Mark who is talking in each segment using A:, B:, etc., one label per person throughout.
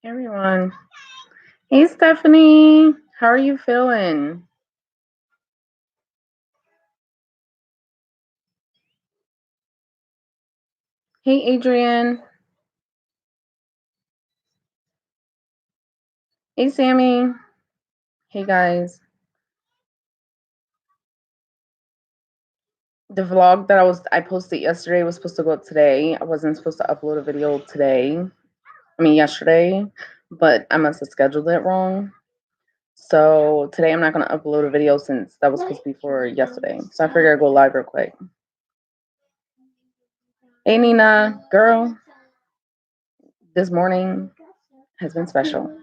A: Hey everyone. Hey Stephanie. How are you feeling? Hey Adrian. Hey Sammy. Hey guys. The vlog that I posted yesterday was supposed to go up today. I wasn't supposed to upload a video today. Yesterday, but I must have scheduled it wrong. So today I'm not gonna upload a video since that was supposed to be for yesterday. So I figured I'd go live real quick. Hey Nina, girl. This morning has been special.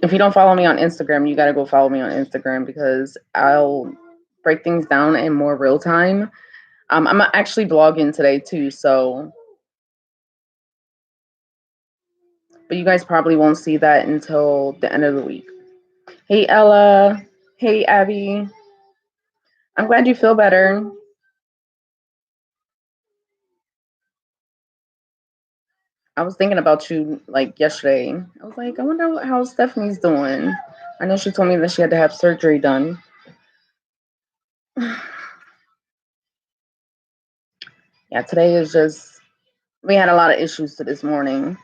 A: If you don't follow me on Instagram, you gotta go follow me on Instagram because I'll break things down in more real time. I'm actually vlogging today too, so but you guys probably won't see that until the end of the week. Hey Ella, hey Abby. I'm glad you feel better. I was thinking about you like yesterday. I was like, I wonder how Stephanie's doing. I know she told me that she had to have surgery done. Yeah, today is just we had a lot of issues to this morning,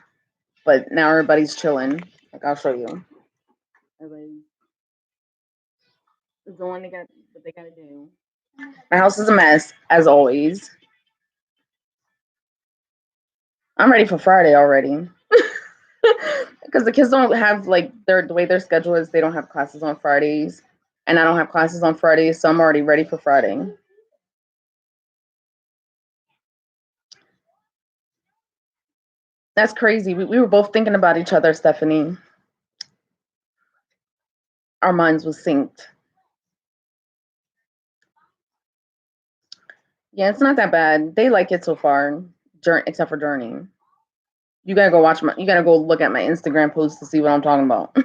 A: but now everybody's chilling. Like I'll show you. Everybody's doing what they gotta do. My house is a mess, as always. I'm ready for Friday already. Because the kids don't have like the way their schedule is, they don't have classes on Fridays. And I don't have classes on Fridays, so I'm already ready for Friday. That's crazy. We were both thinking about each other, Stephanie. Our minds was synced. Yeah, it's not that bad. They like it so far, except for Journey. You gotta go you gotta go look at my Instagram post to see what I'm talking about.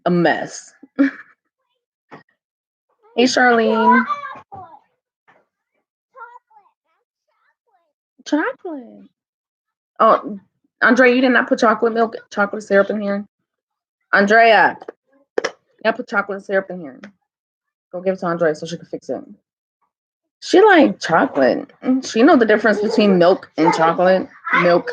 A: A mess. Hey, Charlene. Chocolate. Oh, Andrea, you did not put chocolate syrup in here. Andrea, I put chocolate syrup in here. Go give it to Andrea so she can fix it. She like chocolate. She know the difference between milk and chocolate. Milk.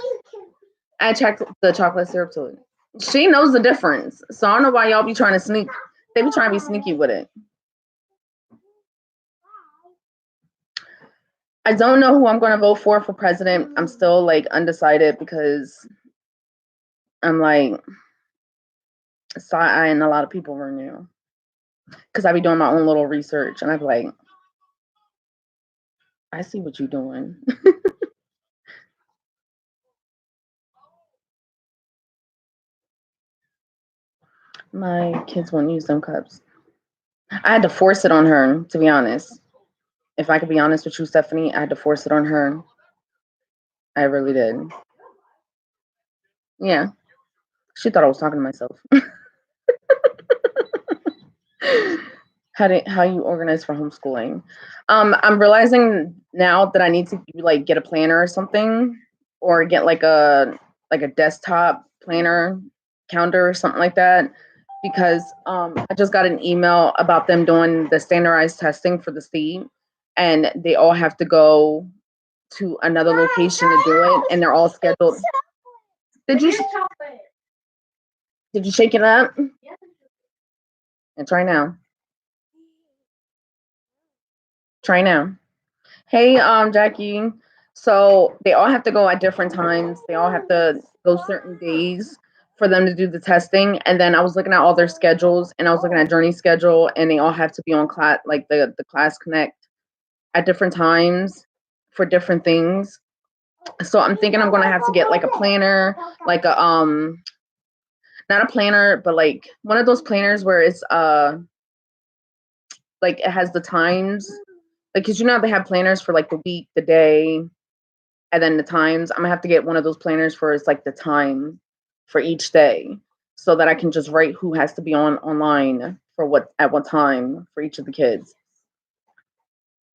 A: I checked the chocolate syrup to it. She knows the difference. So I don't know why y'all be trying to sneak. They be trying to be sneaky with it. I don't know who I'm going to vote for president. I'm still like undecided because I'm like side-eyeing a lot of people were new. Because I be doing my own little research and I'm like, I see what you're doing. My kids won't use them cups. I had to force it on her, to be honest. If I could be honest with you, Stephanie, I had to force it on her. I really did. Yeah. She thought I was talking to myself. How you organize for homeschooling? I'm realizing now that I need to like get a planner or something, or get like a desktop planner, calendar or something like that, because I just got an email about them doing the standardized testing for the state, and they all have to go to another location to do it, and they're all scheduled. Did you shake it up? And try now. Try now. Hey, Jackie. So they all have to go at different times. They all have to go certain days for them to do the testing. And then I was looking at all their schedules, and I was looking at Journey's schedule, and they all have to be on class, like the class connect at different times for different things. So I'm thinking I'm gonna have to get like a planner, like a not a planner, but like one of those planners where it's like it has the times, like, because you know they have planners for like the week, the day, and then the times. I'm gonna have to get one of those planners for it's like the time for each day, so that I can just write who has to be online for what at what time for each of the kids.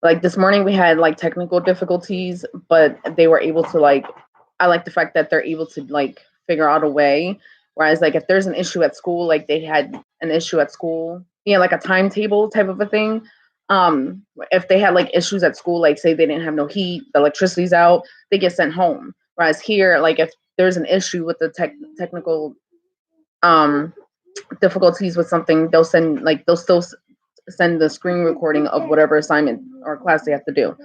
A: Like this morning we had like technical difficulties, but they were able to like I like the fact that they're able to like figure out a way. Whereas like if there's an issue at school, like they had an issue at school, like a timetable type of a thing. If they had like issues at school, like say they didn't have no heat, the electricity's out, they get sent home. Whereas here, like if there's an issue with the technical um difficulties with something, they'll still send the screen recording of whatever assignment or class they have to do.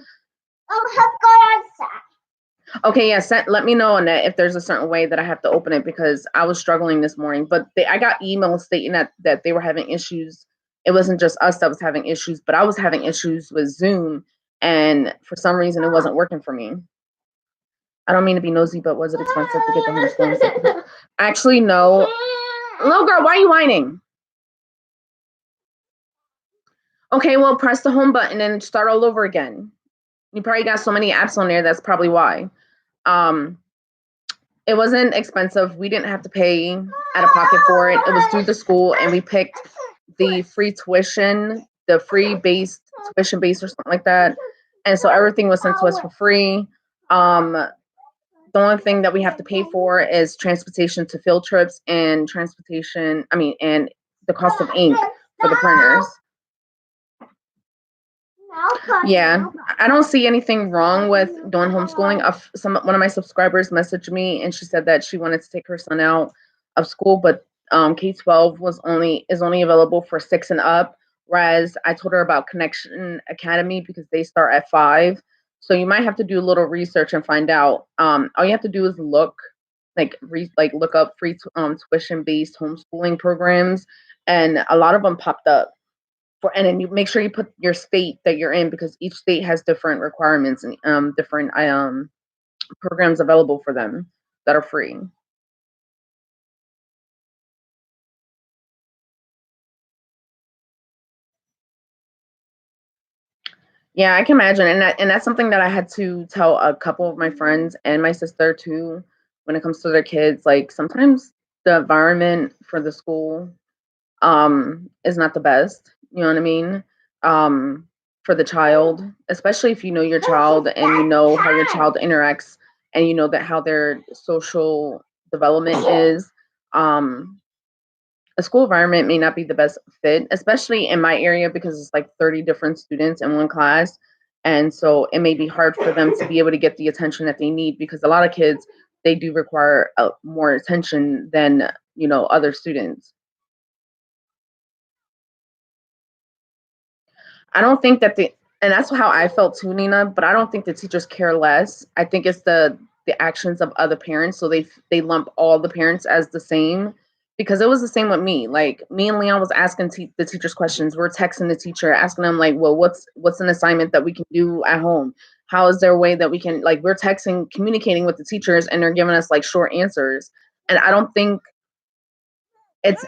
A: Okay, yeah, let me know on that if there's a certain way that I have to open it, because I was struggling this morning. But I got emails stating that they were having issues. It wasn't just us that was having issues, but I was having issues with Zoom, and for some reason it wasn't working for me. I don't mean to be nosy, but was it expensive to get the homeschooling certificate? Actually, no. Little girl, why are you whining? Okay, well, press the home button and start all over again. You probably got so many apps on there, that's probably why. It wasn't expensive. We didn't have to pay out of pocket for it. It was through the school, and we picked the free tuition, the free based tuition base or something like that. And so everything was sent to us for free. The only thing that we have to pay for is transportation to field trips and and the cost of ink for the printers. Yeah, I don't see anything wrong with doing homeschooling. One of my subscribers messaged me and she said that she wanted to take her son out of school, but K-12 is only available for 6 and up. Whereas I told her about Connection Academy because they start at 5. So you might have to do a little research and find out. All you have to do is look up free tuition-based homeschooling programs, and a lot of them popped up. And then you make sure you put your state that you're in, because each state has different requirements and different programs available for them that are free. Yeah, I can imagine, and that's something that I had to tell a couple of my friends and my sister too. When it comes to their kids, like sometimes the environment for the school is not the best. You know what I mean? For the child, especially if you know your child and you know how your child interacts and you know that how their social development is. A school environment may not be the best fit, especially in my area, because it's like 30 different students in one class. And so it may be hard for them to be able to get the attention that they need, because a lot of kids, they do require more attention than, other students. I don't think that and that's how I felt too, Nina, but I don't think the teachers care less. I think it's the actions of other parents. So they lump all the parents as the same, because it was the same with me. Like me and Leon was asking the teachers questions. We're texting the teacher, asking them like, well, what's an assignment that we can do at home? How is there a way that we can, like, we're texting, communicating with the teachers, and they're giving us like short answers. And I don't think it's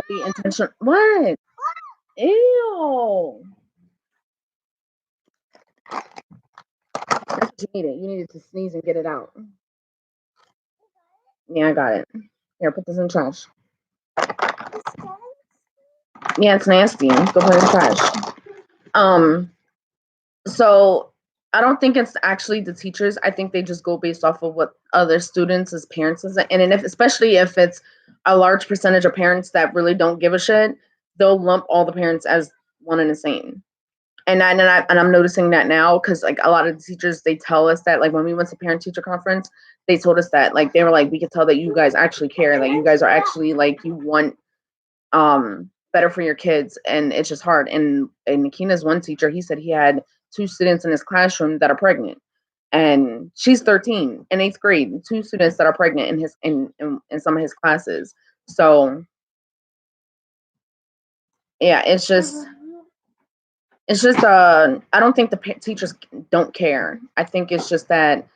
A: really intentional. What? Ew. That's what you needed. You needed to sneeze and get it out. Yeah, I got it. Here, put this in the trash. Yeah, it's nasty. Go put it in the trash. Um, so I don't think it's actually the teachers. I think they just go based off of what other students as parents is, and especially if it's a large percentage of parents that really don't give a shit, they'll lump all the parents as one and the same. And I'm noticing that now, because like a lot of the teachers, they tell us that, like when we went to parent teacher conference, they told us that, like they were like, we could tell that you guys actually care, like you guys are actually like, you want better for your kids, and it's just hard. And Nikina's one teacher, he said he had 2 students in his classroom that are pregnant, and she's 13 in 8th grade, 2 students that are pregnant in some of his classes. So yeah, it's just I don't think the teachers don't care. I think it's just that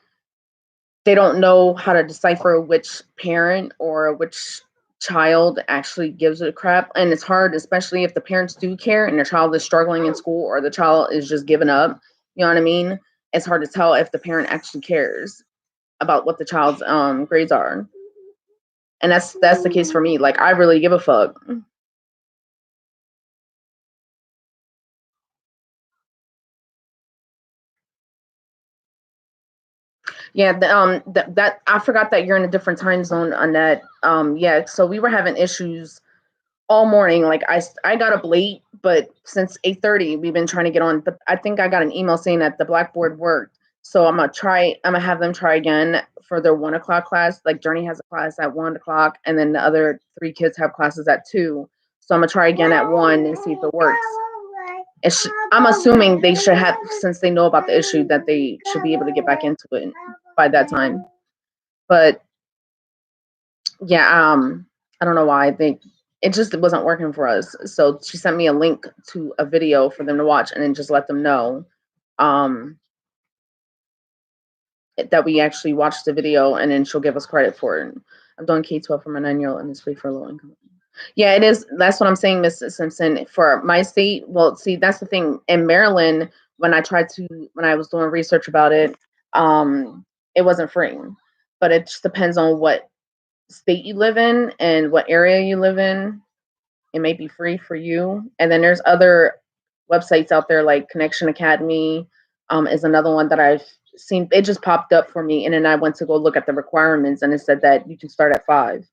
A: they don't know how to decipher which parent or which child actually gives a crap. And it's hard, especially if the parents do care and their child is struggling in school or the child is just giving up. You know what I mean? It's hard to tell if the parent actually cares about what the child's grades are. And that's the case for me. Like I really give a fuck. Yeah, that I forgot that you're in a different time zone on that. Yeah, so we were having issues all morning. Like I got up late, but since 8:30 we've been trying to get on. But I think I got an email saying that the Blackboard worked. So I'm gonna have them try again for their 1 o'clock class. Like Journey has a class at 1 o'clock, and then the other three kids have classes at 2. So I'm gonna try again at 1 and see if it works. I'm assuming they should have, since they know about the issue, that they should be able to get back into it by that time. But yeah, I don't know why it just wasn't working for us. So she sent me a link to a video for them to watch, and then just let them know um, that we actually watched the video, and then she'll give us credit for it. I'm doing K-12 for my 9-year-old, and it's free for low income. Yeah, it is. That's what I'm saying, Mrs. Simpson. For my state, well, see, that's the thing. In Maryland, when I was doing research about it, it wasn't free. But it just depends on what state you live in and what area you live in. It may be free for you. And then there's other websites out there like Connection Academy, is another one that I've seen. It just popped up for me, and then I went to go look at the requirements, and it said that you can start at 5.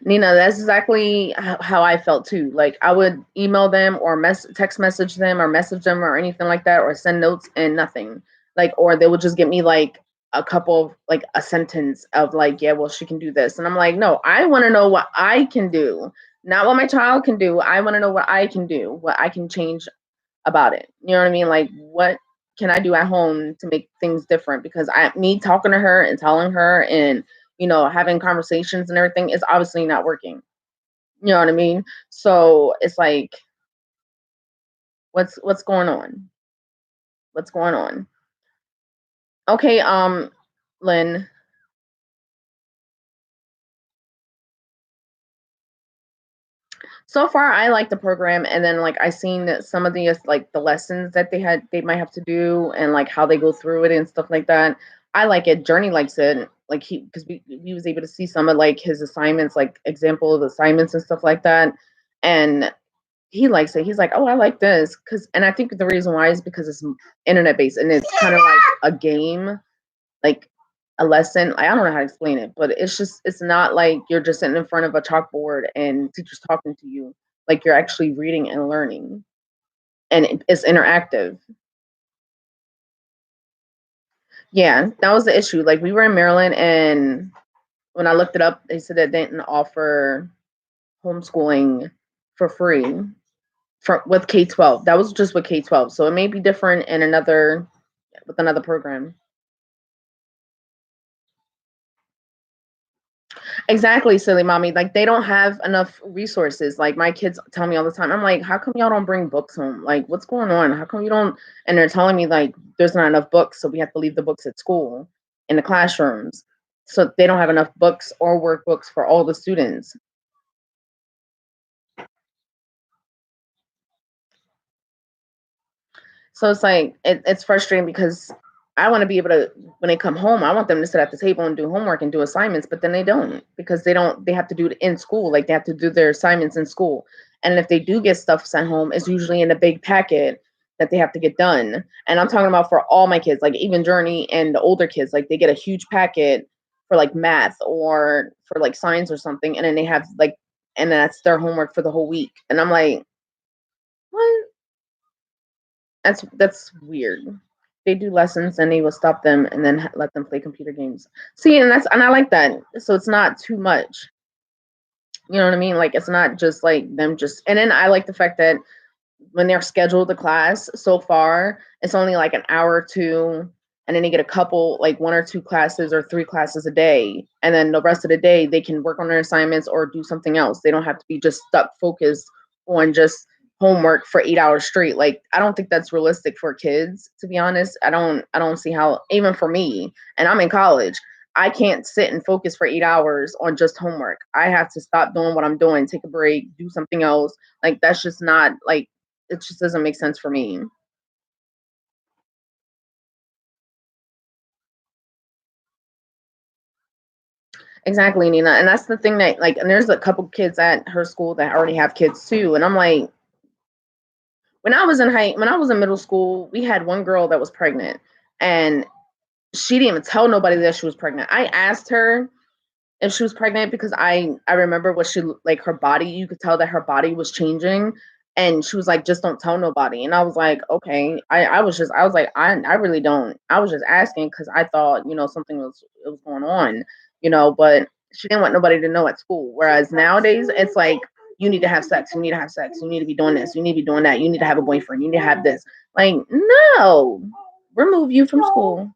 A: Nina, that's exactly how I felt too. Like I would email them or text message them or message them or anything like that, or send notes and nothing. Like, or they would just get me like a couple of like a sentence of like, yeah, well, she can do this. And I'm like, no, I want to know what I can do, not what my child can do. I want to know what I can do, what I can change about it. You know what I mean? Like, what can I do at home to make things different? Because me talking to her and telling her and having conversations and everything is obviously not working. You know what I mean? So it's like, what's going on? What's going on? Okay, Lynn. So far, I like the program, and then like I seen that some of the like the lessons that they might have to do, and like how they go through it and stuff like that. I like it. Journey likes it. Like because we was able to see some of like his assignments, like example of assignments and stuff like that, and he likes it. He's like, oh, I like this, and I think the reason why is because it's internet based and it's kind of like a game, like a lesson. I don't know how to explain it, but it's not like you're just sitting in front of a chalkboard and teachers talking to you. Like you're actually reading and learning, and it's interactive. Yeah, that was the issue. Like we were in Maryland, and when I looked it up, they said that they didn't offer homeschooling for free for with K-12. That was just with K-12, so it may be different in another with another program. Exactly, silly mommy. Like they don't have enough resources. Like my kids tell me all the time. I'm like, how come y'all don't bring books home? Like, what's going on? How come you don't? And they're telling me like there's not enough books, so we have to leave the books at school in the classrooms. So they don't have enough books or workbooks for all the students. So it's like it's frustrating because I want to be able to when they come home, I want them to sit at the table and do homework and do assignments, but then they don't because they have to do it in school. Like they have to do their assignments in school. And if they do get stuff sent home, it's usually in a big packet that they have to get done. And I'm talking about for all my kids, like even Journey and the older kids, like they get a huge packet for like math or for like science or something, and then they have like and that's their homework for the whole week. And I'm like, what? That's weird. They do lessons and they will stop them and then let them play computer games. See, and I like that. So it's not too much. You know what I mean? Like it's not just like them just. And then I like the fact that when they're scheduled to class so far, it's only like an hour or two, and then they get a couple, like 1 or 2 classes or 3 classes a day, and then the rest of the day they can work on their assignments or do something else. They don't have to be just stuck focused on just homework for 8 hours straight. Like I don't think that's realistic for kids, to be honest. I don't see how, even for me, and I'm in college. I can't sit and focus for 8 hours on just homework. I have to stop doing what I'm doing, take a break, do something else. Like that's just not like it just doesn't make sense for me. Exactly, Nina. And that's the thing that and there's a couple kids at her school that already have kids too. And I'm like, when I was in middle school, we had one girl that was pregnant, and she didn't even tell nobody that she was pregnant. I asked her if she was pregnant because I remember what she like her body. You could tell that her body was changing, and she was like, "Just don't tell nobody." And I was like, "Okay." I was like, I really don't. I was just asking because I thought something was going on, But she didn't want nobody to know at school. Whereas nowadays, it's like you need to have sex. You need to have sex. You need to be doing this. You need to be doing that. You need to have a boyfriend. You need to have this. Like, no, remove you from school.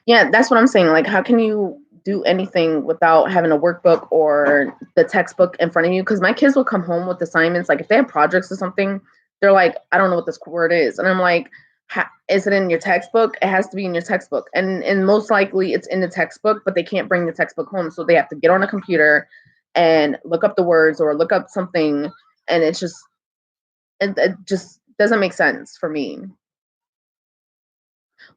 A: Yeah, that's what I'm saying. Like, how can you do anything without having a workbook or the textbook in front of you? Because my kids will come home with assignments. Like, if they have projects or something, they're like, I don't know what this word is. And I'm like, is it in your textbook? It has to be in your textbook. And most likely it's in the textbook, but they can't bring the textbook home. So they have to get on a computer and look up the words or look up something. And it just doesn't make sense for me.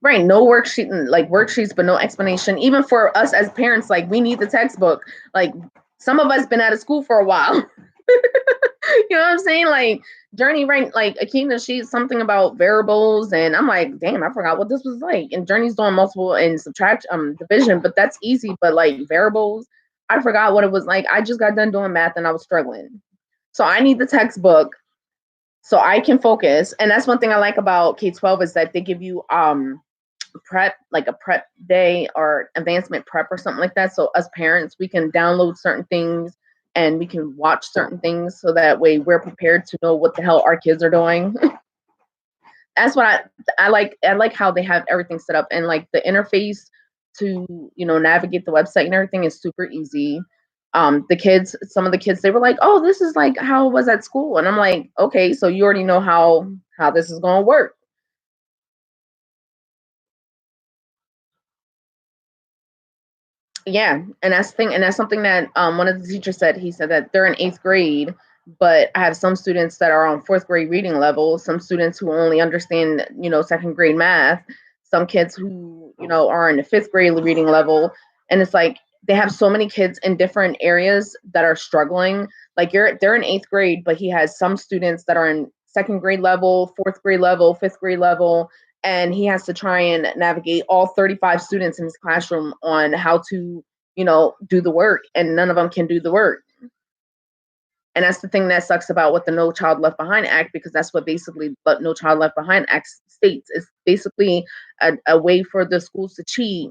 A: Right, no worksheet, like worksheets, but no explanation. Even for us as parents, like we need the textbook. Like some of us been out of school for a while. You know what I'm saying? Like Journey ranked like Akina, she's something about variables, and I'm like, damn, I forgot what this was like. And Journey's doing multiple and subtract division, but that's easy. But like variables, I forgot what it was like. I just got done doing math and I was struggling. So I need the textbook so I can focus. And that's one thing I like about K-12 is that they give you prep, like a prep day or advancement prep or something like that. So us parents, we can download certain things and we can watch certain things so that way we're prepared to know what the hell our kids are doing. That's what I like. I like how they have everything set up and like the interface to navigate the website and everything is super easy. The kids, some of the kids, they were like, "Oh, this is like how it was at school," and I'm like, "Okay, so you already know how this is going to work." Yeah, and that's the thing, and that's something that one of the teachers said. He said that they're in eighth grade, but I have some students that are on fourth grade reading level, some students who only understand, second grade math, some kids who, are in the fifth grade reading level, and it's like they have so many kids in different areas that are struggling. Like they're in eighth grade, but he has some students that are in second grade level, fourth grade level, fifth grade level, and he has to try and navigate all 35 students in his classroom on how to do the work, and none of them can do the work. And that's the thing that sucks about what the No Child Left Behind Act, because that's what basically what No Child Left Behind Act states. It's basically a way for the schools to cheat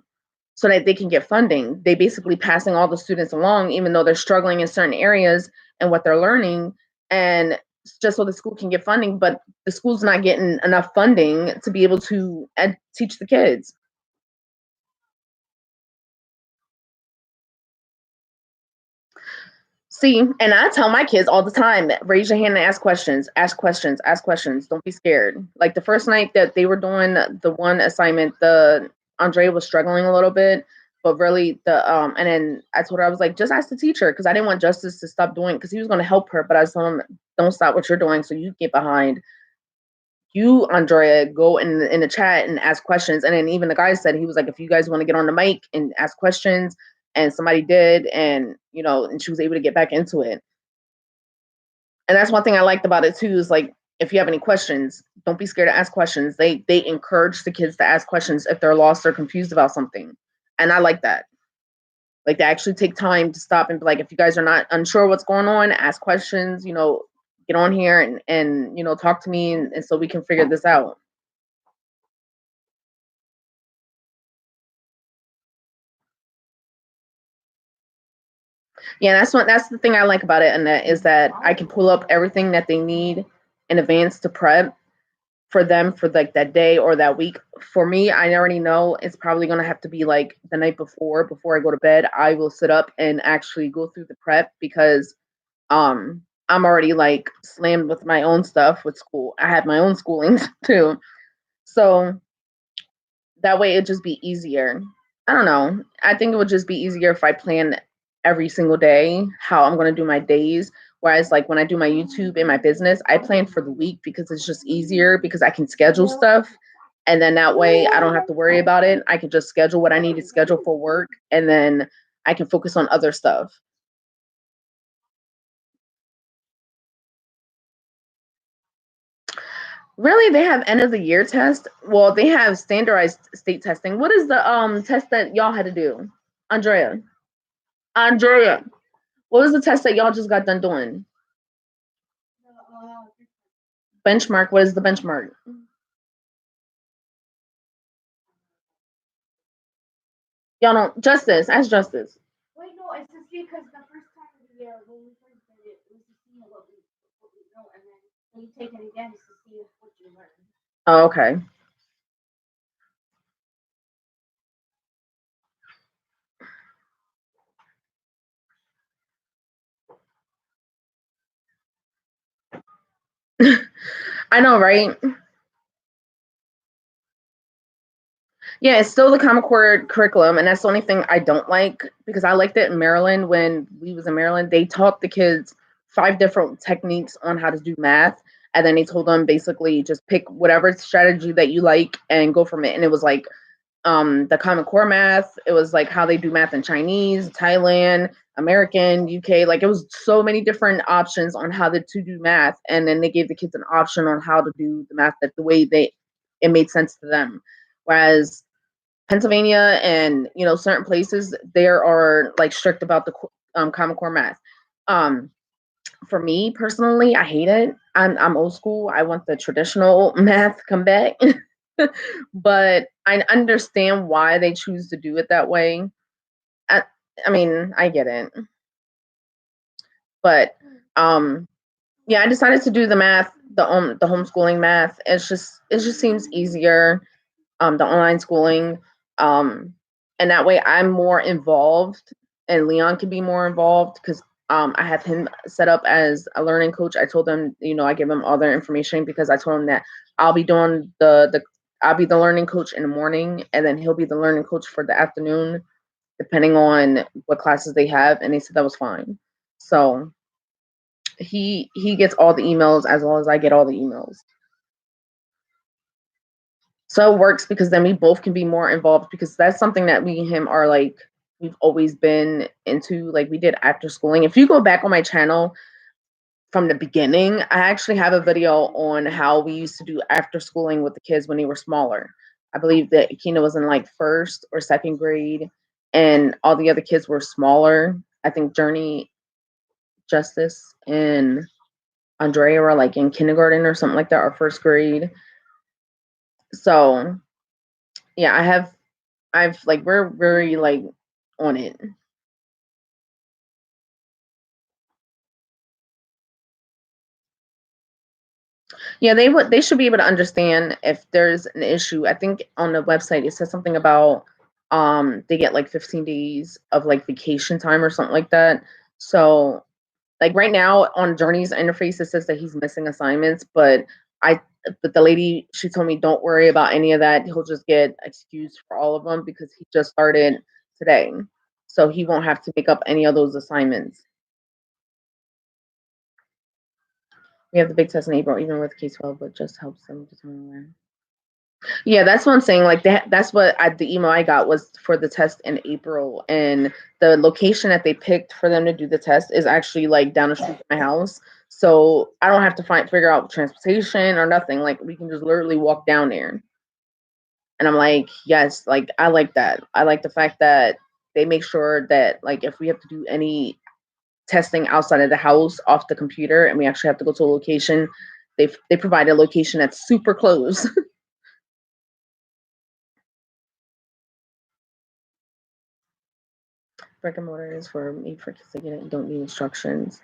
A: so that they can get funding. They basically passing all the students along, even though they're struggling in certain areas and what they're learning, and just so the school can get funding, but the school's not getting enough funding to be able to teach the kids. See, and I tell my kids all the time, raise your hand and ask questions, ask questions, ask questions. Don't be scared. Like the first night that they were doing the one assignment, the Andrea was struggling a little bit, but really and then I told her, I was like, just ask the teacher, because I didn't want Justice to stop doing, because he was going to help her, but I was telling him, don't stop what you're doing so you get behind. You, Andrea, go in the chat and ask questions. And then even the guy said, he was like, if you guys want to get on the mic and ask questions, and somebody did, and and she was able to get back into it. And that's one thing I liked about it too, is like, if you have any questions, don't be scared to ask questions. They encourage the kids to ask questions if they're lost or confused about something. And I like that. Like they actually take time to stop and be like, if you guys are not unsure what's going on, ask questions, get on here and talk to me, and so we can figure this out. Yeah, that's the thing I like about it, and that is that I can pull up everything that they need in advance to prep for them for like that day or that week. For me, I already know it's probably gonna have to be like the night before I go to bed. I will sit up and actually go through the prep, because I'm already like slammed with my own stuff with school. I have my own schoolings too. So that way it'd just be easier. I don't know. I think it would just be easier if I plan every single day how I'm gonna do my days. Whereas like when I do my YouTube and my business, I plan for the week because it's just easier, because I can schedule stuff. And then that way I don't have to worry about it. I can just schedule what I need to schedule for work, and then I can focus on other stuff. Really, they have end of the year test. Well, they have standardized state testing. What is the test that y'all had to do? Andrea. Andrea. What was the test that y'all just got done doing? Benchmark. What is the benchmark? Y'all don't. Justice. Ask Justice. Wait, no, it's to see because the first time of the year when we first did it, it was to see what we know, and then when you take it again, it's to see what you learn. Oh, okay. I know, right? Yeah, it's still the Common Core curriculum, and that's the only thing I don't like because I liked it in Maryland when we was in Maryland. They taught the kids 5 different techniques on how to do math, and then they told them basically just pick whatever strategy that you like and go from it. And it was like the Common Core math. It was like how they do math in Chinese, Thailand, American, UK. Like it was so many different options on how to do math, and then they gave the kids an option on how to do the math that the way it made sense to them. Whereas Pennsylvania and certain places there are like strict about the Common Core math. Um, for me personally, I hate it. I'm old school. I want the traditional math come back, but I understand why they choose to do it that way. I, I mean, I get it, but yeah, I decided to do the math, the homeschooling math. It just seems easier, the online schooling, um, and that way I'm more involved, and Leon can be more involved because I have him set up as a learning coach. I told him, I give him all their information because I told him that I'll be doing I'll be the learning coach in the morning, and then he'll be the learning coach for the afternoon, depending on what classes they have. And they said that was fine. So he gets all the emails as well as I get all the emails. So it works because then we both can be more involved because that's something that we and him are like we've always been into. Like we did after schooling. If you go back on my channel from the beginning, I actually have a video on how we used to do after schooling with the kids when they were smaller. I believe that Akina was in like first or second grade and all the other kids were smaller. I think Journey, Justice, and Andrea were like in kindergarten or something like that, or first grade. So yeah, I've like we're very like on it. Yeah, they should be able to understand if there's an issue. I think on the website it says something about they get like 15 days of like vacation time or something like that. So like right now on Journey's interface it says that he's missing assignments, I but the lady she told me don't worry about any of that. He'll just get excused for all of them because he just started today. So he won't have to make up any of those assignments. We have the big test in April, even with K-12, but just helps them determine where. Yeah, that's what I'm saying. Like that's what the email I got was for the test in April, and the location that they picked for them to do the test is actually like down the street from my house. So I don't have to figure out transportation or nothing. Like we can just literally walk down there. And I'm like, yes, like I like that. I like the fact that they make sure that like if we have to do any testing outside of the house off the computer and we actually have to go to a location, they provide a location that's super close. Brick and mortar is for made for kids to get it. You don't need instructions.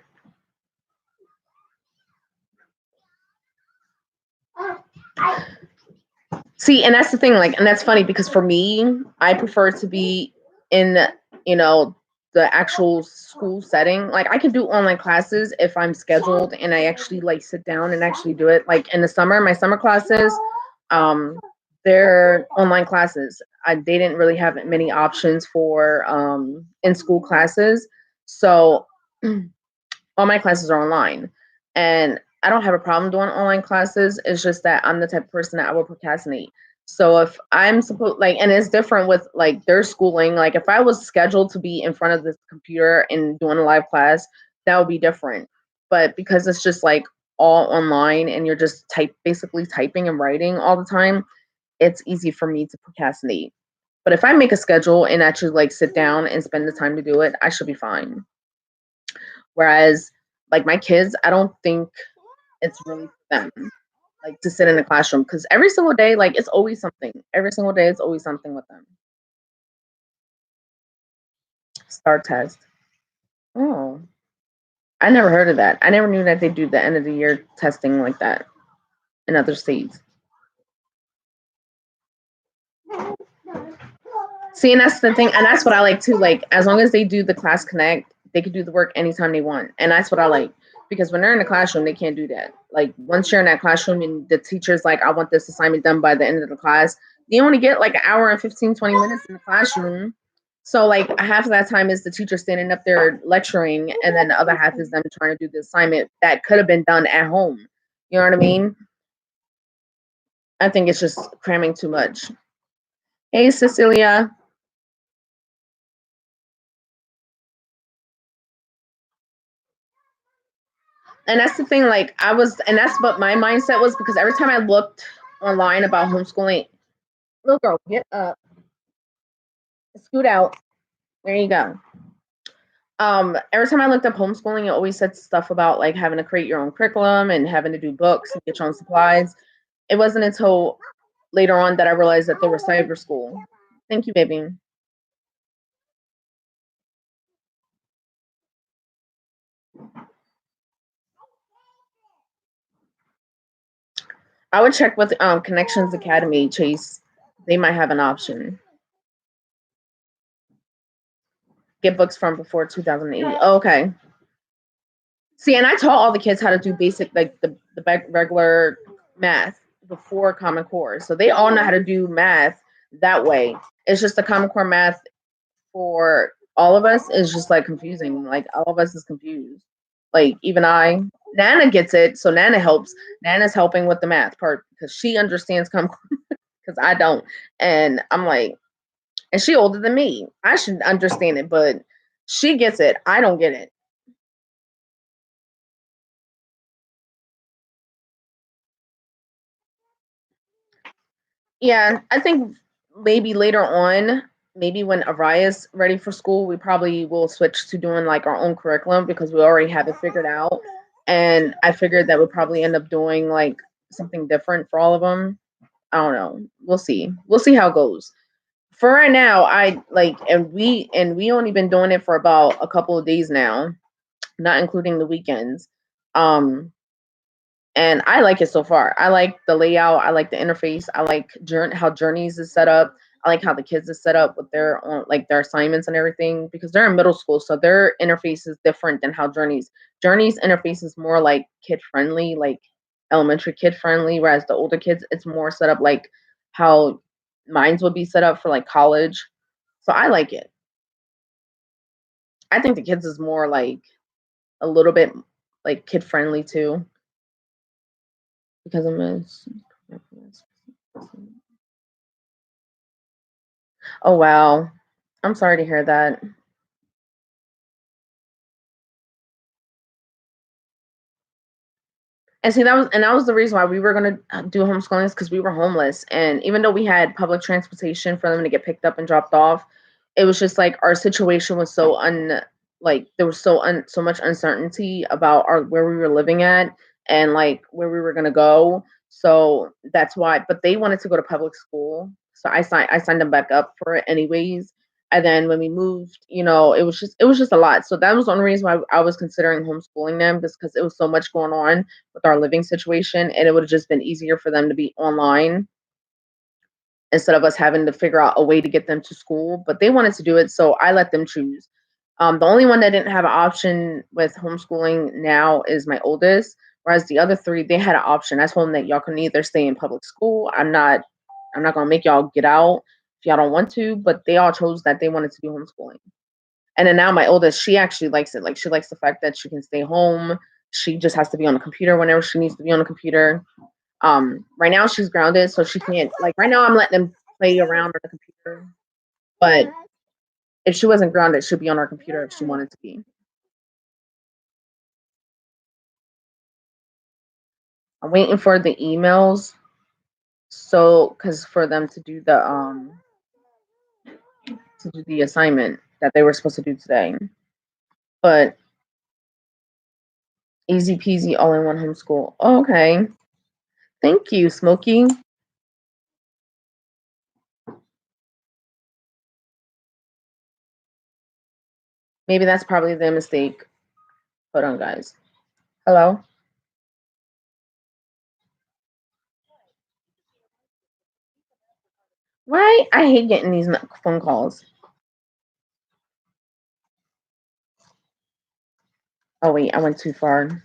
A: See, and that's the thing, like, and that's funny because for me, I prefer to be in, you know, the actual school setting. Like, I can do online classes if I'm scheduled and I actually like sit down and actually do it. Like in the summer, my summer classes, um, they're online classes. They didn't really have many options for in school classes, so all my classes are online, and I don't have a problem doing online classes. It's just that I'm the type of person that I will procrastinate. So if I'm supposed like, and it's different with like their schooling. Like if I was scheduled to be in front of this computer and doing a live class, that would be different. But because it's just like all online and you're just basically typing and writing all the time, it's easy for me to procrastinate. But if I make a schedule and actually like sit down and spend the time to do it, I should be fine. Whereas like my kids, I don't think it's really for them like to sit in the classroom because every single day, like it's always something. Every single day, it's always something with them. Star test. Oh, I never heard of that. I never knew that they do the end of the year testing like that in other states. See, and that's the thing, and that's what I like too. Like, as long as they do the class connect, they can do the work anytime they want, and that's what I like. Because when they're in the classroom, they can't do that. Like, once you're in that classroom and the teacher's like, I want this assignment done by the end of the class, you only get like an hour and 15, 20 minutes in the classroom. So, like, half of that time is the teacher standing up there lecturing, and then the other half is them trying to do the assignment that could have been done at home. You know what I mean? I think it's just cramming too much. Hey, Cecilia. And that's the thing, like I was, and that's what my mindset was because every time I looked online about homeschooling, little girl, get up, scoot out. There you go. Every time I looked up homeschooling, it always said stuff about like having to create your own curriculum and having to do books and get your own supplies. It wasn't until later on that I realized that they were cyber school. Thank you, baby. I would check with Connections Academy, Chase. They might have an option. Get books from before 2008. Oh, okay. See, and I taught all the kids how to do basic, like the regular math before Common Core. So they all know how to do math that way. It's just the Common Core math for all of us is just like confusing. Like all of us is confused. Like even I, Nana gets it. So Nana helps. Nana's helping with the math part because she understands Common Core because I don't. And I'm like, and she older than me. I should understand it, but she gets it. I don't get it. Yeah, I think maybe later on, maybe when Araya's ready for school, we probably will switch to doing like our own curriculum because we already have it figured out. And I figured that we'll probably end up doing like something different for all of them. I don't know. We'll see. We'll see how it goes. For right now, I like, and we only been doing it for about a couple of days now, not including the weekends. Um, and I like it so far. I like the layout. I like the interface. I like how Journeys is set up. I like how the kids is set up with their own, like their assignments and everything because they're in middle school, so their interface is different than how Journeys interface is more like kid friendly, like elementary kid friendly, whereas the older kids it's more set up like how mines would be set up for like college. So I like it. I think the kids is more like a little bit like kid friendly too because I'm a Oh, wow. I'm sorry to hear that. And see, that was the reason why we were gonna do homeschooling is because we were homeless, and even though we had public transportation for them to get picked up and dropped off, it was just like our situation was so like there was so much uncertainty about our where we were living at and like where we were gonna go. So that's why. But they wanted to go to public school, so I signed them back up for it anyways. And then when we moved, it was just a lot. So that was the only reason why I was considering homeschooling them, just because it was so much going on with our living situation, and it would have just been easier for them to be online instead of us having to figure out a way to get them to school. But they wanted to do it, so I let them choose. The only one that didn't have an option with homeschooling now is my oldest, whereas the other three they had an option. I told them that y'all can either stay in public school. I'm not gonna make y'all get out if y'all don't want to, but they all chose that they wanted to do homeschooling. And then now my oldest, she actually likes it. Like she likes the fact that she can stay home. She just has to be on the computer whenever she needs to be on the computer. Right now she's grounded, so she can't like right now I'm letting them play around on the computer. But if she wasn't grounded, she'd be on our computer if she wanted to be. I'm waiting for the emails, so because for them to do the assignment that they were supposed to do today. But easy peasy all in one homeschool. Oh, okay. Thank you, Smokey. Maybe that's probably the mistake. Hold on, guys. Hello? Why? I hate getting these phone calls. Oh, wait, I went too far.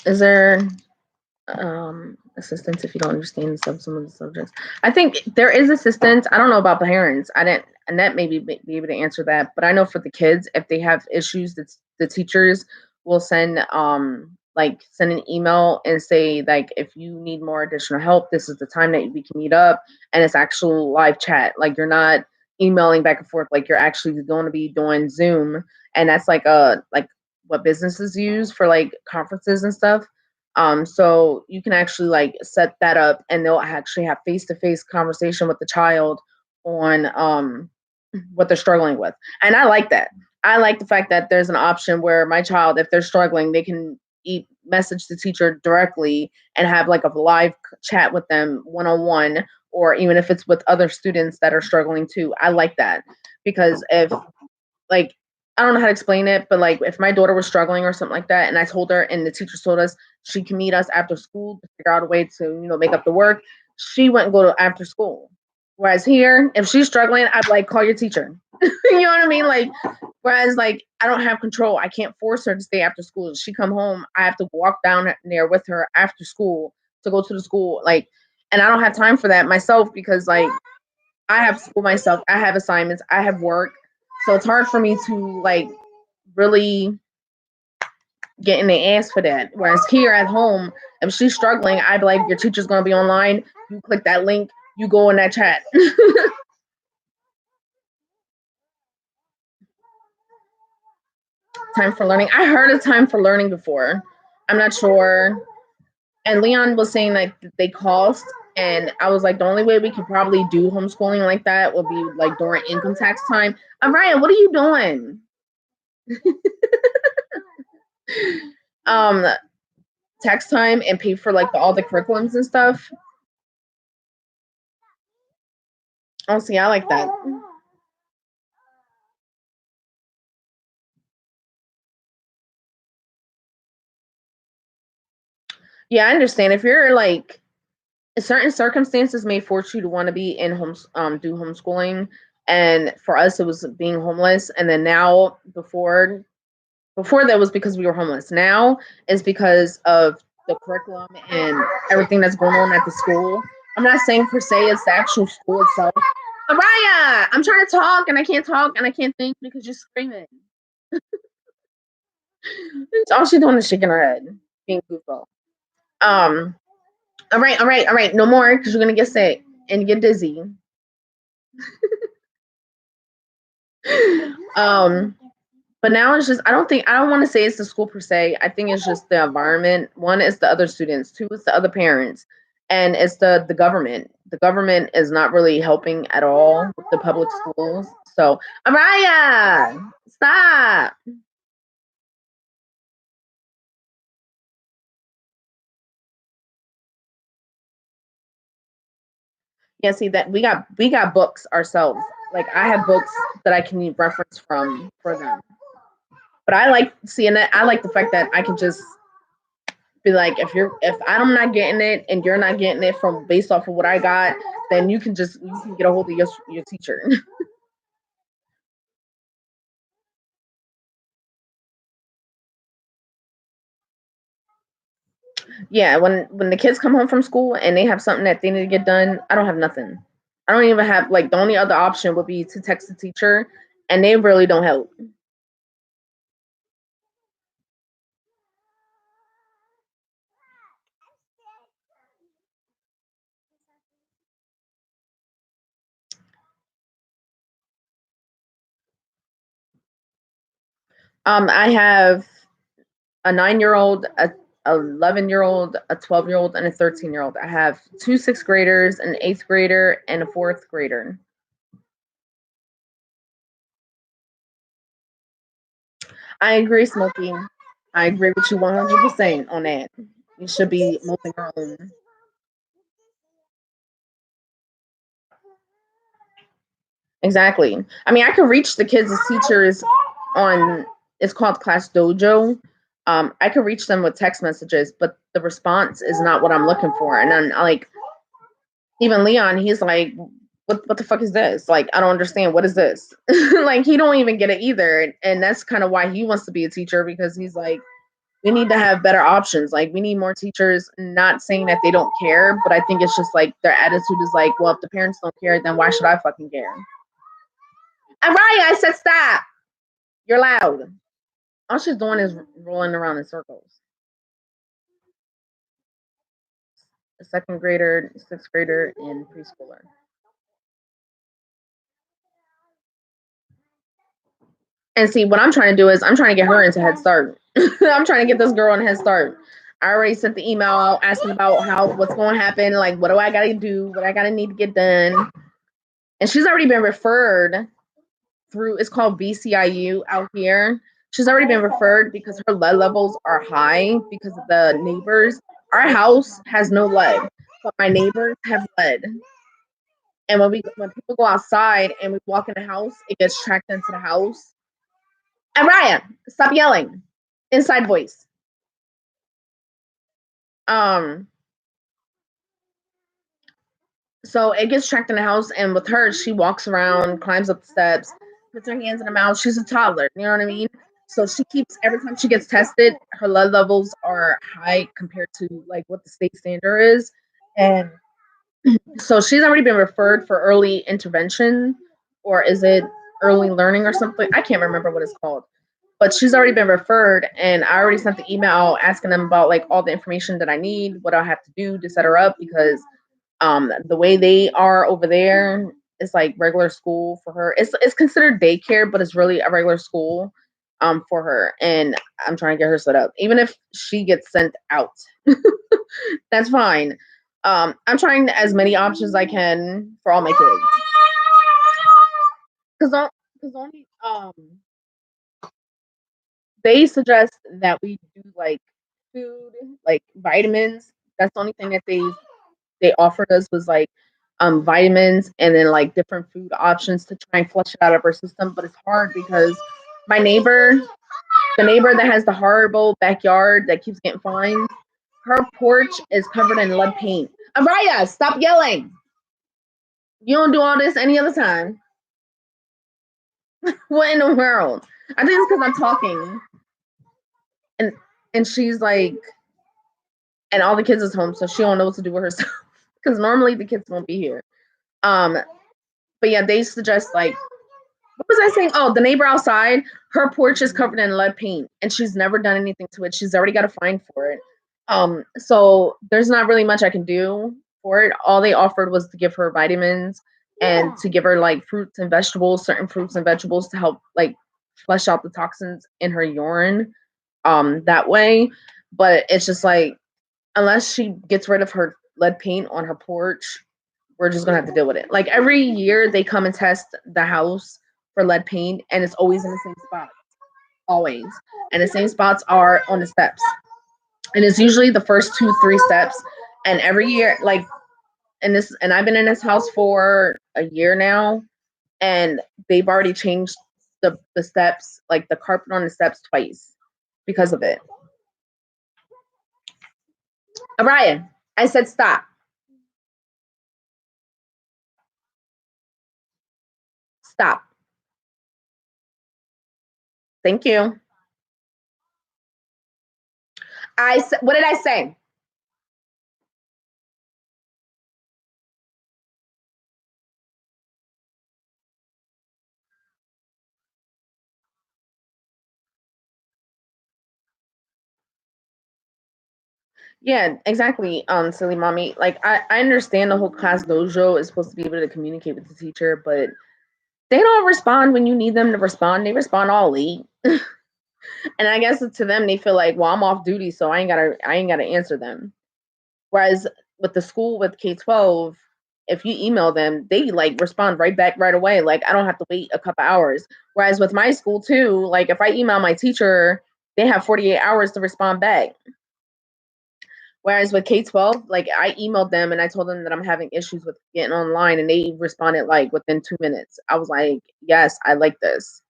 A: Is there assistance if you don't understand some of the subjects? I think there is assistance. I don't know about parents. I didn't Annette maybe be able to answer that, but I know for the kids, if they have issues, the teachers will send an email and say like if you need more additional help, this is the time that we can meet up, and it's actual live chat. Like you're not emailing back and forth, like you're actually going to be doing Zoom, and that's like what businesses use for like conferences and stuff. So you can actually like set that up and they'll actually have face-to-face conversation with the child on what they're struggling with. And I like that. I like the fact that there's an option where my child, if they're struggling, they can message the teacher directly and have like a live chat with them one-on-one, or even if it's with other students that are struggling too. I like that because if like I don't know how to explain it, but like if my daughter was struggling or something like that, and I told her, and the teacher told us she can meet us after school to figure out a way to make up the work, she wouldn't go to after school. Whereas here, if she's struggling, I'd like call your teacher. You know what I mean? Like, whereas like I don't have control. I can't force her to stay after school. If she come home, I have to walk down there with her after school to go to the school. Like, and I don't have time for that myself because like I have school myself. I have assignments. I have work. So it's hard for me to like really get in the ass for that. Whereas here at home, if she's struggling, I'd be like, your teacher's gonna be online. You click that link, you go in that chat. Time for learning. I heard of time for learning before. I'm not sure. And Leon was saying like they cost, and I was like, the only way we could probably do homeschooling like that would be like during income tax time. Ryan, what are you doing? um Tax time and pay for like all the curriculums and stuff. Oh, see, I like that. Yeah, I understand. If you're like certain circumstances may force you to want to be in do homeschooling, and for us it was being homeless, and then now before that was because we were homeless. Now is because of the curriculum and everything that's going on at the school. I'm not saying per se it's the actual school itself. Araya, I'm trying to talk and I can't talk and I can't think because you're screaming. All she's doing is shaking her head, being goofball. Um, all right. No more because you're gonna get sick and get dizzy. um, but now it's just I don't want to say it's the school per se. I think it's just the environment. One is the other students. Two is the other parents, and it's the government. The government is not really helping at all with the public schools. So, Araya, stop. Yeah, see that we got books ourselves. Like I have books that I can reference from for them. But I like seeing that. I like the fact that I can just be like, if I'm not getting it and you're not getting it from based off of what I got, then you can get a hold of your teacher. Yeah, when the kids come home from school and they have something that they need to get done, I don't have nothing. I don't even have like the only other option would be to text the teacher and they really don't help. I have a 9-year-old, a 11-year-old, a 12-year-old, and a 13-year-old. I have two sixth graders, an eighth grader, and a fourth grader. I agree, Smokey. I agree with you 100% on that. You should be moving your own. Exactly. I mean, I can reach the kids as teachers on, it's called Class Dojo. I can reach them with text messages, but the response is not what I'm looking for. And then like even Leon, he's like, what the fuck is this? Like, I don't understand. What is this? Like, he don't even get it either. And that's kind of why he wants to be a teacher, because he's like, we need to have better options. Like, we need more teachers. Not saying that they don't care, but I think it's just like their attitude is like, well, if the parents don't care, then why should I fucking care? And Ryan, I said stop. You're loud. All she's doing is rolling around in circles. A second grader, sixth grader, and preschooler. And see, what I'm trying to do is I'm trying to get her into Head Start. I'm trying to get this girl in Head Start. I already sent the email out asking about what's going to happen, like what do I got to do, what I got to need to get done. And she's already been referred through. It's called BCIU out here. She's already been referred because her lead levels are high because of the neighbors. Our house has no lead, but my neighbors have lead. And when people go outside and we walk in the house, it gets tracked into the house. And Ryan, stop yelling. Inside voice. Um, so it gets tracked in the house, and with her, she walks around, climbs up the steps, puts her hands in her mouth. She's a toddler, you know what I mean? So she keeps every time she gets tested, her lead levels are high compared to like what the state standard is. And so she's already been referred for early intervention, or is it early learning or something? I can't remember what it's called. But she's already been referred, and I already sent the email asking them about like all the information that I need, what I have to do to set her up, because the way they are over there is like regular school for her. It's considered daycare, but it's really a regular school for her. And I'm trying to get her set up. Even if she gets sent out, that's fine. I'm trying as many options as I can for all my kids. Because only they suggest that we do like food, like vitamins. That's the only thing that they offered us was like vitamins and then like different food options to try and flush it out of our system. But it's hard because my neighbor, the neighbor that has the horrible backyard that keeps getting fined, her porch is covered in lead paint. Araya, stop yelling. You don't do all this any other time. What in the world? I think it's because I'm talking. And and she's like, and all the kids is home, so she don't know what to do with herself. Because normally the kids won't be here. Um, but yeah, they suggest like, what was I saying? Oh, the neighbor outside, her porch is covered in lead paint, and she's never done anything to it. She's already got a fine for it. So there's not really much I can do for it. All they offered was to give her vitamins and to give her like fruits and vegetables, certain fruits and vegetables to help like flush out the toxins in her urine. That way, but it's just like unless she gets rid of her lead paint on her porch, we're just gonna have to deal with it. Like every year they come and test the house for lead paint, and it's always in the same spot, always. And the same spots are on the steps, and it's usually the first 2-3 steps. And every year, like, and I've been in this house for a year now, and they've already changed the steps, like the carpet on the steps twice because of it. Brian, I said stop. Stop. Thank you. What did I say? Yeah, exactly. Silly mommy. Like I understand the whole class dojo is supposed to be able to communicate with the teacher, but they don't respond when you need them to respond. They respond all late. And I guess to them they feel like, well, I'm off duty, so I ain't gotta answer them. Whereas with the school with K-12, if you email them, they like respond right back right away. Like I don't have to wait a couple hours. Whereas with my school too, like if I email my teacher, they have 48 hours to respond back. Whereas with K-12, like I emailed them and I told them that I'm having issues with getting online, and they responded like within 2 minutes. I was like, yes, I like this.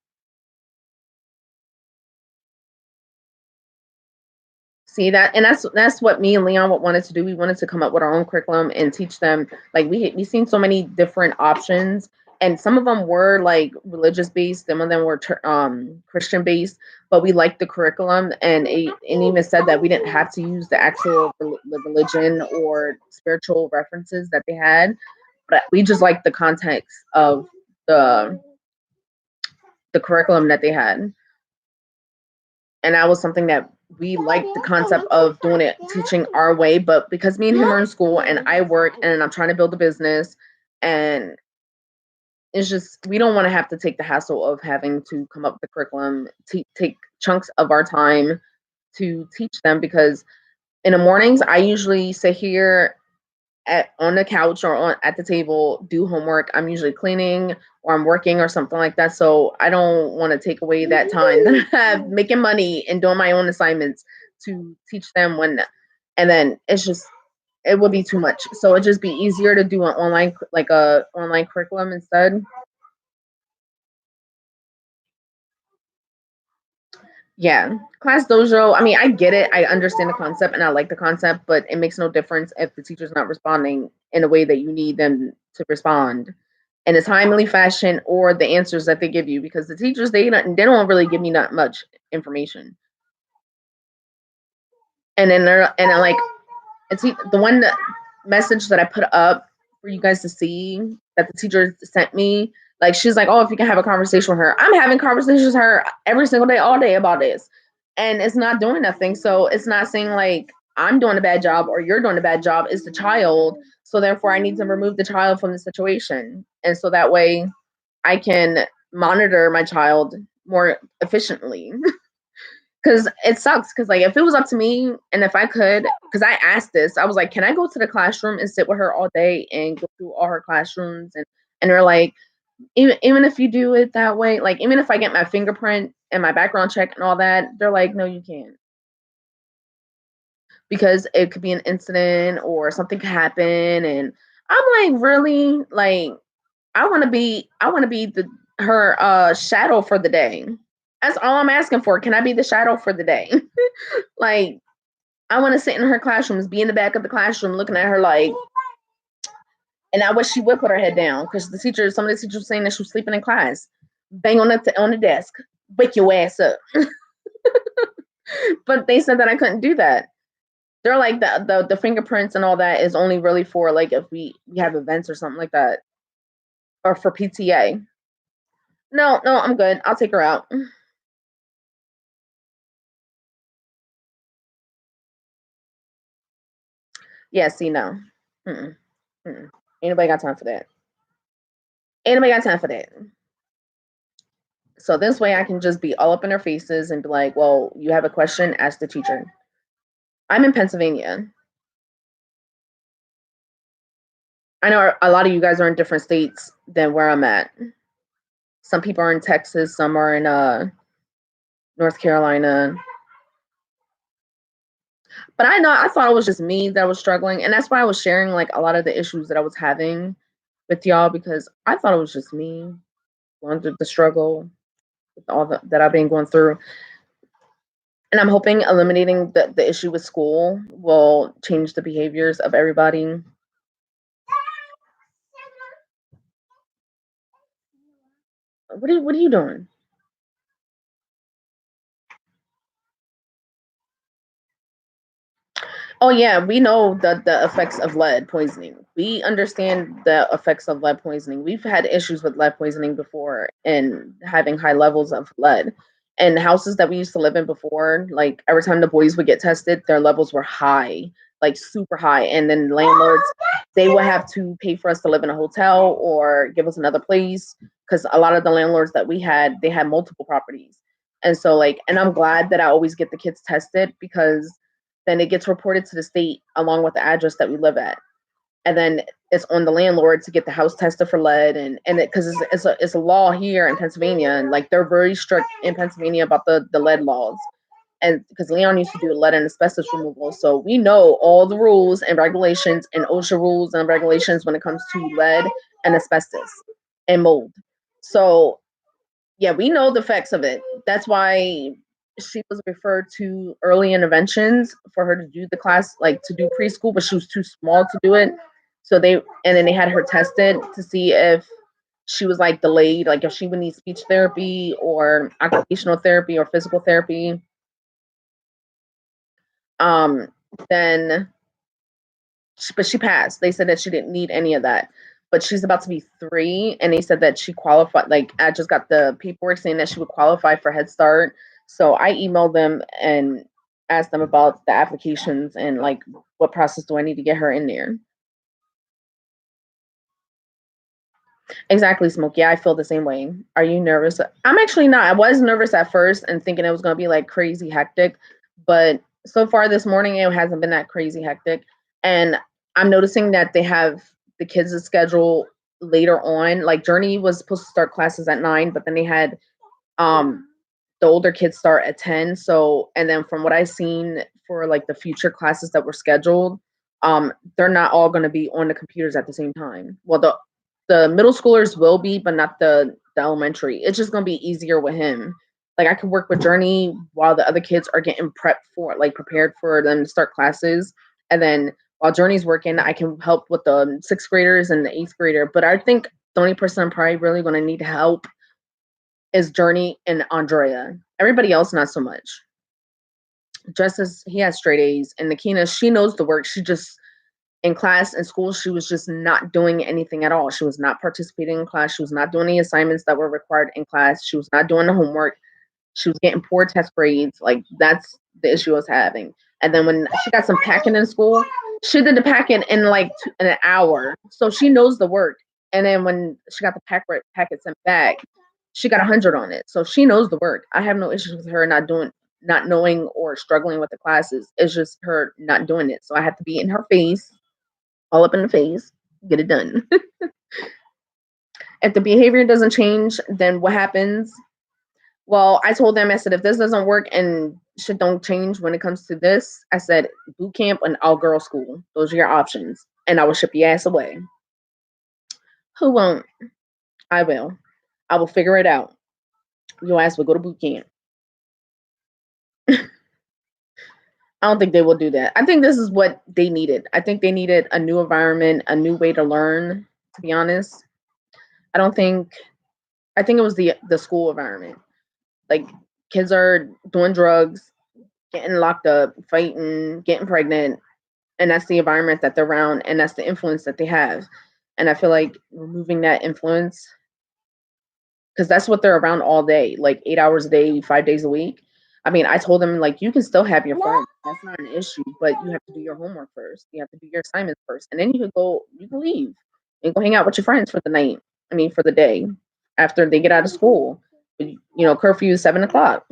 A: See that, and that's what me and Leon wanted to do. We wanted to come up with our own curriculum and teach them. Like we seen so many different options, and some of them were like religious based, some of them were Christian based. But we liked the curriculum, and even said that we didn't have to use the actual religion or spiritual references that they had, but we just liked the context of the the curriculum that they had, and that was something that we liked the concept of doing it, teaching our way. But because me and him are in school and I work and I'm trying to build a business, and it's just we don't want to have to take the hassle of having to come up with the curriculum, take chunks of our time to teach them. Because in the mornings I usually sit here on the couch or at the table, do homework. I'm usually cleaning or I'm working or something like that. So I don't want to take away that time that I have making money and doing my own assignments to teach them when, and then it would be too much. So it'd just be easier to do an online, like a online curriculum instead. Yeah, class dojo. I mean, I get it. I understand the concept and I like the concept, but it makes no difference if the teacher's not responding in a way that you need them to respond in a timely fashion, or the answers that they give you, because the teachers they don't really give me that much information. And then they're like, it's the one message that I put up for you guys to see that the teacher sent me. Like she's like, oh, if you can have a conversation with her, I'm having conversations with her every single day, all day about this, and it's not doing nothing. So it's not saying like I'm doing a bad job or you're doing a bad job. It's the child. So therefore, I need to remove the child from the situation, and so that way I can monitor my child more efficiently. Because it sucks. Because like if it was up to me, and if I could, because I asked this, I was like, can I go to the classroom and sit with her all day and go through all her classrooms? And they're like, even if you do it that way, like even if I get my fingerprint and my background check and all that, they're like, no, you can't, because it could be an incident or something could happen. And I'm like, really? Like I want to be the her shadow for the day. That's all I'm asking for. Can I be the shadow for the day? Like I want to sit in her classrooms, be in the back of the classroom looking at her like, and I wish she would put her head down, because some of the teachers were saying that she was sleeping in class. Bang on the desk, wake your ass up. But they said that I couldn't do that. They're like the fingerprints and all that is only really for like if we have events or something like that, or for PTA. No, no, I'm good. I'll take her out. Yeah, see, no. Mm-mm, mm-mm. Ain't nobody got time for that. Ain't nobody got time for that. So this way I can just be all up in their faces and be like, well, you have a question, ask the teacher. I'm in Pennsylvania. I know a lot of you guys are in different states than where I'm at. Some people are in Texas, some are in North Carolina. But I thought it was just me that was struggling, and that's why I was sharing like a lot of the issues that I was having with y'all, because I thought it was just me going through the struggle with all that I've been going through. And I'm hoping eliminating the issue with school will change the behaviors of everybody. What are you doing? Oh yeah, we know the effects of lead poisoning. We understand the effects of lead poisoning. We've had issues with lead poisoning before and having high levels of lead. And houses that we used to live in before, like every time the boys would get tested, their levels were high, like super high. And then landlords, they would have to pay for us to live in a hotel or give us another place because a lot of the landlords that we had, they had multiple properties. And so, like, and I'm glad that I always get the kids tested because then it gets reported to the state along with the address that we live at. And then it's on the landlord to get the house tested for lead and it because it's a law here in Pennsylvania, and like they're very strict in Pennsylvania about the lead laws. And because Leon used to do lead and asbestos removal, so we know all the rules and regulations and OSHA rules and regulations when it comes to lead and asbestos and mold. So yeah, we know the effects of it. That's why she was referred to early interventions for her to do the class, like to do preschool, but she was too small to do it. So and then they had her tested to see if she was like delayed, like if she would need speech therapy or occupational therapy or physical therapy. Um, then, but she passed. They said that she didn't need any of that. But she's about to be 3, and they said that she qualified. Like I just got the paperwork saying that she would qualify for Head Start. So I emailed them and asked them about the applications and like what process do I need to get her in there. Exactly, Smoke. Yeah, I feel the same way. Are you nervous? I'm actually not. I was nervous at first and thinking it was going to be like crazy hectic, but so far this morning it hasn't been that crazy hectic. And I'm noticing that they have the kids' schedule later on. Like Journey was supposed to start classes at 9, but then they had um the older kids start at 10. So, and then from what I've seen for like the future classes that were scheduled, they're not all going to be on the computers at the same time. Well, the middle schoolers will be, but not the elementary. It's just going to be easier with him. Like I could work with Journey while the other kids are getting prepared for them to start classes. And then while Journey's working, I can help with the 6th graders and the 8th grader. But I think the only person I'm probably really going to need help is Journey and Andrea. Everybody else, not so much. Just as he has straight A's, and Nakina, she knows the work. She just in class in school, she was just not doing anything at all. She was not participating in class. She was not doing the assignments that were required in class. She was not doing the homework. She was getting poor test grades. Like that's the issue I was having. And then when she got some packing in school, she did the packing in like in an hour. So she knows the work. And then when she got the packet sent back, she got 100 on it. So she knows the work. I have no issues with her not knowing or struggling with the classes. It's just her not doing it. So I have to be in her face, all up in the face, get it done. If the behavior doesn't change, then what happens? Well, I told them, I said, if this doesn't work and shit don't change when it comes to this, I said, boot camp and all girl school. Those are your options. And I will ship your ass away. Who won't? I will. I will figure it out. Your ass will go to boot camp. I don't think they will do that. I think this is what they needed. I think they needed a new environment, a new way to learn, to be honest. I think it was the school environment. Like kids are doing drugs, getting locked up, fighting, getting pregnant, and that's the environment that they're around, and that's the influence that they have. And I feel like removing that influence, because that's what they're around all day, like 8 hours a day, 5 days a week. I mean, I told them like you can still have your friends. That's not an issue, but you have to do your homework first. You have to do your assignments first, and then you can leave and go hang out with your friends for the night. I mean, for the day after they get out of school. Curfew is 7 o'clock.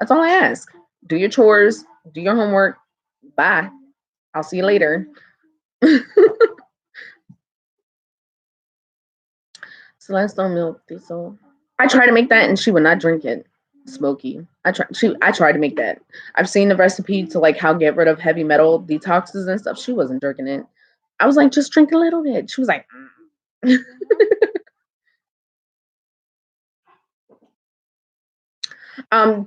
A: That's all I ask. Do your chores, do your homework. Bye. I'll see you later. Celeste on milk diesel. I tried to make that and she would not drink it. Smoky. I tried to make that. I've seen the recipe to like how get rid of heavy metal detoxes and stuff. She wasn't drinking it. I was like, just drink a little bit. She was like,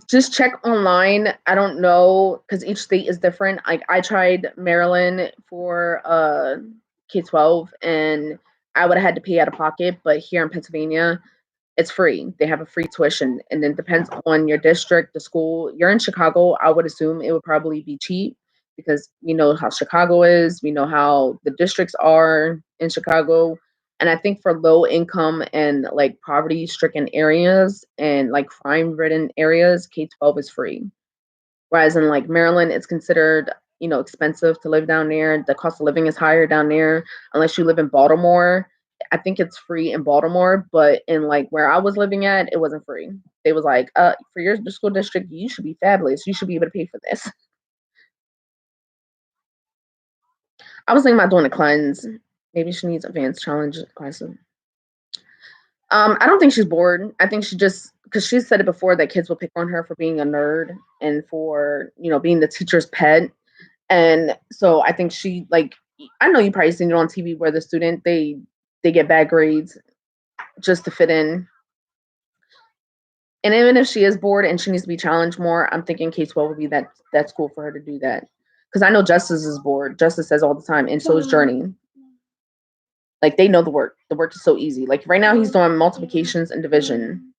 A: just check online. I don't know because each state is different. Like I tried Maryland for K-12 and I would have had to pay out of pocket, but here in Pennsylvania, it's free. They have a free tuition, and then depends on your district, the school. You're in Chicago, I would assume it would probably be cheap because we know how Chicago is. We know how the districts are in Chicago. And I think for low income and like poverty stricken areas and like crime ridden areas, K-12 is free. Whereas in like Maryland, it's considered, expensive to live down there. The cost of living is higher down there unless you live in Baltimore. I think it's free in Baltimore, but in like where I was living at, it wasn't free. They was like, for your school district, you should be fabulous. You should be able to pay for this. I was thinking about doing a cleanse. Maybe she needs advanced challenge classes. I don't think she's bored. I think she just because she said it before that kids will pick on her for being a nerd and for being the teacher's pet, and so I think she like I know you probably seen it on TV where the student they get bad grades just to fit in, and even if she is bored and she needs to be challenged more, I'm thinking K-12 would be that school for her to do that because I know Justice is bored. Justice says all the time, and so is Journey. Like they know the work. The work is so easy. Like right now, he's doing multiplications and division,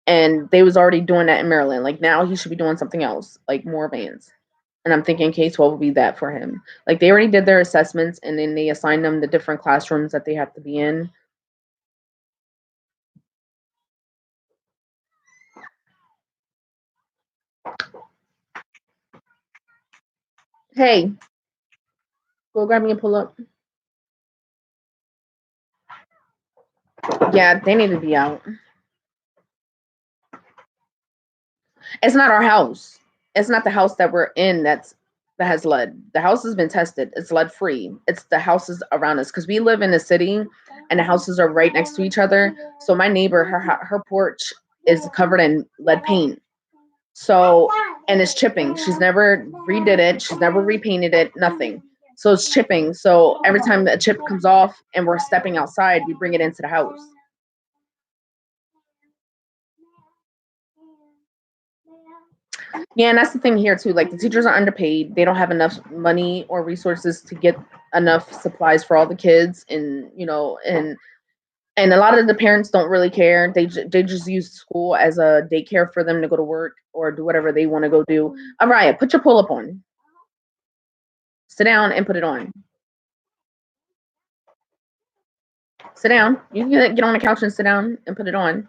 A: and they was already doing that in Maryland. Like now, he should be doing something else, like more advanced. And I'm thinking K-12 will be that for him. Like they already did their assessments, and then they assigned them the different classrooms that they have to be in. Hey, go grab me a pull up. Yeah, they need to be out. It's not our house. It's not the house that we're in that has lead. The house has been tested. It's lead free. It's the houses around us because we live in a city and the houses are right next to each other. So my neighbor, her porch is covered in lead paint. So and it's chipping. She's never redid it. She's never repainted it. Nothing. So it's chipping. So every time a chip comes off and we're stepping outside, we bring it into the house. Yeah, and that's the thing here too. Like the teachers are underpaid. They don't have enough money or resources to get enough supplies for all the kids, and and a lot of the parents don't really care. They just use school as a daycare for them to go to work or do whatever they want to go do. Araya, put your pull up on. Sit down and put it on. Sit down. You can get on the couch and sit down and put it on.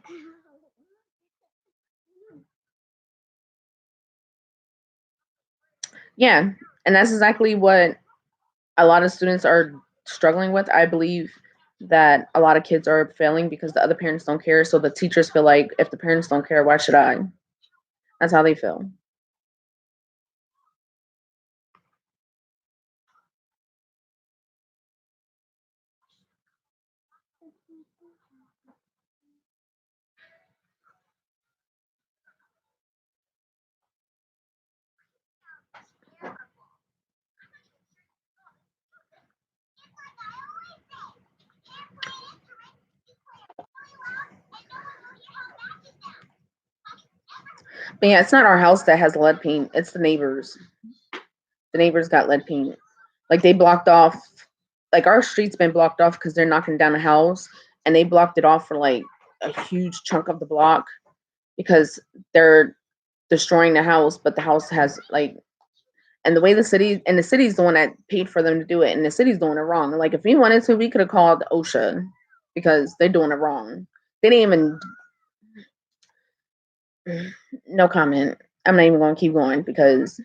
A: Yeah, and that's exactly what a lot of students are struggling with. I believe that a lot of kids are failing because the other parents don't care. So the teachers feel like if the parents don't care, why should I? That's how they feel. But yeah, it's not our house that has lead paint. It's the neighbors. The neighbors got lead paint. Like they blocked off, like our street's been blocked off because they're knocking down a house, and they blocked it off for like a huge chunk of the block because they're destroying the house. But the house has like, and the city's the one that paid for them to do it, and the city's doing it wrong. Like if we wanted to, we could have called OSHA because they're doing it wrong. They didn't even. No comment. I'm not even going to keep going because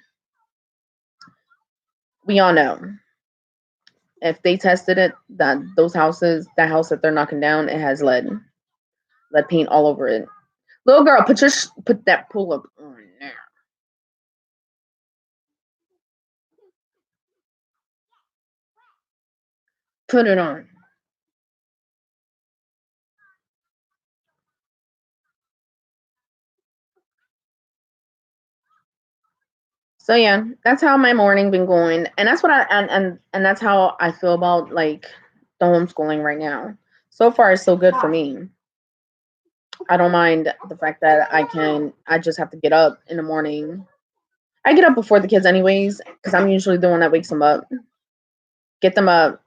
A: we all know if they tested it, that that house that they're knocking down, it has lead paint all over it. Little girl, put that pull up on now. Put it on. So yeah, that's how my morning been going, and that's what and that's how I feel about like the homeschooling right now. So far, it's so good for me. I don't mind the fact that I just have to get up in the morning. I get up before the kids anyways because I'm usually the one that wakes them up, get them up,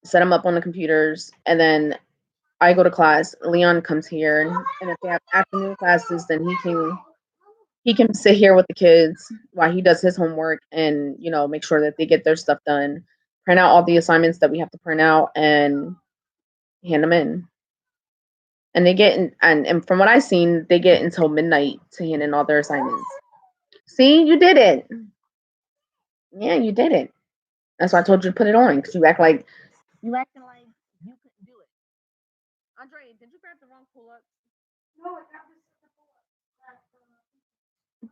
A: set them up on the computers, and then I go to class. Leon comes here, and if they have afternoon classes, then he can sit here with the kids while he does his homework and make sure that they get their stuff done print out all the assignments that we have to print out and hand them in. And they get in, and from what I've seen, they get until midnight to hand in all their assignments. See, you did it. Yeah, you did it. That's why I told you to put it on because you acting like you couldn't do it. Andre, did you grab the wrong pull up?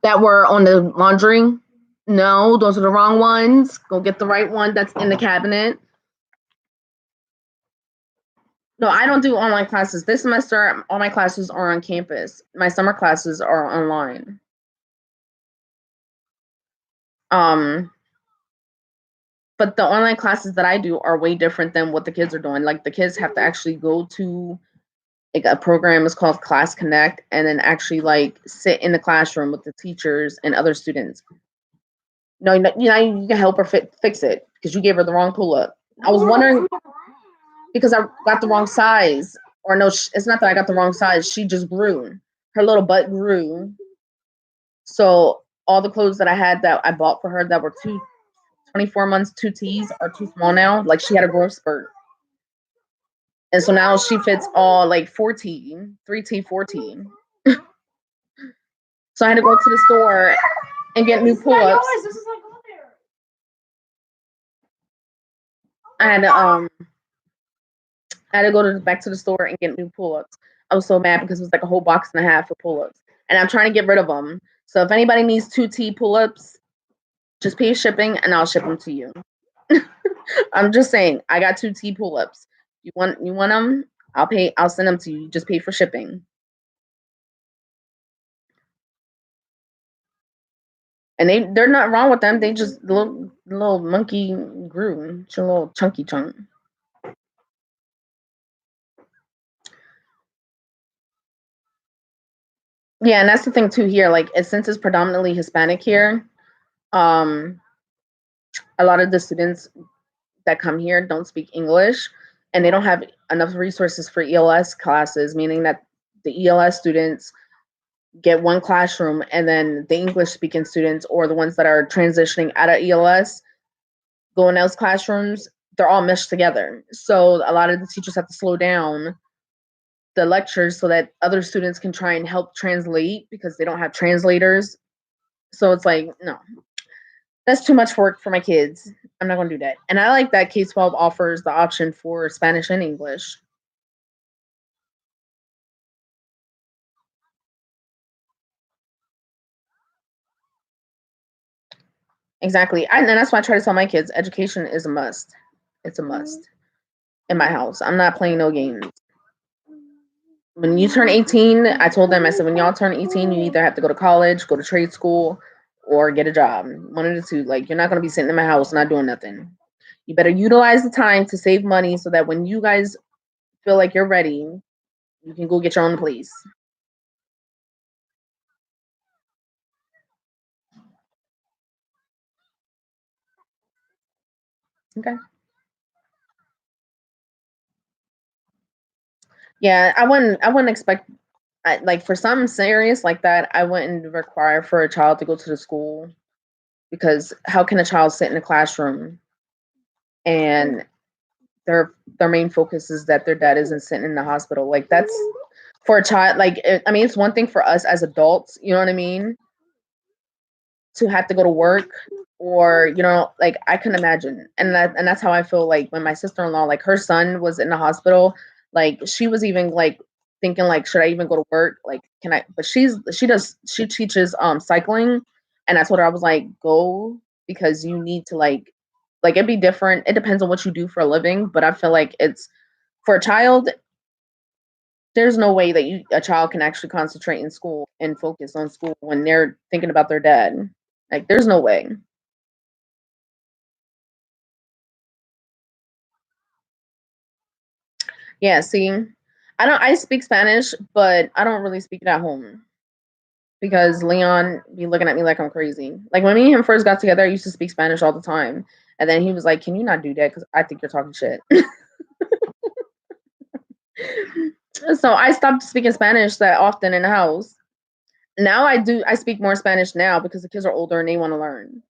A: That were on the laundry? No, those are the wrong ones. Go get the right one that's in the cabinet. No, I don't do online classes. This semester, all my classes are on campus. My summer classes are online. Um, but the online classes that I do are way different than what the kids are doing. Like the kids have to actually go to like a program is called Class Connect and then actually like sit in the classroom with the teachers and other students. No, you can help her fix it because you gave her the wrong pull up. I was wondering because I got the wrong size. Or no, it's not that I got the wrong size. She just grew. Her little butt grew. So all the clothes that I had that I bought for her that were 24 months, 2Ts are too small now. Like she had a growth spurt. And so now she fits all like 14, 3T, 14. So I had to go to the store and get new pull-ups. I had to go back to the store and get new pull-ups. I was so mad because it was like a whole box and a half of pull-ups, and I'm trying to get rid of them. So if anybody needs 2T pull-ups, just pay shipping and I'll ship them to you. I'm just saying, I got 2T pull-ups. You want them? I'll send them to you. Just pay for shipping. And they're not wrong with them. They just the little monkey grew. It's a little chunky chunk. Yeah, and that's the thing too here. Like, since it's predominantly Hispanic here, um, a lot of the students that come here don't speak English, and they don't have enough resources for ELS classes. Meaning that the ELS students get one classroom, and then the English speaking students or the ones that are transitioning out of ELS go in those classrooms. They're all meshed together. So a lot of the teachers have to slow down the lectures so that other students can try and help translate because they don't have translators. So it's like, no, that's too much work for my kids. I'm not going to do that. And I like that K-12 offers the option for Spanish and English. Exactly. And that's why I try to tell my kids education is a must. It's a must in my house. I'm not playing no games. When you turn 18, I told them, I said, when y'all turn 18, you either have to go to college, go to trade school, or get a job. One of the two. Like, you're not going to be sitting in my house not doing nothing. You better utilize the time to save money so that when you guys feel like you're ready, you can go get your own place. Okay. Yeah, I wouldn't expect like for something serious like that, I wouldn't require for a child to go to the school because how can a child sit in a classroom and their main focus is that their dad isn't sitting in the hospital? Like that's for a child. Like I mean, it's one thing for us as adults, you know what I mean, to have to go to work or like I can imagine, and that's how I feel like when my sister-in-law, like her son was in the hospital, like she was even like thinking like should I even go to work, like can I, but she teaches cycling, and I told her I was like go because you need to like it'd be different, it depends on what you do for a living, but I feel like it's for a child, there's no way that a child can actually concentrate in school and focus on school when they're thinking about their dad. Like there's no way. Yeah, see, I speak Spanish, but I don't really speak it at home because Leon be looking at me like I'm crazy. Like when me and him first got together, I used to speak Spanish all the time. And then he was like, "Can you not do that? Because I think you're talking shit." So I stopped speaking Spanish that often in the house. Now I do. I speak more Spanish now because the kids are older and they want to learn.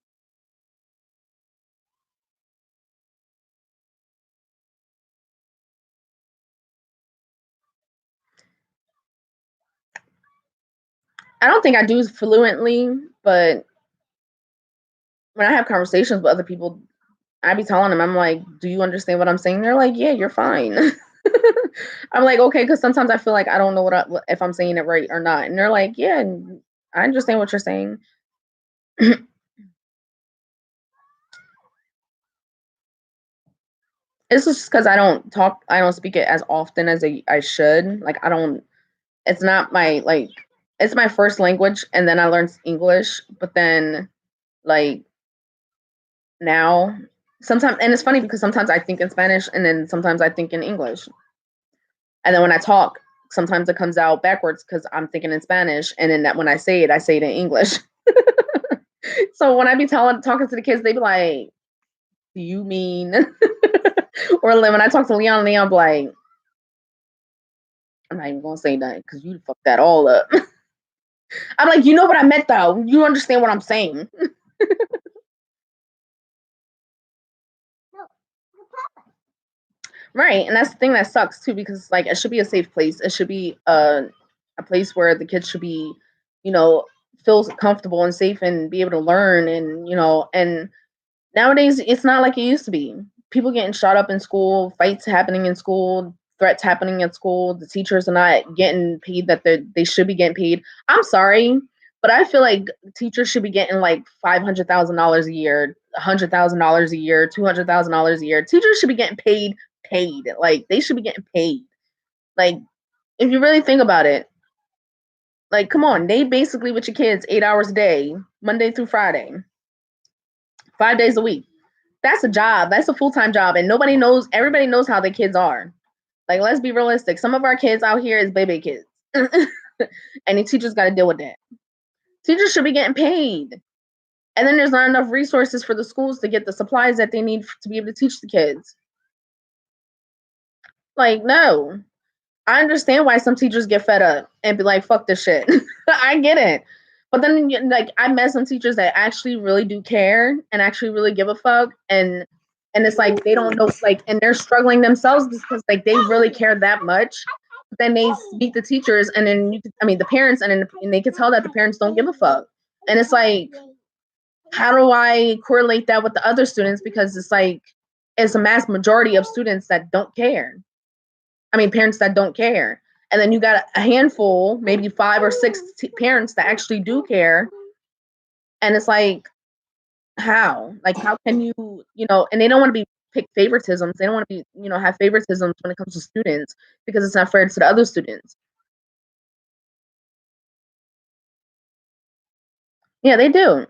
A: I don't think I do fluently, but when I have conversations with other people, I be telling them, I'm like, "Do you understand what I'm saying?" They're like, "Yeah, you're fine." I'm like, "Okay," because sometimes I feel like I don't know if I'm saying it right or not, and they're like, "Yeah, I understand what you're saying." It's just because I don't speak it as often as I should. Like, I don't. It's not my like. It's my first language, and then I learned English, but then like now sometimes, and it's funny because sometimes I think in Spanish and then sometimes I think in English. And then when I talk, sometimes it comes out backwards because I'm thinking in Spanish, and then that when I say it in English. So when I be talking to the kids, they be like, "Do you mean?" Or when I talk to Leon be like, "I'm not even gonna say that because you fucked that all up." I'm like, "You know what I meant though. You understand what I'm saying." Right, and that's the thing that sucks too because like it should be a safe place. It should be a place where the kids should be, you know, feel comfortable and safe and be able to learn and and nowadays it's not like it used to be. People getting shot up in school, fights happening in school, threats happening at school. The teachers are not getting paid that they should be getting paid. I'm sorry, but I feel like teachers should be getting like $500,000 a year, $100,000 a year, $200,000 a year. Teachers should be getting paid. Like they should be getting paid. Like if you really think about it, like come on, they basically with your kids 8 hours a day, Monday through Friday, 5 days a week. That's a job. That's a full-time job. And everybody knows how the kids are. Like, let's be realistic. Some of our kids out here is baby kids. And the teachers got to deal with that. Teachers should be getting paid. And then there's not enough resources for the schools to get the supplies that they need to be able to teach the kids. Like, no. I understand why some teachers get fed up and be like, fuck this shit. I get it. But then, like, I met some teachers that actually really do care and actually really give a fuck. And it's like they don't know, like, and they're struggling themselves because, like, they really care that much. But then they meet the teachers, and then the parents, and they can tell that the parents don't give a fuck. And it's like, how do I correlate that with the other students? Because it's like, it's a mass majority of students that don't care. Parents that don't care. And then you got a handful, maybe 5 or 6 parents that actually do care. And it's like, how? Like, how can and they don't want to be pick favoritisms. They don't want to be, have favoritisms when it comes to students because it's not fair to the other students. Yeah, they do.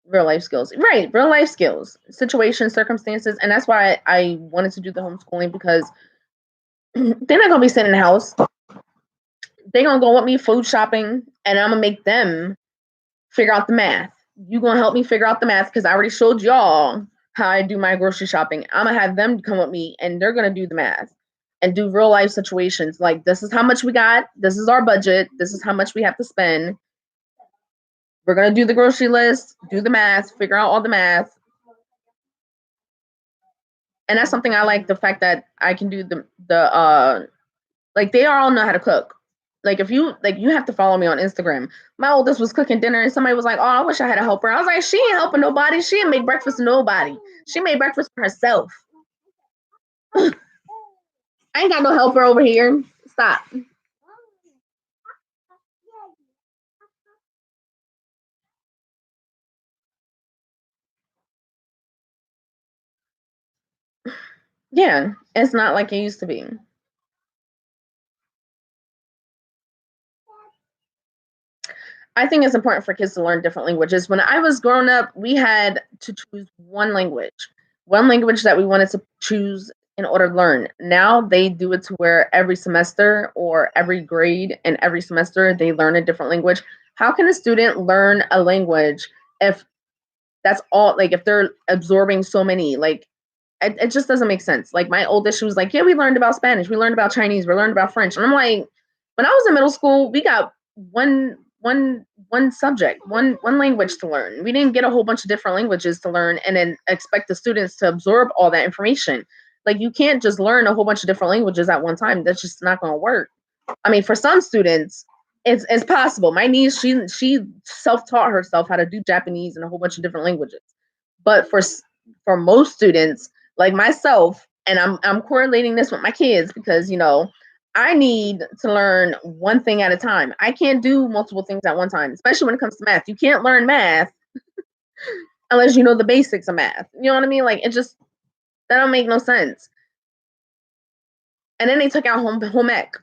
A: Real life skills. Right. Real life skills, situations, circumstances. And that's why I wanted to do the homeschooling because they're not going to be sitting in the house. They're going to go with me food shopping and I'm going to make them figure out the math. You gonna help me figure out the math because I already showed y'all how I do my grocery shopping. I'm gonna have them come with me and they're gonna do the math and do real life situations. Like this is how much we got. This is our budget. This is how much we have to spend. We're gonna do the grocery list, do the math, figure out all the math. And that's something I like the fact that I can do the like they all know how to cook. Like if you have to follow me on Instagram. My oldest was cooking dinner and somebody was like, "Oh, I wish I had a helper." I was like, "She ain't helping nobody. She ain't make breakfast for nobody. She made breakfast for herself. I ain't got no helper over here. Stop." Yeah, it's not like it used to be. I think it's important for kids to learn different languages. When I was growing up, we had to choose one language that we wanted to choose in order to learn. Now they do it to where every semester or every grade and every semester they learn a different language. How can a student learn a language if that's all, like if they're absorbing so many, like it just doesn't make sense. Like my oldest, she was like, "Yeah, we learned about Spanish, we learned about Chinese, we learned about French." And I'm like, when I was in middle school, we got one subject, one language to learn. We didn't get a whole bunch of different languages to learn and then expect the students to absorb all that information. Like you can't just learn a whole bunch of different languages at one time. That's just not going to work. For some students, It's possible. My niece, she self-taught herself how to do Japanese and a whole bunch of different languages. But for most students like myself, and I'm correlating this with my kids because I need to learn one thing at a time. I can't do multiple things at one time, especially when it comes to math. You can't learn math unless you know the basics of math. You know what I mean? Like it just that don't make no sense. And then they took out home ec.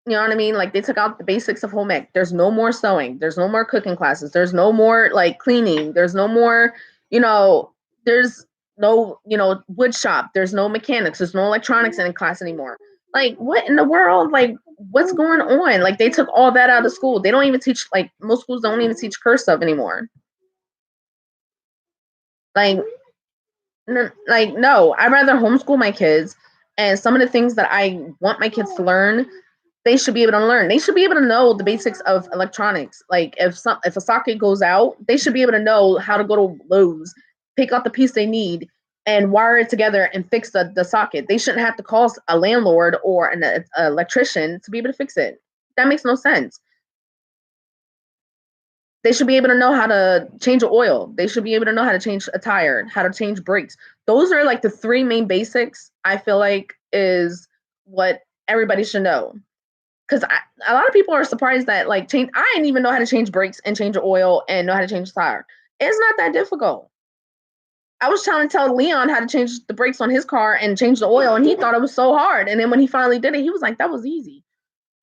A: You know what I mean? Like they took out the basics of home ec. There's no more sewing. There's no more cooking classes. There's no more like cleaning. There's no more, you know, there's no, wood shop. There's no mechanics. There's no electronics in class anymore. Like what in the world? Like what's going on? Like they took all that out of school. They don't even teach, like most schools don't even teach cursive anymore. Like no, I'd rather homeschool my kids, and some of the things that I want my kids to learn, they should be able to learn. They should be able to know the basics of electronics. Like if a socket goes out, they should be able to know how to go to Lowe's, pick out the piece they need, and wire it together and fix the socket. They shouldn't have to call a landlord or an electrician to be able to fix it. That makes no sense. They should be able to know how to change an oil. They should be able to know how to change a tire, how to change brakes. Those are like the three main basics I feel like is what everybody should know. Because a lot of people are surprised that like I didn't even know how to change brakes and change an oil and know how to change a tire. It's not that difficult. I was trying to tell Leon how to change the brakes on his car and change the oil, and he thought it was so hard. And then when he finally did it, he was like, "That was easy."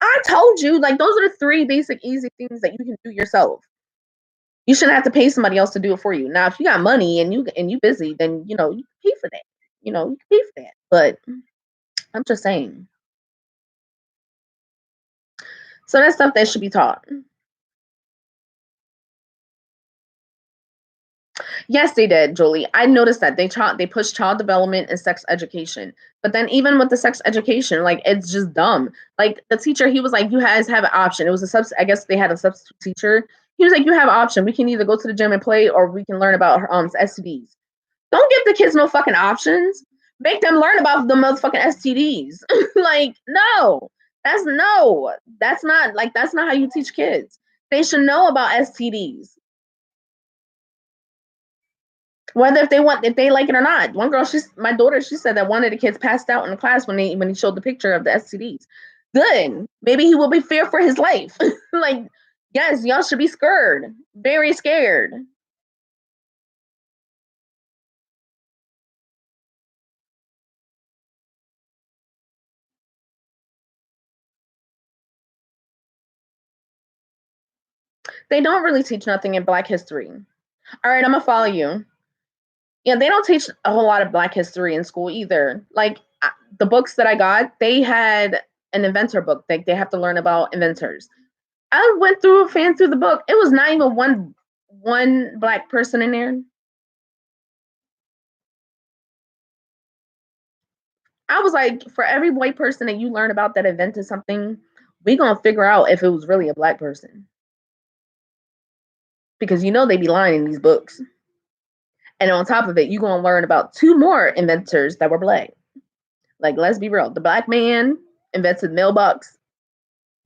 A: I told you, like those are the three basic easy things that you can do yourself. You shouldn't have to pay somebody else to do it for you. Now, if you got money and you busy, then you can pay for that. You can pay for that. But I'm just saying. So that's stuff that should be taught. Yes, they did, Julie. I noticed that they push child development and sex education. But then even with the sex education, like it's just dumb. Like the teacher, he was like, "You guys have an option." It was a I guess they had a substitute teacher. He was like, "You have an option. We can either go to the gym and play, or we can learn about STDs." Don't give the kids no fucking options. Make them learn about the motherfucking STDs. Like, no. That's not like that's not how you teach kids. They should know about STDs. Whether if they like it or not. One girl, my daughter, she said that one of the kids passed out in the class when he showed the picture of the STDs. Good. Maybe he will be feared for his life. Like, yes, y'all should be scared. Very scared. They don't really teach nothing in Black history. All right, I'm gonna follow you. Yeah, they don't teach a whole lot of Black history in school either. Like the books that I got, they had an inventor book. They have to learn about inventors. I went through fan through the book. It was not even one Black person in there. I was like, for every white person that you learn about that invented something, we gonna figure out if it was really a Black person, because they be lying in these books. And on top of it, you gonna learn about two more inventors that were Black. Like, let's be real, the Black man invented the mailbox.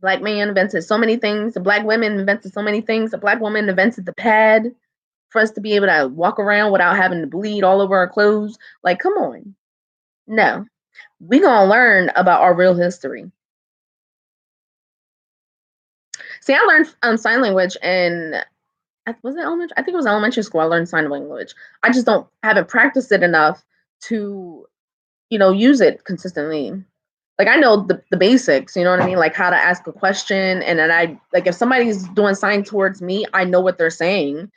A: Black man invented so many things. The Black women invented so many things. The Black woman invented the pad for us to be able to walk around without having to bleed all over our clothes. Like, come on. No. We gonna learn about our real history. See, I learned sign language and was it elementary? I think it was elementary school. I learned sign language. I just haven't practiced it enough to, use it consistently. Like I know the basics, you know what I mean? Like how to ask a question, and then I like if somebody's doing sign towards me, I know what they're saying,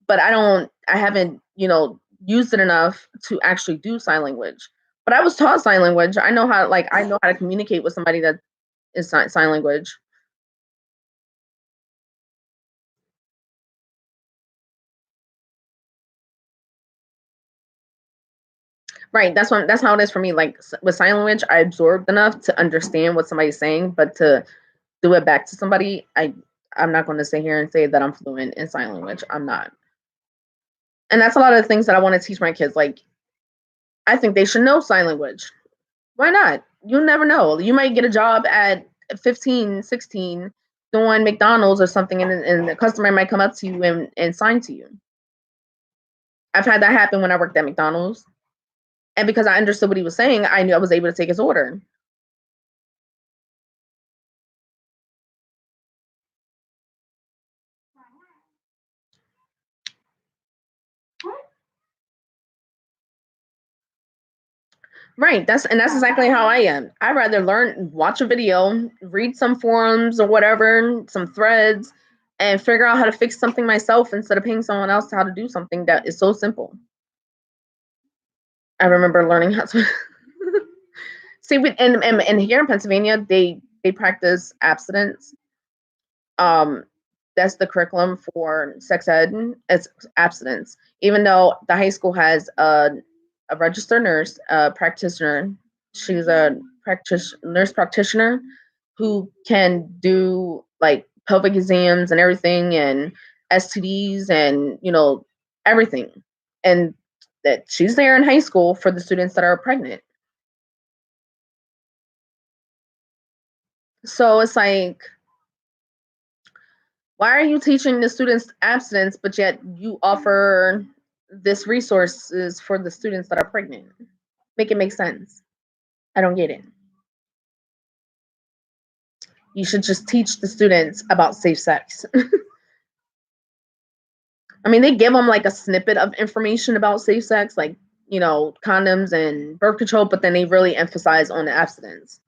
A: but I haven't, used it enough to actually do sign language. But I was taught sign language. I know how to communicate with somebody that is sign language. Right. That's how it is for me. Like with sign language, I absorbed enough to understand what somebody's saying, but to do it back to somebody, I'm not going to sit here and say that I'm fluent in sign language. I'm not. And that's a lot of the things that I want to teach my kids. Like I think they should know sign language. Why not? You never know. You might get a job at 15, 16, doing McDonald's or something, and the customer might come up to you and sign to you. I've had that happen when I worked at McDonald's. And because I understood what he was saying, I knew I was able to take his order. Right. That's exactly how I am. I'd rather watch a video, read some forums or whatever, some threads, and figure out how to fix something myself instead of paying someone else how to do something that is so simple. I remember learning how to see and here in Pennsylvania they practice abstinence. Um that's the curriculum for sex ed. It's abstinence. Even though the high school has a registered nurse, a practitioner. She's a nurse practitioner who can do like pelvic exams and everything, and STDs, and everything. And that she's there in high school for the students that are pregnant. So it's like, why are you teaching the students abstinence, but yet you offer this resources for the students that are pregnant? Make it make sense. I don't get it. You should just teach the students about safe sex. I mean, they give them like a snippet of information about safe sex, like, condoms and birth control, but then they really emphasize on the abstinence.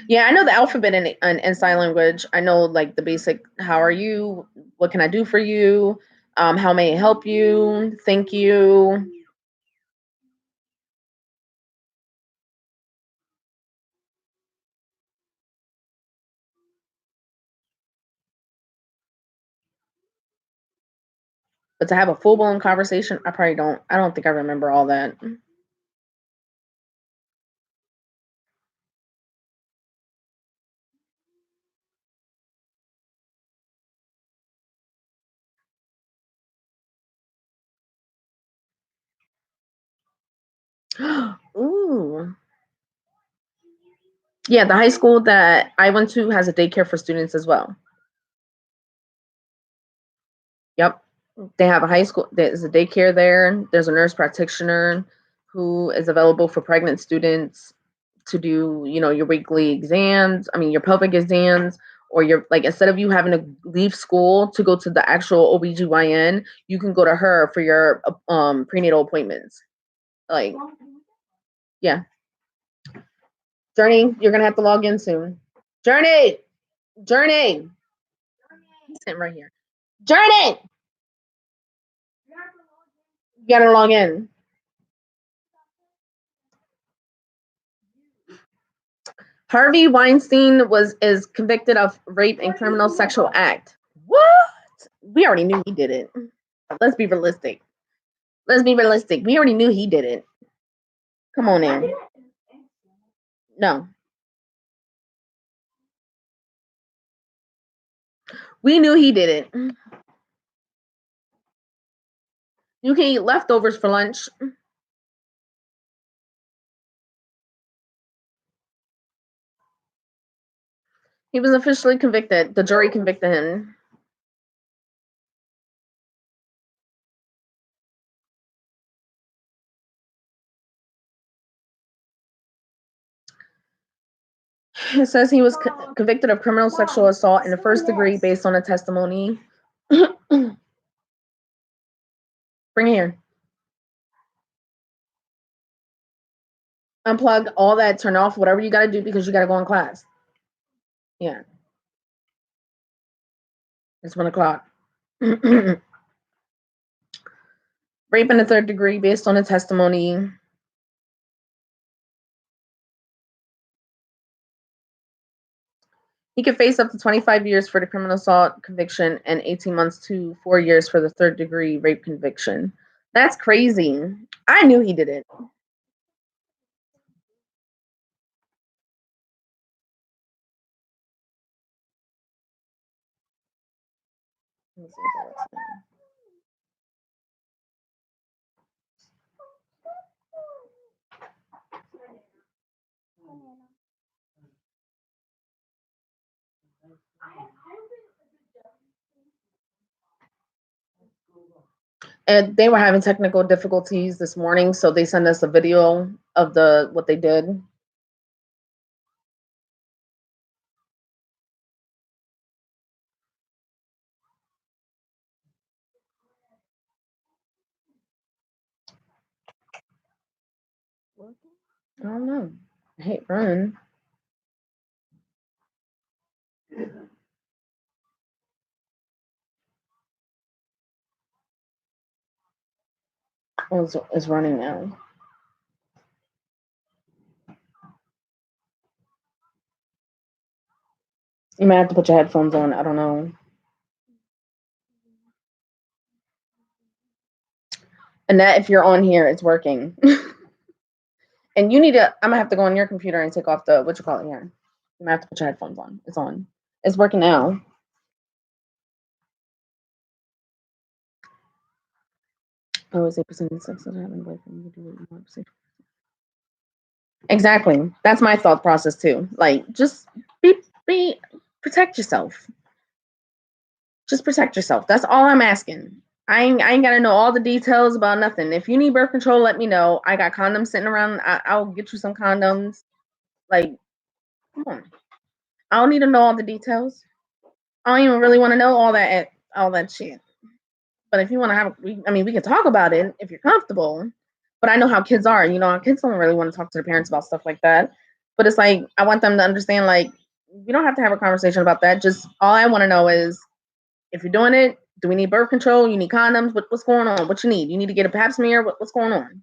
A: Yeah, I know the alphabet and sign language. I know like the basic, how are you? What can I do for you? How may I help you? Thank you. But to have a full blown conversation, I don't think I remember all that. Ooh. Yeah, the high school that I went to has a daycare for students as well. Yep. They have a high school, there's a daycare there. There's a nurse practitioner who is available for pregnant students to do, your weekly exams, I mean, your pelvic exams, or your, like, instead of you having to leave school to go to the actual OBGYN, you can go to her for your prenatal appointments. Like, yeah. Journey, you're gonna have to log in soon. Journey, he's sitting right here. Journey, you gotta log in. Harvey Weinstein is convicted of rape and criminal sexual act. What? We already knew he did it. Let's be realistic. Let's be realistic. We already knew he did it. Come on now. No. We knew he did it. You can eat leftovers for lunch. He was officially convicted. The jury convicted him. It says he was convicted of criminal sexual assault in the first degree based on a testimony. Bring it here. Unplug all that, turn off whatever you got to do because you got to go in class. Yeah. It's 1 o'clock. Rape in the third degree based on a testimony. He could face up to 25 years for the criminal assault conviction and 18 months to 4 years for the third degree rape conviction. That's crazy. I knew he did it. And they were having technical difficulties this morning, so they sent us a video of what they did. I don't know. I hate running. Oh, it's running now. You might have to put your headphones on. I don't know. And that if you're on here, it's working. And you need to. I'm gonna have to go on your computer and take off the what you call it here. You might have to put your headphones on. It's on. It's working now. Oh, is 8% of sex that having boyfriend? You do what you want to say. Exactly. That's my thought process too. Like, just be protect yourself. Just protect yourself. That's all I'm asking. I ain't gotta know all the details about nothing. If you need birth control, let me know. I got condoms sitting around. I'll get you some condoms. Like, come on. I don't need to know all the details. I don't even really want to know all that shit. But if you want to we can talk about it if you're comfortable. But I know how kids are. Our kids don't really want to talk to their parents about stuff like that. But it's like I want them to understand. Like, we don't have to have a conversation about that. Just all I want to know is if you're doing it, do we need birth control? You need condoms? What's going on? What you need? You need to get a pap smear? What's going on?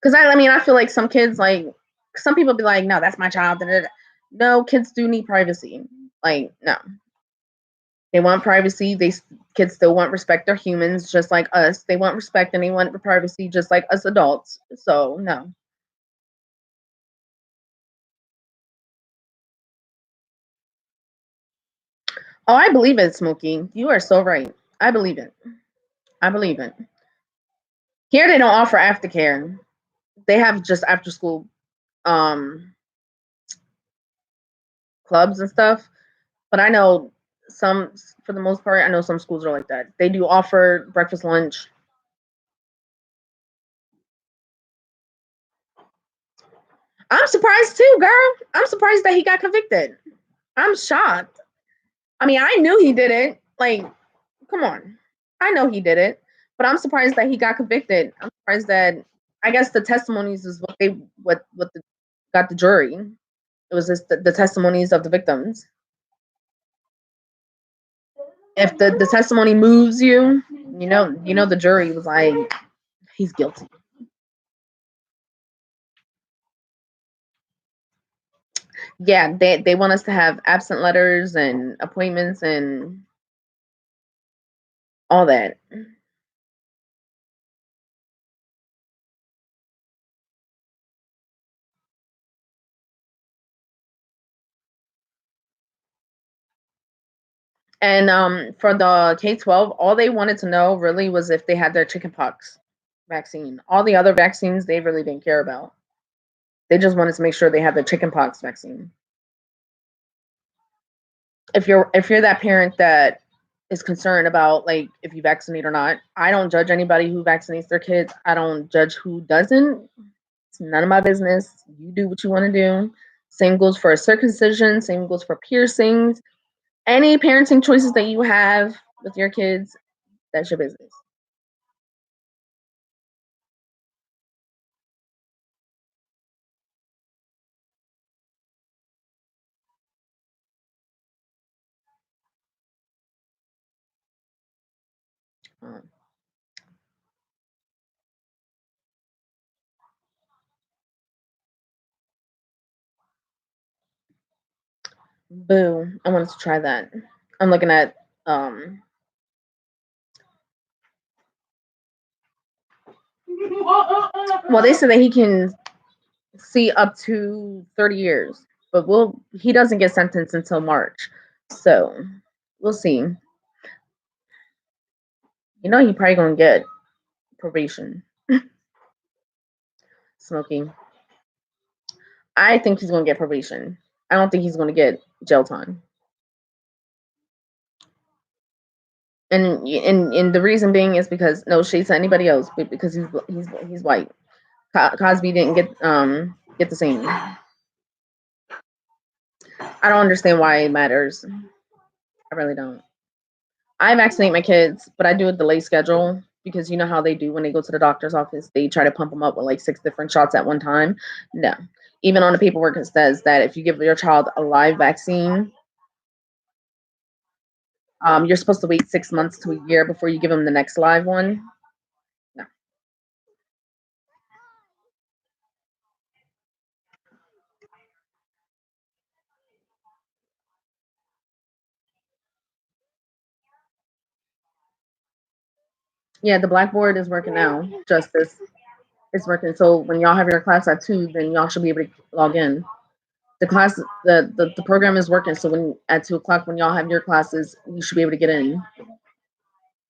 A: Because I feel like some kids, like some people be like, no, that's my child. Da, da, da. No, kids do need privacy. Like, no, they want privacy. Kids still want respect. They're humans, just like us. They want respect and they want privacy, just like us adults. So no. Oh, I believe it, Smokey. You are so right. I believe it. I believe it. Here they don't offer aftercare. They have just after school um clubs and stuff. But I know some, for the most part, I know some schools are like that. They do offer breakfast, lunch. I'm surprised too, girl. I'm surprised that he got convicted. I'm shocked. I knew he did it. Like, come on. I know he did it, but I'm surprised that he got convicted. I'm surprised that I guess the testimonies is got the jury. It was just the testimonies of the victims. If the testimony moves you, the jury was like, he's guilty. Yeah, they want us to have absent letters and appointments and all that. And for the K-12, all they wanted to know really was if they had their chickenpox vaccine. All the other vaccines they really didn't care about. They just wanted to make sure they had the chickenpox vaccine. If you're that parent that is concerned about like if you vaccinate or not, I don't judge anybody who vaccinates their kids. I don't judge who doesn't. It's none of my business. You do what you want to do. Same goes for a circumcision. Same goes for piercings. Any parenting choices that you have with your kids, that's your business. Um, Boo! I wanted to try that. I'm looking at um. Well, they said that he can see up to 30 years, but he doesn't get sentenced until March, so we'll see. He probably gonna get probation. Smoking. I think he's gonna get probation. I don't think he's gonna get jail time. And the reason being is because no shade to anybody else, but because he's white. Cosby didn't get the same. I don't understand why it matters. I really don't. I vaccinate my kids, but I do a delay schedule because you know how they do when they go to the doctor's office. They try to pump them up with like 6 different shots at one time. No, even on the paperwork it says that if you give your child a live vaccine, you're supposed to wait 6 months to a year before you give them the next live one. No. Yeah, the blackboard is working now. Justice is working. So when y'all have your class at 2, then y'all should be able to log in. The class, the program is working. So when at 2 o'clock, when y'all have your classes, you should be able to get in.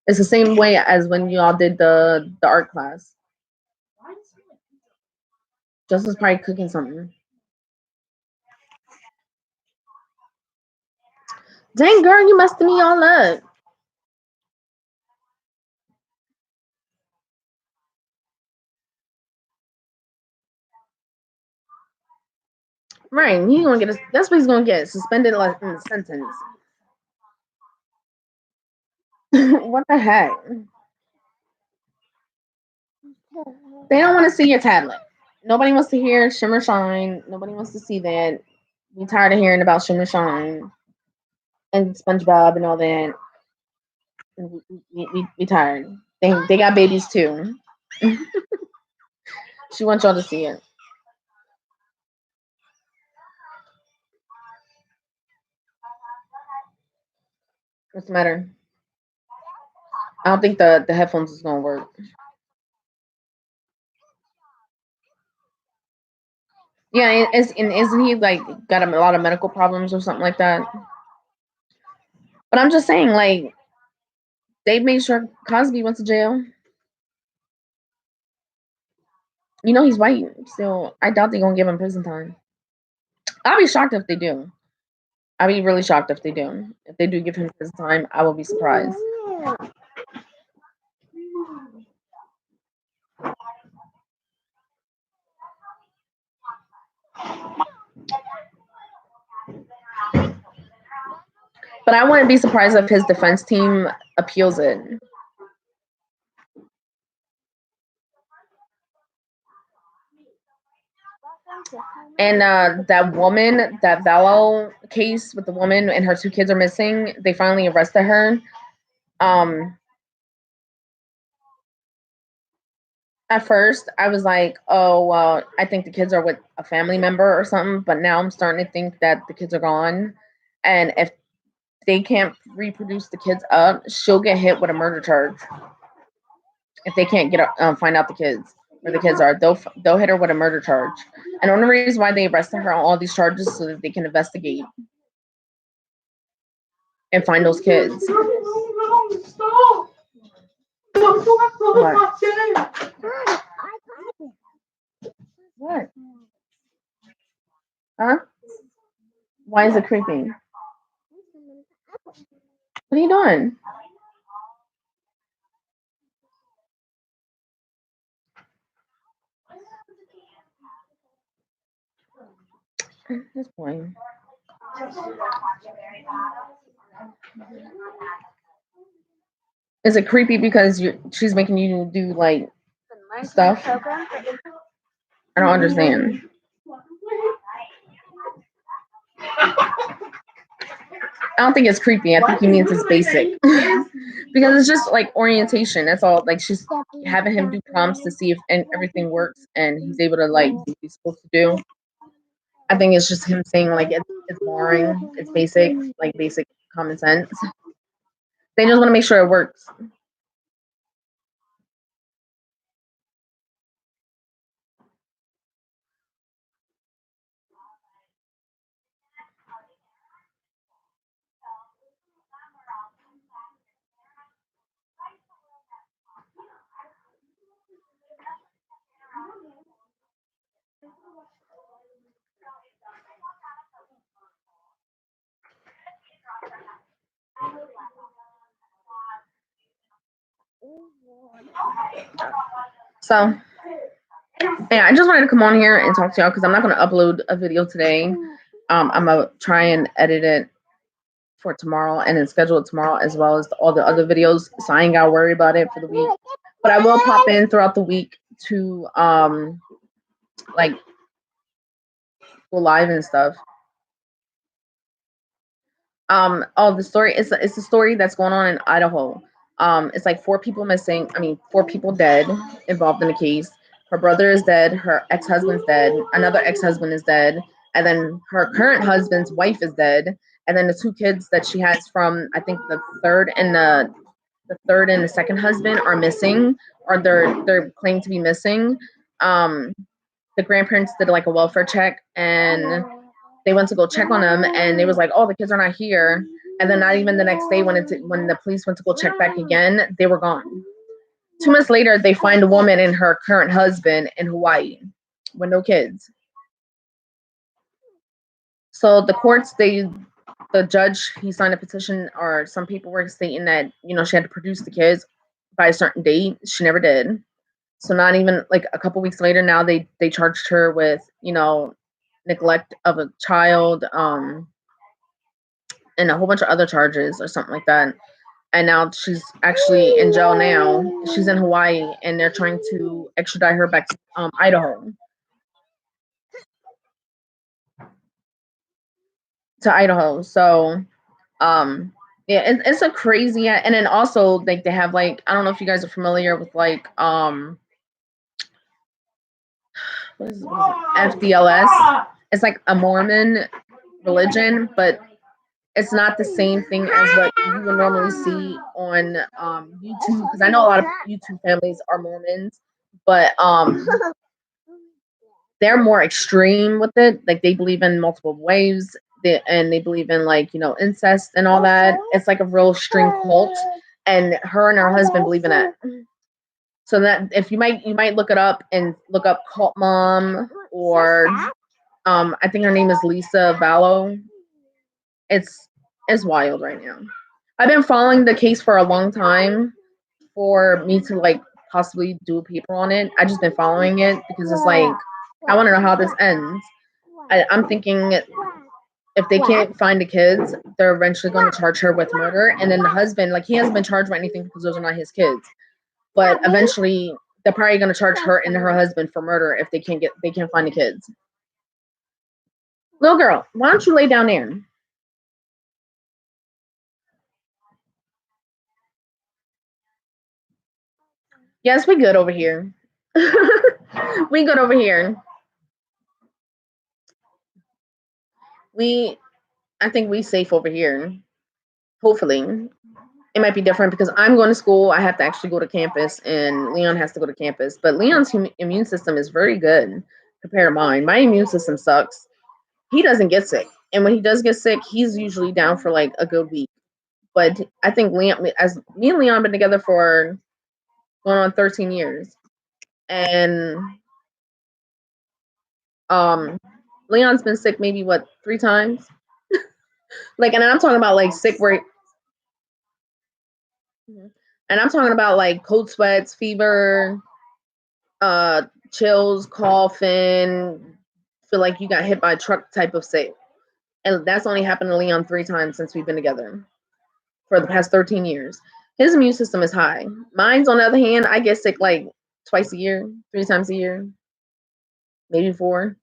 A: It's the same way as when y'all did the art class. Justice probably cooking something. Dang girl, you messed me all up. Right, he gonna get. That's what he's gonna get. Suspended like in the sentence. What the heck? They don't want to see your tablet. Nobody wants to hear Shimmer Shine. Nobody wants to see that. We tired of hearing about Shimmer Shine and SpongeBob and all that. We tired. They got babies too. She wants y'all to see it. What's the matter? I don't think the headphones is gonna work. Yeah, and isn't he like got a lot of medical problems or something like that? But I'm just saying, like they made sure Cosby went to jail. You know he's white, so I doubt they're gonna give him prison time. I'll be shocked if they do. I'll be really shocked if they do. If they do give him prison time, I will be surprised. But I wouldn't be surprised if his defense team appeals it. And that woman, that Vallow case with the woman and her 2 kids are missing, they finally arrested her. Um, at first, I was like, oh, well, I think the kids are with a family member or something. But now I'm starting to think that the kids are gone. And if they can't reproduce the kids up, she'll get hit with a murder charge. If they can't get find out the kids where the kids are, they'll hit her with a murder charge. And the only reason why they arrested her on all these charges so that they can investigate and find those kids. What? What? Huh? Why is it creeping? What are you doing? This boy. Is it creepy because she's making you do like stuff? I don't understand. I don't think it's creepy. I think he means it's basic. Because it's just like orientation. That's all. Like she's having him do prompts to see if everything works and he's able to like do what he's supposed to do. I think it's just him saying like it's boring, it's basic, like basic common sense. They just want to make sure it works. So yeah, I just wanted to come on here and talk to y'all because I'm not going to upload a video today. I'm gonna try and edit it for tomorrow and then schedule it tomorrow as well as all the other videos. So I ain't gotta worry about it for the week. But I will pop in throughout the week to like go live and stuff. The story it's a story that's going on in Idaho. It's like four people missing. I mean, four people dead involved in the case. Her brother is dead. Her ex-husband's dead. Another ex-husband is dead, and then her current husband's wife is dead. And then the two kids that she has from I think the third and the second husband are missing, or they're claimed to be missing. Um, the grandparents did like a welfare check, and they went to go check on them, and they was like, "Oh, the kids are not here." And then not even the next day, when the police went to go check back again, they were gone. 2 months later, they find a woman and her current husband in Hawaii with no kids. So the courts, the judge, he signed a petition or some paperwork stating that she had to produce the kids by a certain date. She never did. So not even like a couple weeks later, now they charged her with neglect of a child, and a whole bunch of other charges or something like that. And now she's actually in jail now. She's in Hawaii, and they're trying to extradite her back to Idaho. So, yeah, it's a crazy. And then also like they have like I don't know if you guys are familiar with like what is it? FDLS. It's like a Mormon religion, but it's not the same thing as what you would normally see on YouTube. Because I know a lot of YouTube families are Mormons, but they're more extreme with it. Like they believe in multiple ways, and they believe in like incest and all that. It's like a real extreme cult, and her and her husband believe in it. So that if you might look it up and look up cult mom or I think her name is Lisa Vallow. It's wild right now. I've been following the case for a long time for me to like possibly do a paper on it. I just been following it because it's like I want to know how this ends. I'm thinking if they can't find the kids, they're eventually going to charge her with murder, and then the husband, like he hasn't been charged with anything because those are not his kids. But eventually, they're probably going to charge her and her husband for murder if they can't find the kids. Little girl, why don't you lay down there? Yes, we good over here. We good over here. We, I think we safe over here. Hopefully, it might be different because I'm going to school. I have to actually go to campus, and Leon has to go to campus. But Leon's immune system is very good compared to mine. My immune system sucks. He doesn't get sick, and when he does get sick, he's usually down for like a good week. But I think Leon, as me and Leon, been together for going on 13 years, and Leon's been sick maybe what 3 times. Like, and I'm talking about like sick where, and I'm talking about like cold sweats, fever, chills, coughing, feel like you got hit by a truck type of sick. And that's only happened to Leon 3 times since we've been together for the past 13 years. His immune system is high. Mine's on the other hand, I get sick like twice a year, 3 times a year, maybe 4.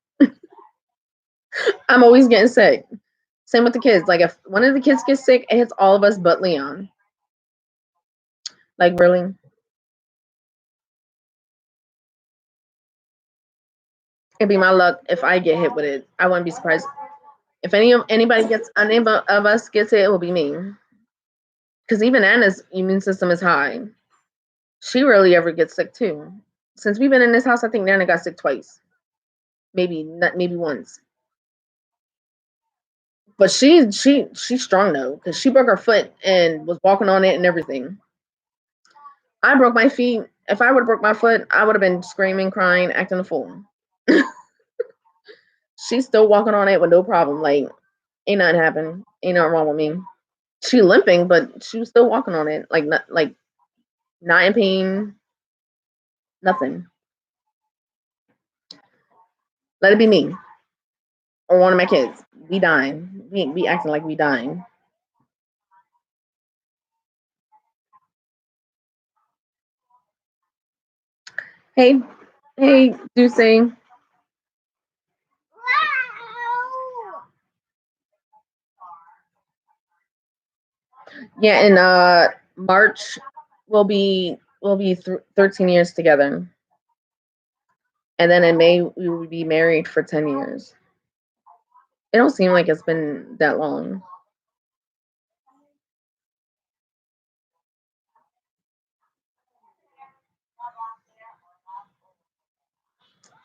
A: I'm always getting sick. Same with the kids. Like if one of the kids gets sick, it hits all of us but Leon. Like really. It'd be my luck if I get hit with it. I wouldn't be surprised. If any of us gets it, it will be me. Because even Anna's immune system is high. She rarely ever gets sick too. Since we've been in this house, I think Nana got sick twice. Maybe once. But she's strong though, because she broke her foot and was walking on it and everything. I broke my feet. If I would have broke my foot, I would have been screaming, crying, acting a fool. She's still walking on it with no problem. Like, ain't nothing happened. Ain't nothing wrong with me. She limping, but she was still walking on it. Like not in pain. Nothing. Let it be me or one of my kids. We dying. We acting like we dying. Hey, hey, Duce. Yeah, in March we'll be 13 years together, and then in May we will be married for 10 years. It don't seem like it's been that long.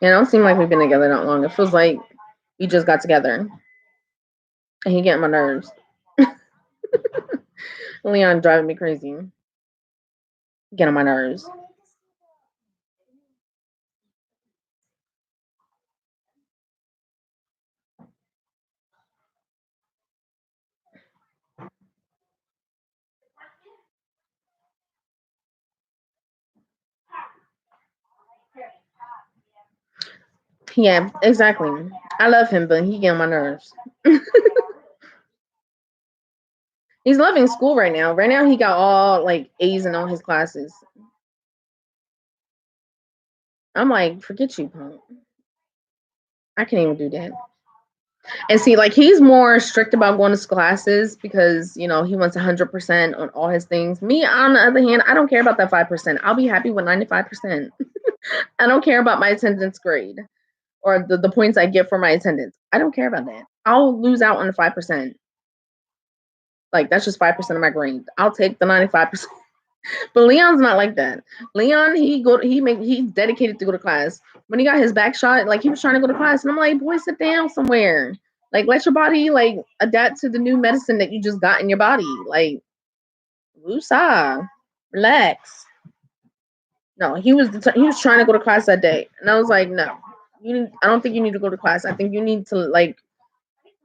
A: It don't seem like we've been together that long. It feels like we just got together, and he getting my nerves. Leon driving me crazy, getting on my nerves. Yeah, exactly. I love him, but he getting on my nerves. He's loving school right now. Right now, he got all like A's in all his classes. I'm like, forget you, punk. I can't even do that. And see, like he's more strict about going to classes because he wants 100% on all his things. Me, on the other hand, I don't care about that 5%. I'll be happy with 95%. I don't care about my attendance grade or the points I get for my attendance. I don't care about that. I'll lose out on the 5%. Like that's just 5% of my grade. I'll take the 95%. But Leon's not like that. Leon, he's dedicated to go to class. When he got his back shot, like he was trying to go to class, and I'm like, boy, sit down somewhere. Like let your body like adapt to the new medicine that you just got in your body. Like, woosah, relax. No, he was trying to go to class that day, and I was like, no, I don't think you need to go to class. I think you need to like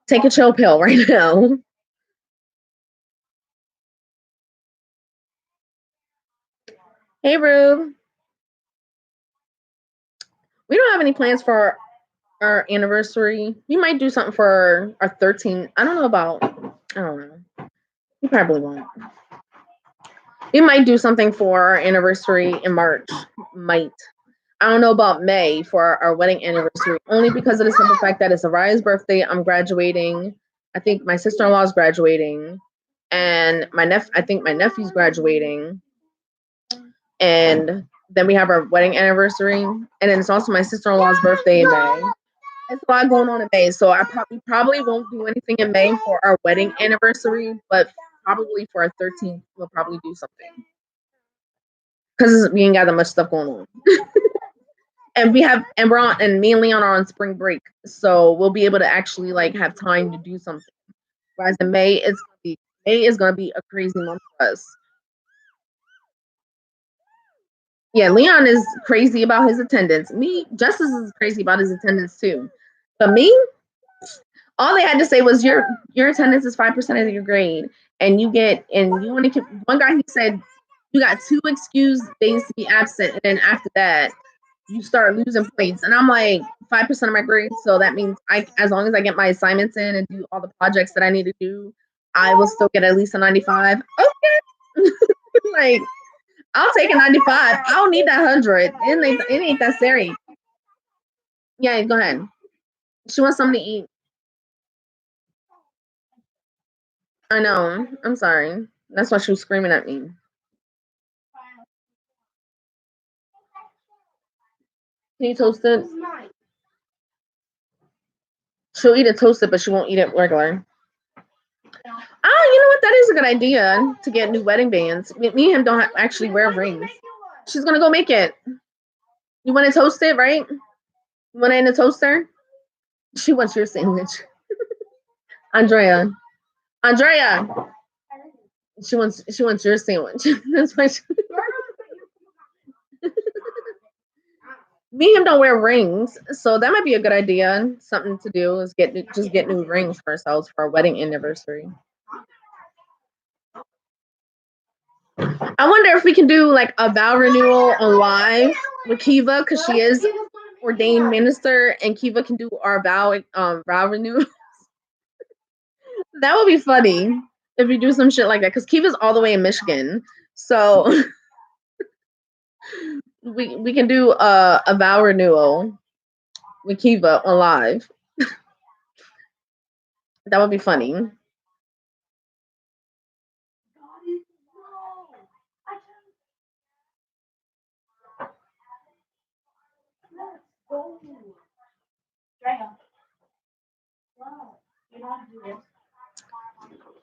A: take a chill pill right now. Hey, Rube, we don't have any plans for our anniversary. We might do something for our 13. I don't know about. I don't know. We probably won't. We might do something for our anniversary in March. Might. I don't know about May for our wedding anniversary, only because of the simple fact that it's Araya's birthday. I'm graduating. I think my sister-in-law is graduating, and I think my nephew's graduating, and then we have our wedding anniversary, and then it's also my sister-in-law's birthday in May. There's a lot going on in May, so I probably won't do anything in May for our wedding anniversary, but probably for our 13th, we'll probably do something because we ain't got that much stuff going on. And me and Leon are on spring break, so we'll be able to actually like have time to do something. Whereas in May is gonna be a crazy month for us. Yeah, Leon is crazy about his attendance. Me, Justice is crazy about his attendance too. But me, all they had to say was your attendance is 5% of your grade, and you only can. One guy he said you got 2 excused days to be absent, and then after that you start losing points. And I'm like 5% of my grade, so that means as long as I get my assignments in and do all the projects that I need to do, I will still get at least a 95. Okay, like I'll take a 95. I don't need that 100. It ain't that serious. Yeah, go ahead. She wants something to eat. I know. I'm sorry. That's why she was screaming at me. Can you toast it? She'll eat it toasted, but she won't eat it regular. Oh, you know what? That is a good idea to get new wedding bands. Me and him don't actually wear rings. She's gonna go make it. You want to toast it, right? You want it in a toaster? She wants your sandwich. Andrea. Andrea. She wants your sandwich. That's why me and him don't wear rings, so that might be a good idea. Something to do is get new rings for ourselves for our wedding anniversary. I wonder if we can do like a vow renewal on live with Kiva because she is ordained minister, and Kiva can do our vow renewal. That would be funny if we do some shit like that because Kiva's all the way in Michigan, so we can do a vow renewal with Kiva on live. That would be funny.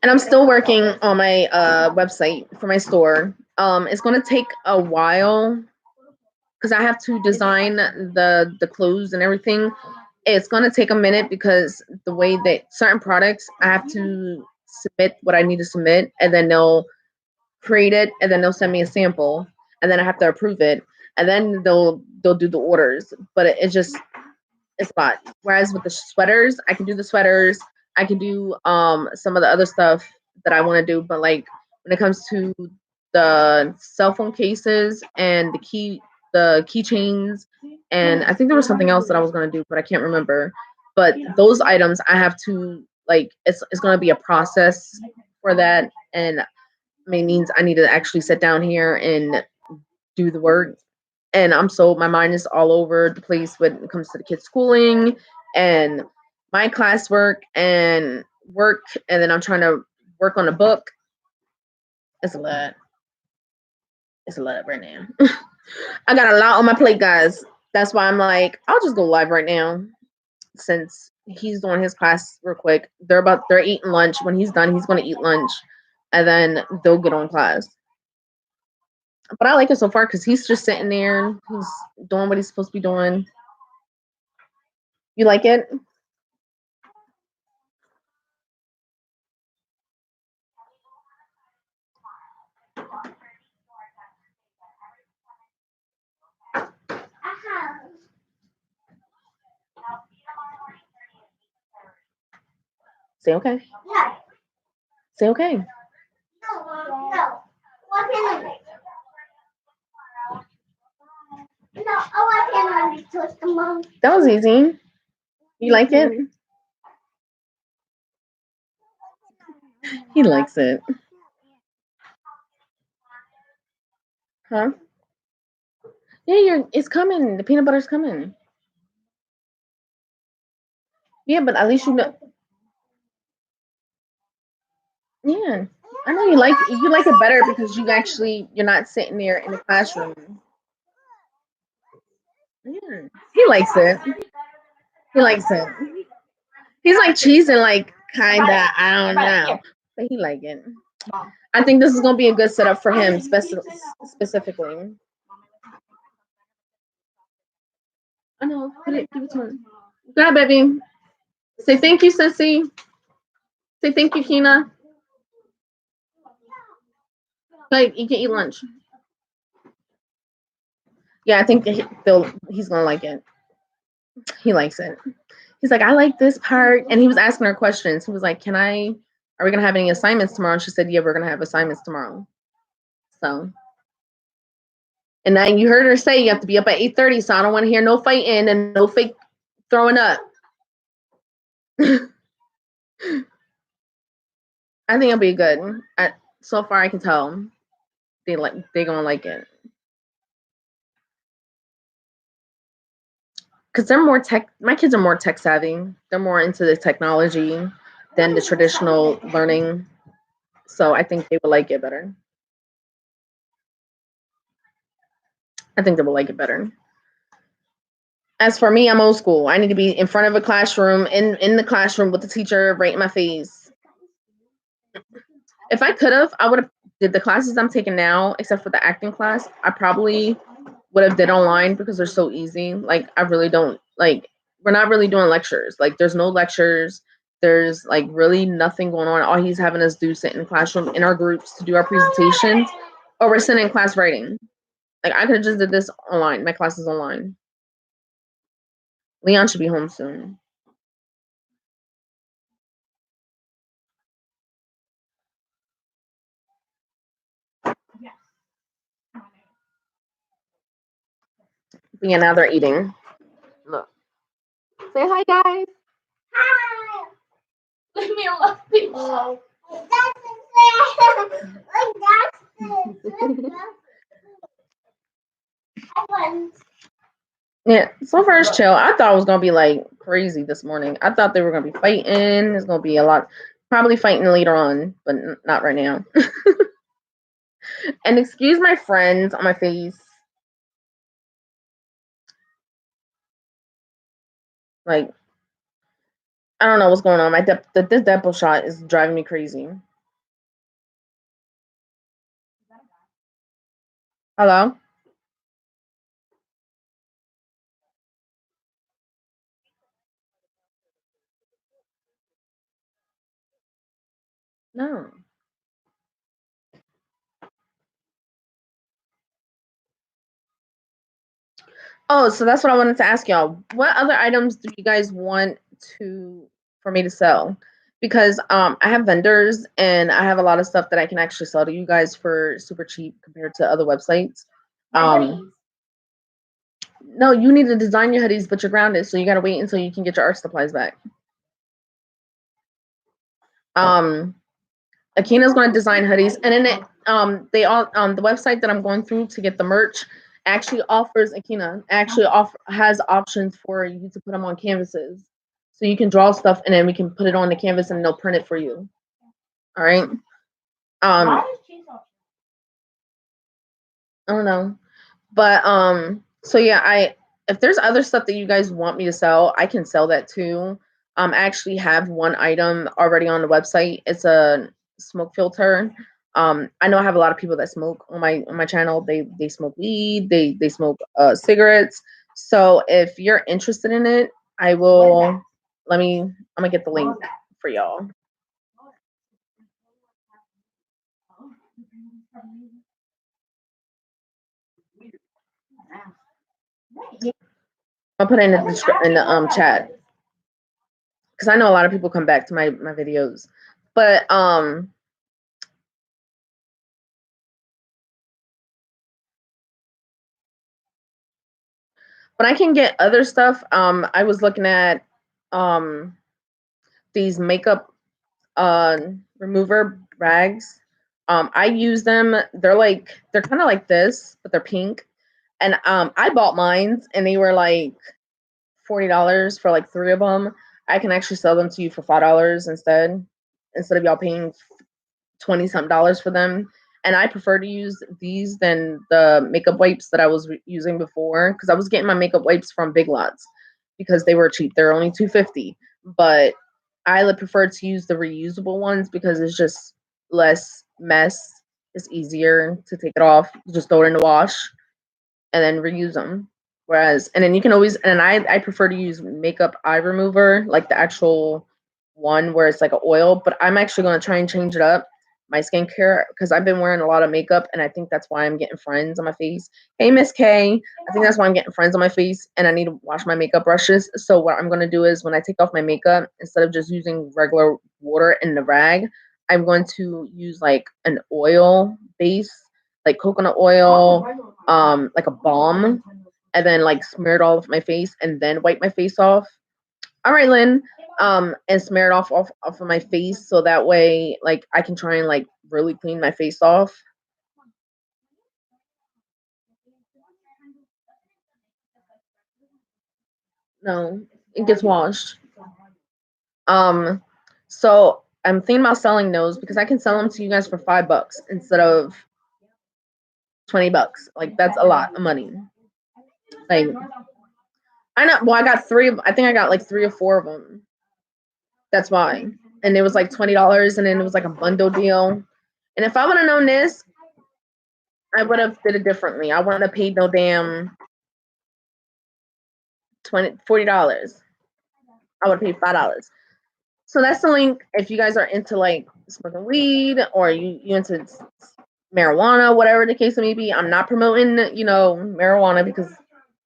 A: And I'm still working on my website for my store. It's gonna take a while because I have to design the clothes and everything. It's gonna take a minute because the way that certain products I have to submit what I need to submit, and then they'll create it, and then they'll send me a sample, and then I have to approve it, and then they'll do the orders. But it's just it's a lot. Whereas with the sweaters, I can do the sweaters. I can do some of the other stuff that I want to do. But like when it comes to the cell phone cases and the keychains, and I think there was something else that I was gonna do, but I can't remember. But those items I have to like it's gonna be a process for that, and means I need to actually sit down here and do the work. And my mind is all over the place when it comes to the kids' schooling and my classwork and work, and then I'm trying to work on a book. It's a lot. It's a lot right now. I got a lot on my plate, guys. That's why I'm like, I'll just go live right now since he's doing his class real quick. They're eating lunch. When he's done, he's gonna eat lunch, and then they'll get on class. But I like it so far because he's just sitting there. He's doing what he's supposed to be doing. You like it? Say okay. Say okay. That was easy. You like it? He likes it. Huh? Yeah, it's coming. The peanut butter's coming. Yeah, but at least you know. Yeah, I know you like it better because you're not sitting there in the classroom. Yeah, he likes it. He likes it. He's like cheesing, like kinda. I don't know, but he like it. I think this is gonna be a good setup for him, specifically. I know. Give it to him. Go ahead, baby. Say thank you, Sissy. Say thank you, Kina. Like you can eat lunch. Yeah, I think he's gonna like it. He likes it. He's like, I like this part, and he was asking her questions. He was like, "Can I? Are we gonna have any assignments tomorrow?" And she said, "Yeah, we're gonna have assignments tomorrow." So, and then you heard her say you have to be up at 8:30. So I don't want to hear no fighting and no fake throwing up. I think it'll be good. So far, I can tell they're gonna like it because they're more tech. My kids are more tech savvy. They're more into the technology than the traditional learning. So I think they will like it better. I think they will like it better. As for me, I'm old school. I need to be in front of a classroom, in the classroom with the teacher right in my face. If I could have, I would have did the classes I'm taking now, except for the acting class. I probably would have did online because they're so easy. Like I really don't like. We're not really doing lectures. Like there's no lectures. There's like really nothing going on. All he's having us do sit in the classroom in our groups to do our presentations, or we're sitting in class writing. Like I could have just did this online. My class is online. Leon should be home soon. But yeah, now they're eating. Look. Say hi, guys. Hi. Leave me alone, please. Yeah, so far it's chill. I thought it was gonna be like crazy this morning. I thought they were gonna be fighting. There's gonna be a lot, probably fighting later on, but not right now. And excuse my friends on my face. Like, I don't know what's going on. This Depo shot is driving me crazy. Hello? No. Oh, so that's what I wanted to ask y'all. What other items do you guys want to for me to sell? Because I have vendors and I have a lot of stuff that I can actually sell to you guys for super cheap compared to other websites. No, you need to design your hoodies, but you're grounded, so you gotta wait until you can get your art supplies back. Um, Akina's going to design hoodies, and then they all the website that I'm going through to get the merch actually offers has options for you to put them on canvases, so you can draw stuff and then we can put it on the canvas and they'll print it for you. All right. I don't know. But so yeah, if there's other stuff that you guys want me to sell, I can sell that too. I actually have one item already on the website. It's a smoke filter. I know I have a lot of people that smoke on my channel. They smoke weed, they smoke cigarettes. So if you're interested in it, I'm gonna get the link for y'all. I'll put it in the chat because I know a lot of people come back to my videos, but but I can get other stuff. I was looking at these makeup remover rags. I use them. They're kind of like this, but they're pink. And I bought mines, and they were like $40 for like 3 of them. I can actually sell them to you for $5 instead of y'all paying 20 something dollars for them. And I prefer to use these than the makeup wipes that I was using before because I was getting my makeup wipes from Big Lots because they were cheap. They're only $2.50, but I would prefer to use the reusable ones because it's just less mess. It's easier to take it off. Just throw it in the wash and then reuse them. And then you can always, and I prefer to use makeup eye remover, like the actual one where it's like an oil, but I'm actually going to try and change it up, my skincare, because I've been wearing a lot of makeup and I think that's why I'm getting friends on my face. Hey, Miss K. I think that's why I'm getting friends on my face and I need to wash my makeup brushes. So what I'm going to do is when I take off my makeup, instead of just using regular water in the rag, I'm going to use like an oil base, like coconut oil, like a balm, and then like smear it all over my face and then wipe my face off. All right, Lynn. And smear it off of my face so that way like I can try and like really clean my face off. No, it gets washed. So I'm thinking about selling those because I can sell them to you guys for $5 instead of $20. Like that's a lot of money. Like I know. Well, I got three. I think I got like 3 or 4 of them. That's why. And it was like $20, and then it was like a bundle deal. And if I would have known this, I would have did it differently. I wouldn't have paid no damn $40. I would have paid $5. So that's the link. If you guys are into like smoking weed or you into marijuana, whatever the case may be, I'm not promoting marijuana because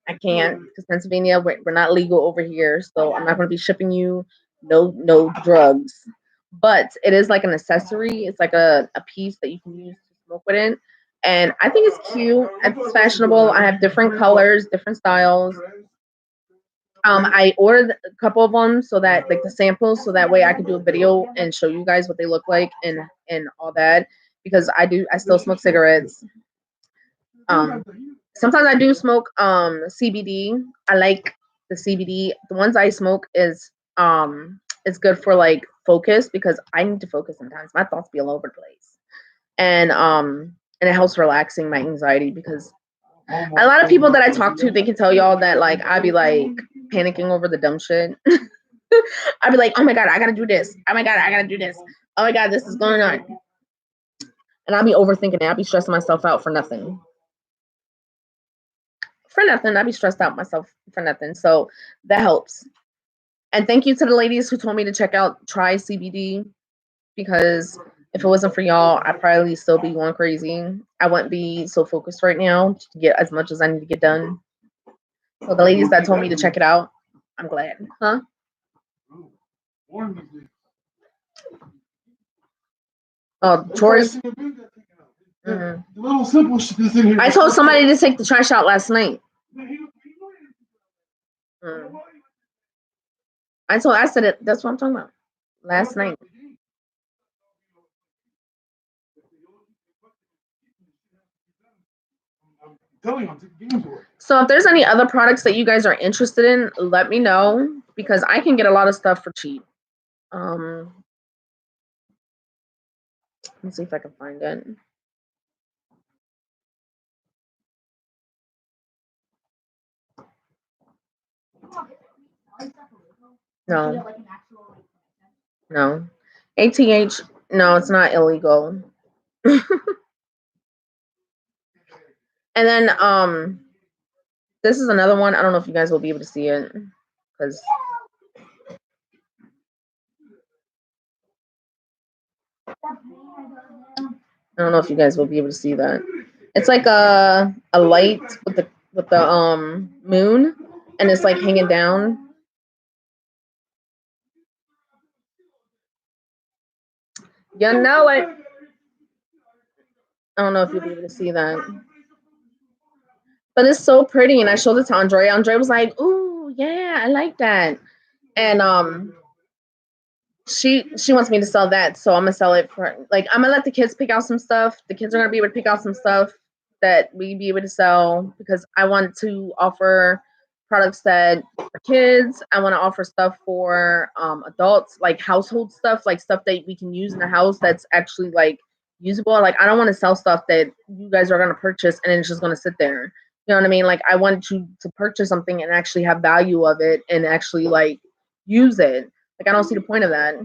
A: I can't, because Pennsylvania we're not legal over here, so I'm not going to be shipping you no drugs. But it is like an accessory. It's like a piece that you can use to smoke with it. and I think it's cute. It's fashionable. I have different colors, different styles. I ordered a couple of them so that like the samples, so that way I could do a video and show you guys what they look like and all that because I still smoke cigarettes. Um, Sometimes I do smoke CBD. I like the CBD. The ones I smoke is it's good for like focus because I need to focus sometimes. My thoughts be all over the place. And it helps relaxing my anxiety because a lot of people that I talk to, they can tell y'all that like I be like panicking over the dumb shit. I'd be like, oh my god, I gotta do this. Oh my god, I gotta do this. Oh my god, this is going on. And I'll be overthinking it. I'll be stressing myself out for nothing. For nothing. I'd be stressed out myself for nothing. So that helps. And thank you to the ladies who told me to try CBD because if it wasn't for y'all, I'd probably still be going crazy. I wouldn't be so focused right now to get as much as I need to get done. So the ladies that told me to check it out, I'm glad. Huh? Oh, chores. Mm-hmm. The little simple shit is in here. I told somebody to take the trash out last night. I said it. That's what I'm talking about. Last night. So if there's any other products that you guys are interested in, let me know because I can get a lot of stuff for cheap. Let's see if I can find it. No. No. ATH, no, it's not illegal. And then this is another one. I don't know if you guys will be able to see it because I don't know if you guys will be able to see that. It's like a light with the moon and it's like hanging down. You know it. I don't know if you'll be able to see that. But it's so pretty and I showed it to Andre. Andre was like, ooh, yeah, I like that. And she wants me to sell that, so I'm gonna sell it for like I'm gonna let the kids pick out some stuff. The kids are gonna be able to pick out some stuff that we be able to sell because I want to offer products that for kids. I want to offer stuff for adults, like household stuff, like stuff that we can use in the house that's actually like usable. Like I don't want to sell stuff that you guys are gonna purchase and it's just gonna sit there. You know what I mean? Like I want you to purchase something and actually have value of it and actually like use it. Like I don't see the point of that.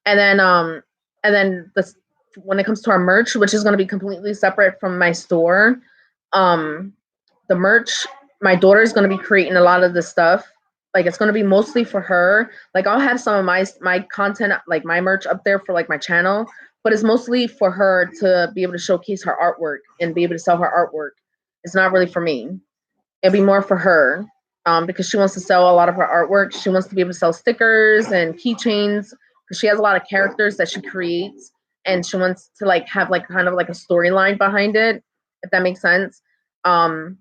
A: And then this when it comes to our merch, which is going to be completely separate from my store, the merch, my daughter is going to be creating a lot of this stuff. Like it's going to be mostly for her. Like I'll have some of my content, like my merch up there for like my channel, but it's mostly for her to be able to showcase her artwork and be able to sell her artwork. It's not really for me. It'd be more for her because she wants to sell a lot of her artwork. She wants to be able to sell stickers and keychains because she has a lot of characters that she creates, and she wants to like have like kind of like a storyline behind it, if that makes sense. Um,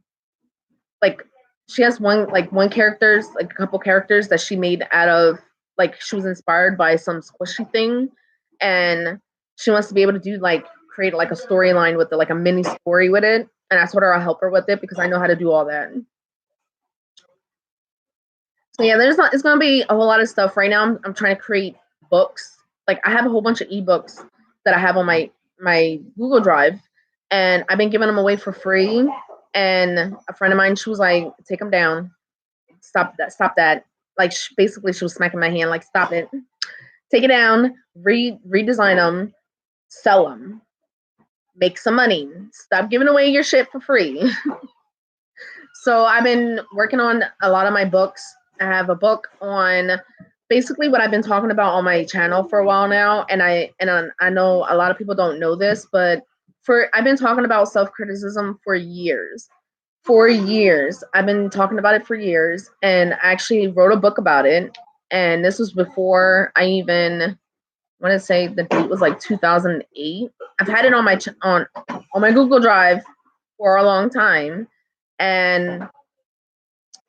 A: like she has one characters, like a couple characters that she made out of like she was inspired by some squishy thing, and she wants to be able to do like create like a storyline with it, like a mini story with it. And I told her I'll help her with it because I know how to do all that. So yeah, it's gonna be a whole lot of stuff. Right now I'm trying to create books. Like I have a whole bunch of ebooks that I have on my Google Drive, and I've been giving them away for free. And a friend of mine, she was like, "Take them down, stop that." Like basically, she was smacking my hand, like, "Stop it, take it down, redesign them, sell them, make some money. Stop giving away your shit for free." So I've been working on a lot of my books. I have a book on basically what I've been talking about on my channel for a while now, and I know a lot of people don't know this, but I've been talking about self-criticism for years. For years. I've been talking about it for years, and I actually wrote a book about it. And this was before I even want to say the date was like 2008. I've had it on my on my Google Drive for a long time, and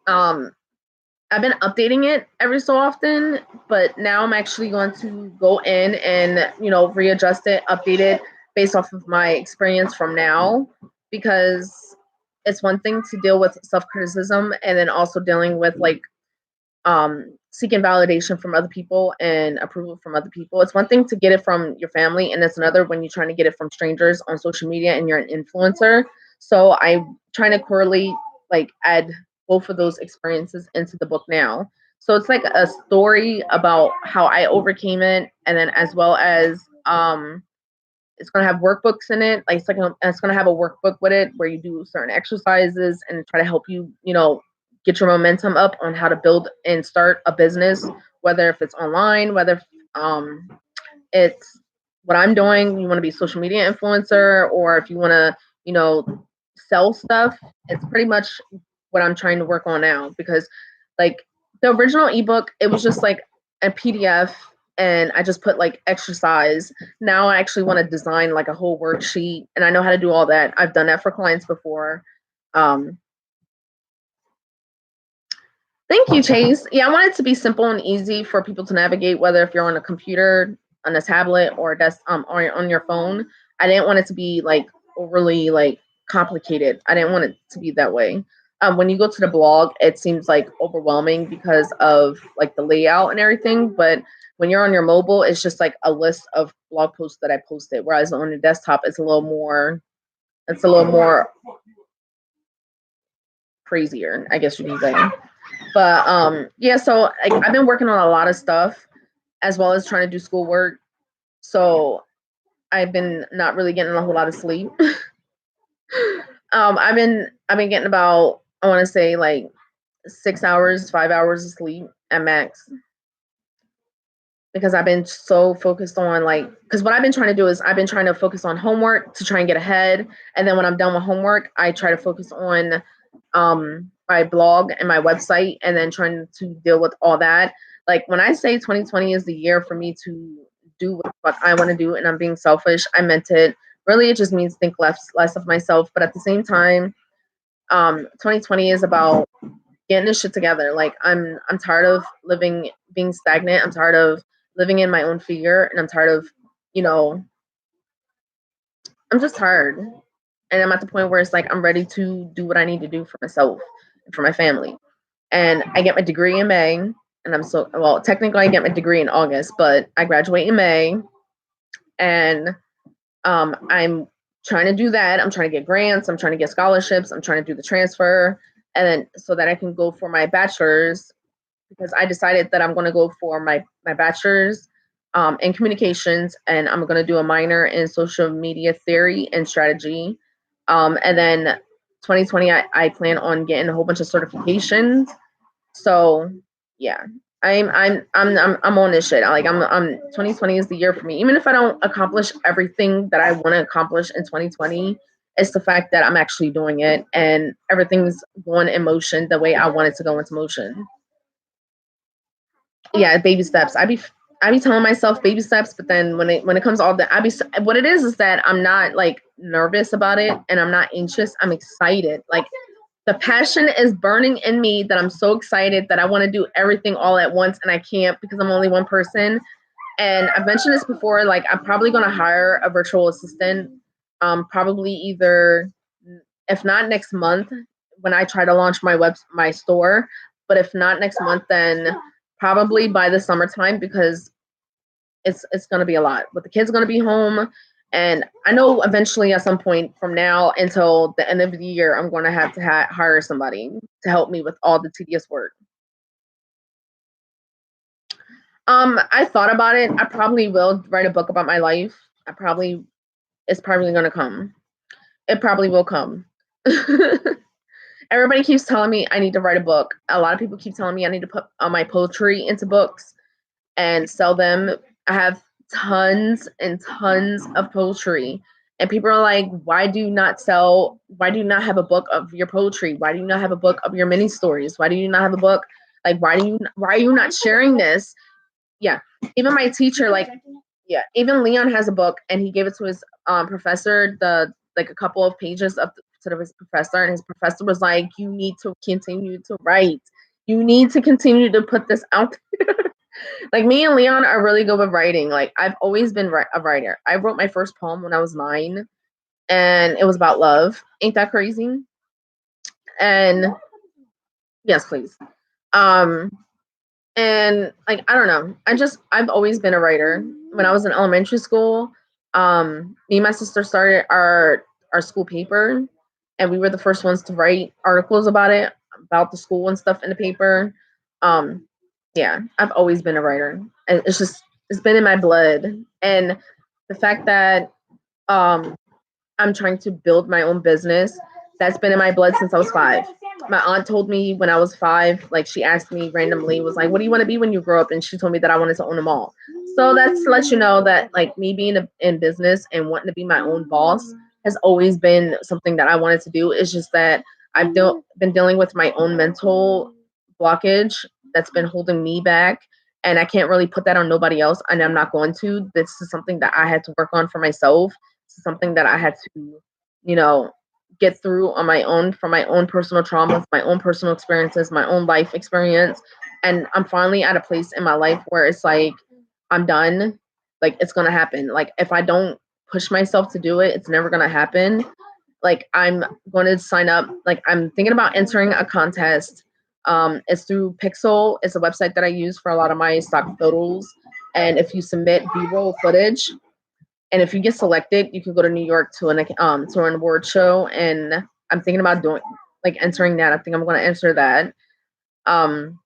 A: I've been updating it every so often, but now I'm actually going to go in and, readjust it, update it based off of my experience from now, because it's one thing to deal with self-criticism and then also dealing with like seeking validation from other people and approval from other people. It's one thing to get it from your family, and it's another when you're trying to get it from strangers on social media and you're an influencer. So I'm trying to correlate, like add both of those experiences into the book now. So it's like a story about how I overcame it, and then as well as it's gonna have workbooks in it. Like it's gonna have a workbook with it where you do certain exercises and try to help you, get your momentum up on how to build and start a business, whether if it's online, whether um it's what I'm doing, you want to be a social media influencer, or if you want to, sell stuff. It's pretty much what I'm trying to work on now, because like the original ebook, it was just like a PDF and I just put like exercise. Now I actually want to design like a whole worksheet, and I know how to do all that. I've done that for clients before. Um, Thank you, Chase. Yeah, I want it to be simple and easy for people to navigate, whether if you're on a computer, on a tablet, or a desk, or on your phone. I didn't want it to be like overly like complicated. I didn't want it to be that way. When you go to the blog, it seems like overwhelming because of like the layout and everything. But when you're on your mobile, it's just like a list of blog posts that I posted. Whereas on your desktop, it's a little more. It's a little more crazier, I guess you could say. But yeah, so I've been working on a lot of stuff as well as trying to do schoolwork. So I've been not really getting a whole lot of sleep. I've been getting about, I want to say like 6 hours, 5 hours of sleep at max, because I've been so focused on like, because what I've been trying to do is I've been trying to focus on homework to try and get ahead, and then when I'm done with homework, I try to focus on my blog and my website, and then trying to deal with all that. Like when I say 2020 is the year for me to do what I want to do, and I'm being selfish, I meant it. Really, it just means think less of myself. But at the same time, 2020 is about getting this shit together. Like I'm tired of being stagnant. I'm tired of living in my own fear, and I'm tired of, you know, I'm just tired. And I'm at the point where it's like I'm ready to do what I need to do for myself and for my family. And I get my degree in May, and I'm so well, technically I get my degree in August, but I graduate in May, and I'm trying to do that. I'm trying to get grants, I'm trying to get scholarships, I'm trying to do the transfer, and then so that I can go for my bachelor's, because I decided that I'm going to go for my bachelor's in communications, and I'm going to do a minor in social media theory and strategy. And then 2020, I plan on getting a whole bunch of certifications. So yeah, I'm on this shit. I'm 2020 is the year for me. Even if I don't accomplish everything that I want to accomplish in 2020, it's the fact that I'm actually doing it and everything's going in motion the way I want it to go into motion. Yeah, baby steps. I be telling myself baby steps, but then when it comes to all that, what it is that I'm not like nervous about it, and I'm not anxious. I'm excited. Like the passion is burning in me that I'm so excited that I want to do everything all at once, and I can't because I'm only one person. And I've mentioned this before. Like I'm probably gonna hire a virtual assistant. Probably either, if not next month, when I try to launch my store, but if not next month, then probably by the summertime, because it's going to be a lot. But the kids going to be home, and I know eventually at some point from now until the end of the year, I'm going to have to hire somebody to help me with all the tedious work. I thought about it. I probably will write a book about my life. It's probably going to come. It probably will come. Everybody keeps telling me I need to write a book. A lot of people keep telling me I need to put my poetry into books and sell them. I have tons and tons of poetry. And people are like, why do you not have a book of your poetry? Why do you not have a book of your mini stories? Why do you not have a book? Like, why are you not sharing this? Yeah. Even my teacher, like, Yeah, even Leon has a book, and he gave it to his professor. The like a couple of pages up to his professor, and his professor was like, "You need to continue to write. You need to continue to put this out." Like me and Leon are really good with writing. Like I've always been a writer. I wrote my first poem when I was 9, and it was about love. Ain't that crazy? And yes, please. Um, and like I don't know, I've always been a writer. When I was in elementary school, me and my sister started our school paper, and we were the first ones to write articles about it, about the school and stuff in the paper. um yeah, I've always been a writer, and it's been in my blood. And the fact that um I'm trying to build my own business. That's been in my blood since I was 5. My aunt told me when I was 5, like she asked me randomly, was like, "What do you want to be when you grow up?" And she told me that I wanted to own a mall. So that's to let you know that like me being in business and wanting to be my own boss has always been something that I wanted to do. It's just that been dealing with my own mental blockage that's been holding me back. And I can't really put that on nobody else, and I'm not going to. This is something that I had to work on for myself, something that I had to, you know, get through on my own, from my own personal traumas, my own personal experiences, my own life experience. And I'm finally at a place in my life where it's like, I'm done. Like, it's going to happen. Like, if I don't push myself to do it, it's never going to happen. Like, I'm going to sign up. Like, I'm thinking about entering a contest. It's through Pixel. It's a website that I use for a lot of my stock photos. And if you submit B-roll footage, and if you get selected, you can go to New York to an award show. And I'm thinking about doing like entering that. I think I'm going to enter that. Um,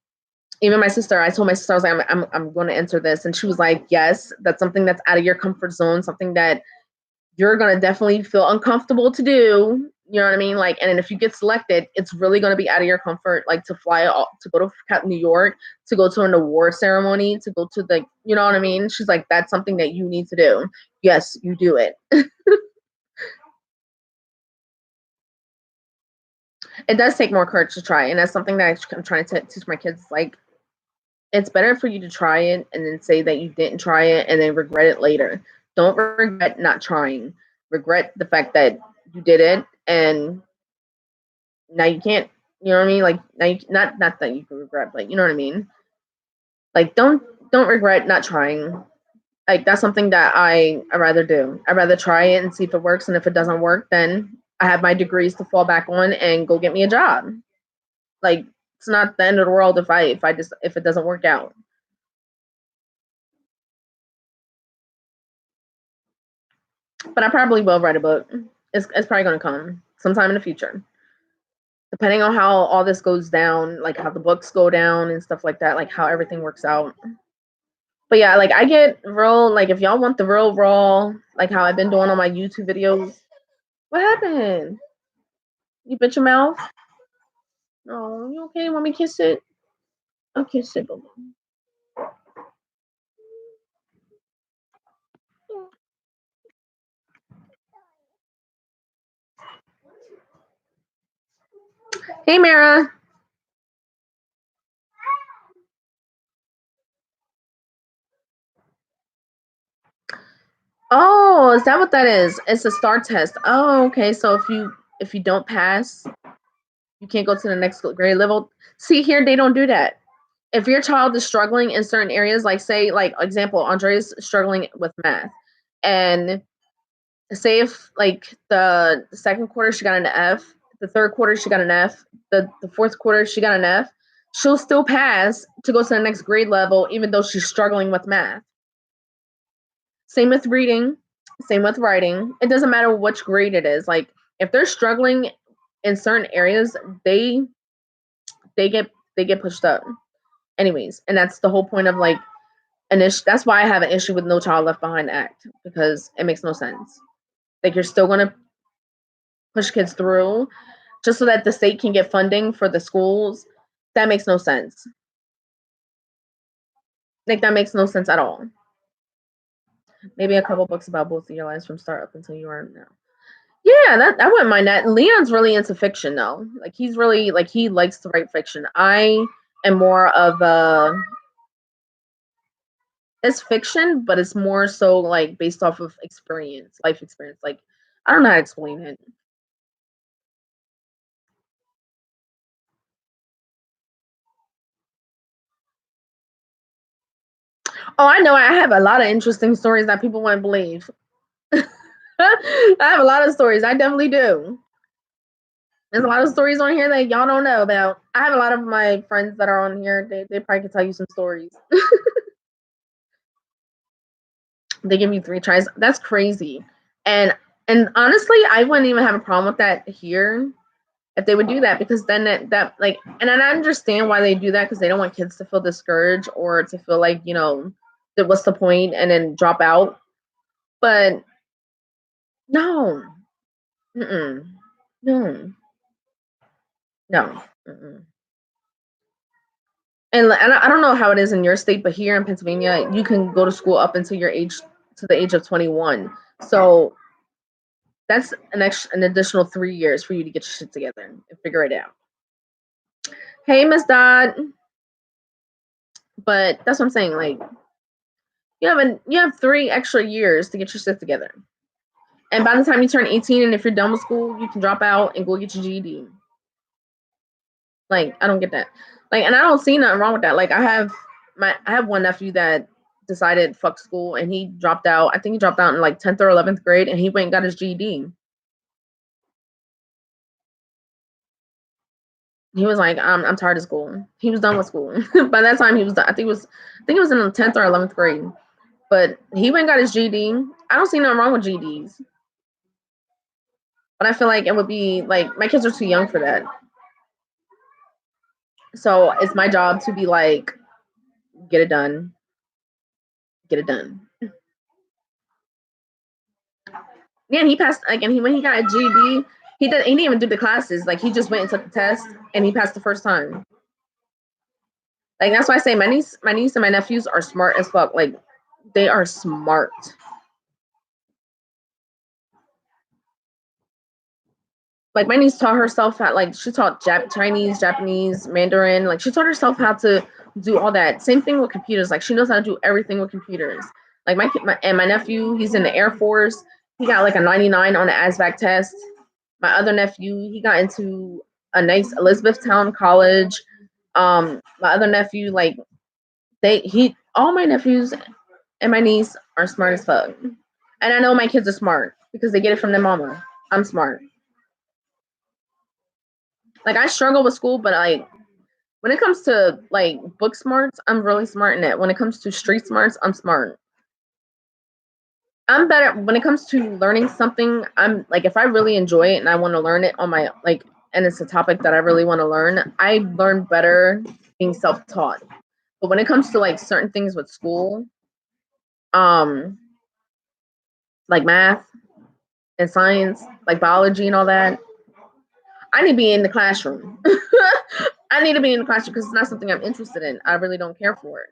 A: Even my sister, I told my sister, I was like, I'm going to enter this, and she was like, yes, that's something that's out of your comfort zone, something that you're going to definitely feel uncomfortable to do. You know what I mean? Like, and if you get selected, it's really going to be out of your comfort, like to fly to go to New York, to go to an award ceremony, to go to the, you know what I mean? She's like, that's something that you need to do. Yes, you do it. It does take more courage to try, and that's something that I'm trying to teach my kids. Like, it's better for you to try it and then say that you didn't try it and then regret it later. Don't regret not trying. Regret the fact that you did it and now you can't. You know what I mean? Like now, not that you can regret, but you know what I mean. Like don't regret not trying. Like that's something that I rather do. I rather try it and see if it works, and if it doesn't work, then I have my degrees to fall back on and go get me a job. Like it's not the end of the world if it doesn't work out. But I probably will write a book. It's probably gonna come sometime in the future, depending on how all this goes down, like how the books go down and stuff like that, like how everything works out. But yeah, like I get real, like if y'all want the real raw, like how I've been doing on my YouTube videos. What happened? You bit your mouth? Oh, you okay? Want me to kiss it? I'll kiss it, boo. Hey, Mara. Oh, is that what that is? It's a star test. Oh, okay. So if you don't pass, you can't go to the next grade level. See here, they don't do that. If your child is struggling in certain areas, like say, like example, Andre's struggling with math, and say if like the second quarter she got an F, the third quarter she got an F, the fourth quarter she got an F, she'll still pass to go to the next grade level, even though she's struggling with math. Same with reading, same with writing. It doesn't matter which grade it is. Like if they're struggling in certain areas, they get they get pushed up. Anyways, and that's the whole point of like an issue. That's why I have an issue with No Child Left Behind Act, because it makes no sense. Like you're still gonna push kids through just so that the state can get funding for the schools. That makes no sense. Like that makes no sense at all. Maybe a couple books about both of your lives from start up until you are now. Yeah, that I wouldn't mind that. Leon's really into fiction though. Like he's really like he likes to write fiction. I am more of a it's fiction, but it's more so like based off of experience, life experience. Like I don't know how to explain it. Oh, I know. I have a lot of interesting stories that people wouldn't believe. I have a lot of stories. I definitely do. There's a lot of stories on here that y'all don't know about. I have a lot of my friends that are on here. They probably could tell you some stories. They give you 3 tries. That's crazy. And and honestly, I wouldn't even have a problem with that here if they would do that, because then that like, and I understand why they do that, because they don't want kids to feel discouraged or to feel like, that what's the point and then drop out. But no, mm-mm, no, no. Mm-mm. And I don't know how it is in your state, but here in Pennsylvania, you can go to school up until your age to the age of 21. So that's an additional 3 years for you to get your shit together and figure it out. Hey, Miss Dodd, but that's what I'm saying. Like you have 3 extra years to get your shit together, and by the time you turn 18, and if you're done with school, you can drop out and go get your GED. Like I don't get that. Like, and I don't see nothing wrong with that. Like I have one nephew that decided fuck school and he dropped out. I think he dropped out in like 10th or 11th grade, and he went and got his GED. He was like, I'm tired of school. He was done with school. By that time, he was done. I think it was in the 10th or 11th grade. But he went and got his GED. I don't see nothing wrong with GEDs, but I feel like it would be like my kids are too young for that. So it's my job to be like, get it done, get it done. Yeah, and he passed. Like, and when he got a GED, he didn't even do the classes. Like, he just went and took the test, and he passed the first time. Like, that's why I say my niece and my nephews are smart as fuck. Like, they are smart. Like, my niece taught herself how, like, she taught Chinese, Japanese, Mandarin. Like, she taught herself how to do all that. Same thing with computers. Like, she knows how to do everything with computers. Like, my nephew, he's in the Air Force. He got like a 99 on the ASVAC test. My other nephew, he got into a nice Elizabethtown college. My other nephew, like, all my nephews and my niece are smart as fuck. And I know my kids are smart because they get it from their mama. I'm smart. Like, I struggle with school, but like when it comes to like book smarts, I'm really smart in it. When it comes to street smarts, I'm smart. I'm better when it comes to learning something. I'm like, if I really enjoy it and I want to learn it on my like, and it's a topic that I really want to learn, I learn better being self-taught. But when it comes to like certain things with school, um, like math and science, like biology and all that, I need to be in the classroom. I need to be in the classroom because it's not something I'm interested in. I really don't care for it.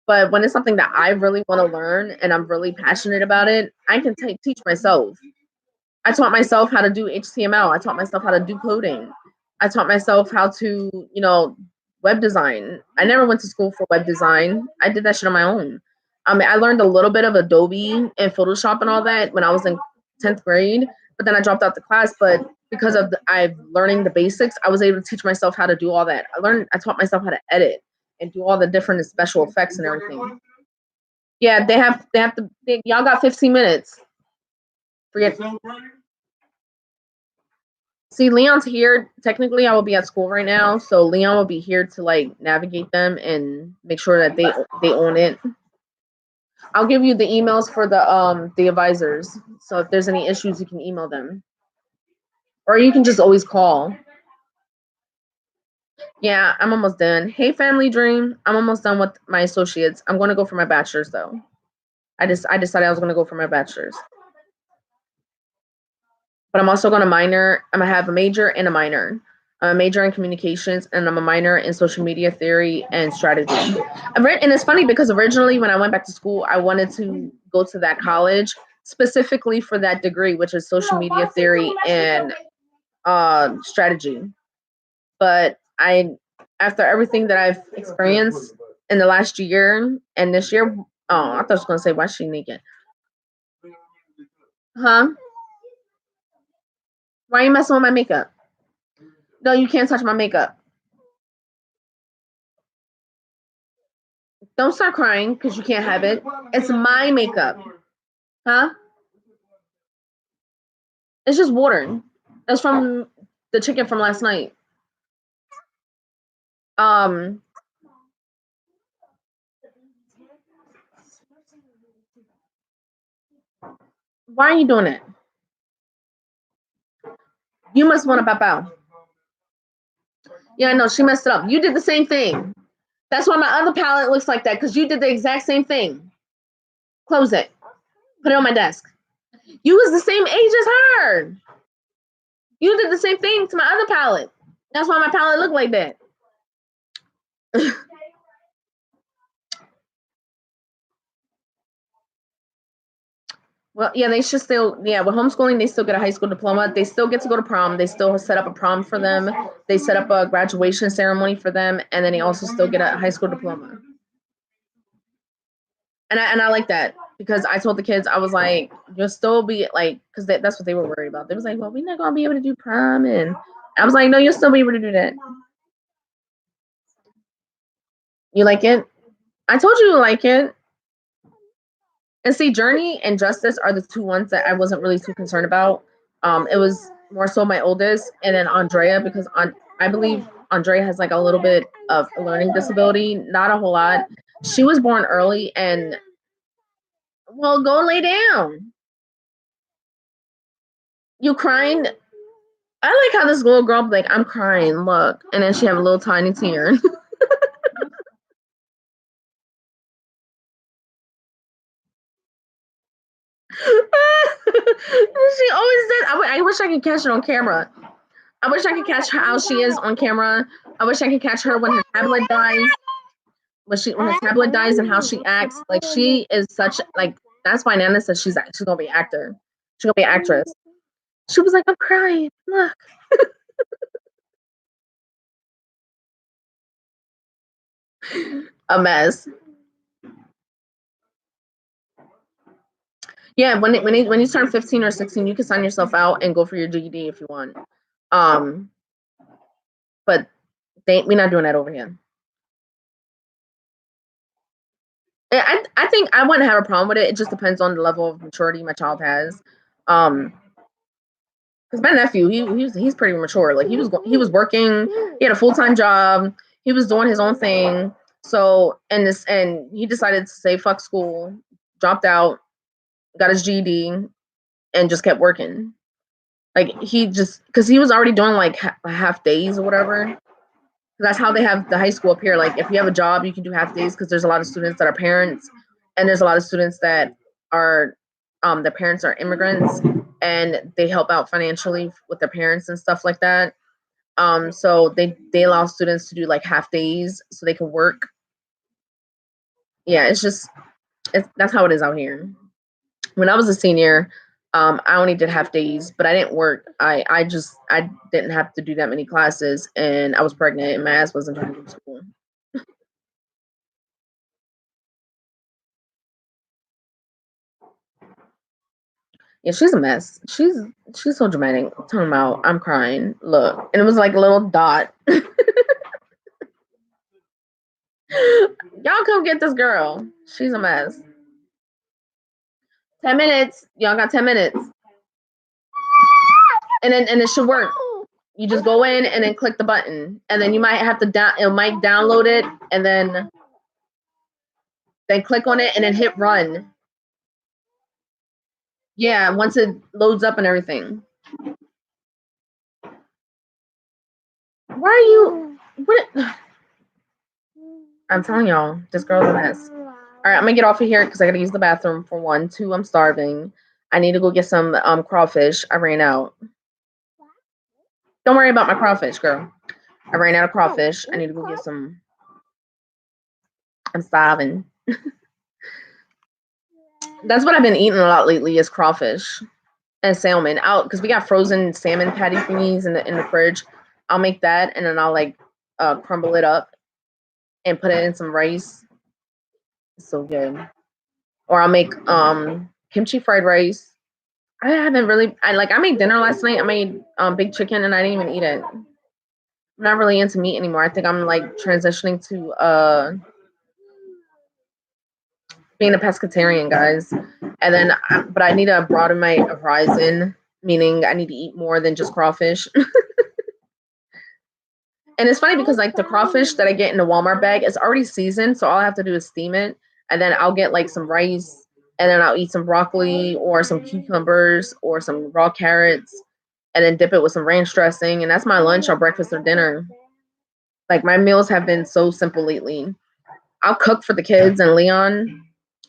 A: But when it's something that I really want to learn and I'm really passionate about it, I can teach myself. I taught myself how to do HTML. I taught myself how to do coding. I taught myself how to, web design. I never went to school for web design. I did that shit on my own. I mean, I learned a little bit of Adobe and Photoshop and all that when I was in 10th grade, but then I dropped out the class. But because of I learning the basics, I was able to teach myself how to do all that. I taught myself how to edit and do all the different special effects and everything. Yeah, y'all got 15 minutes. Forget. See, Leon's here. Technically, I will be at school right now, so Leon will be here to like navigate them and make sure that they own it. I'll give you the emails for the advisors. So if there's any issues, you can email them, or you can just always call. Yeah, I'm almost done. Hey, Family Dream, I'm almost done with my associates. I'm going to go for my bachelor's though. I decided I was going to go for my bachelor's, but I'm also going to minor. I'm gonna have a major and a minor. I'm a major in communications and I'm a minor in social media theory and strategy. And it's funny because originally when I went back to school, I wanted to go to that college specifically for that degree, which is social media theory and strategy. But after everything that I've experienced in the last year and this year, Oh, I thought I was gonna say why she naked. Huh? Why are you messing with my makeup? No, you can't touch my makeup. Don't start crying because you can't have it. It's my makeup. Huh? It's just water. It's from the chicken from last night. Um, why are you doing it? You must want to pop out. Yeah, I know she messed it up. You did the same thing. That's why my other palette looks like that because you did the exact same thing. Close it. Put it on my desk. You was the same age as her. You did the same thing to my other palette. That's why my palette looked like that. Well, yeah, they should still, yeah, with homeschooling, they still get a high school diploma. They still get to go to prom. They still set up a prom for them. They set up a graduation ceremony for them. And then they also still get a high school diploma. And I like that because I told the kids, I was like, you'll still be like, because that's what they were worried about. They was like, well, we're not going to be able to do prom. And I was like, no, you'll still be able to do that. You like it? I told you like it. And see, Journey and Justice are the two ones that I wasn't really too concerned about. It was more so my oldest, and then Andrea because I believe Andrea has like a little bit of a learning disability, not a whole lot. She was born early, and well, go lay down. You crying? I like how this little girl be like, I'm crying, look, and then she have a little tiny tear. She always did. I wish I could catch it on camera. I wish I could catch her how she is on camera. I wish I could catch her when her tablet dies. When her tablet dies and how she acts. Like she is such like that's why Nana says she's gonna be an actor. She's gonna be an actress. She was like, I'm crying. Look. A mess. Yeah, when you turn 15 or 16, you can sign yourself out and go for your GED if you want. Um, but we're not doing that over here. I think I wouldn't have a problem with it. It just depends on the level of maturity my child has. Because my nephew, he's pretty mature. Like he was working. He had a full time job. He was doing his own thing. So and he decided to say fuck school, dropped out, got his GED, and just kept working. Like he just because he was already doing like half days or whatever. That's how they have the high school up here. Like if you have a job, you can do half days because there's a lot of students that are parents, and there's a lot of students that are the parents are immigrants and they help out financially with their parents and stuff like that. So they allow students to do like half days so they can work. Yeah, that's how it is out here. When I was a senior, I only did half days, but I didn't work. I didn't have to do that many classes, and I was pregnant, and my ass wasn't trying to go to school. Yeah, she's a mess. She's so dramatic. Talking about I'm crying. Look, and it was like a little dot. Y'all come get this girl. She's a mess. 10 minutes. Y'all got 10 minutes, and it should work. You just go in and then click the button, and then you might have to it might download it, and then click on it, and then hit run. Yeah, once it loads up and everything. Why are you? What? I'm telling y'all, this girl's a mess. All right, I'm gonna get off of here because I gotta use the bathroom for one. Two, I'm starving. I need to go get some crawfish. I ran out. Don't worry about my crawfish, girl. I ran out of crawfish. I need to go get some. I'm starving. That's what I've been eating a lot lately is crawfish and salmon. Out because we got frozen salmon patty thingies in the fridge. I'll make that and then I'll like crumble it up and put it in some rice. It's so good. or I'll make kimchi fried rice. I haven't really. I made dinner last night. I made big chicken, and I didn't even eat it. I'm not really into meat anymore. I think I'm like transitioning to being a pescatarian, guys. And then, but I need to broaden my horizon, meaning I need to eat more than just crawfish. And it's funny because like the crawfish that I get in the Walmart bag is already seasoned, so all I have to do is steam it, and then I'll get like some rice, and then I'll eat some broccoli or some cucumbers or some raw carrots, and then dip it with some ranch dressing, and that's my lunch or breakfast or dinner. Like my meals have been so simple lately. I'll cook for the kids and Leon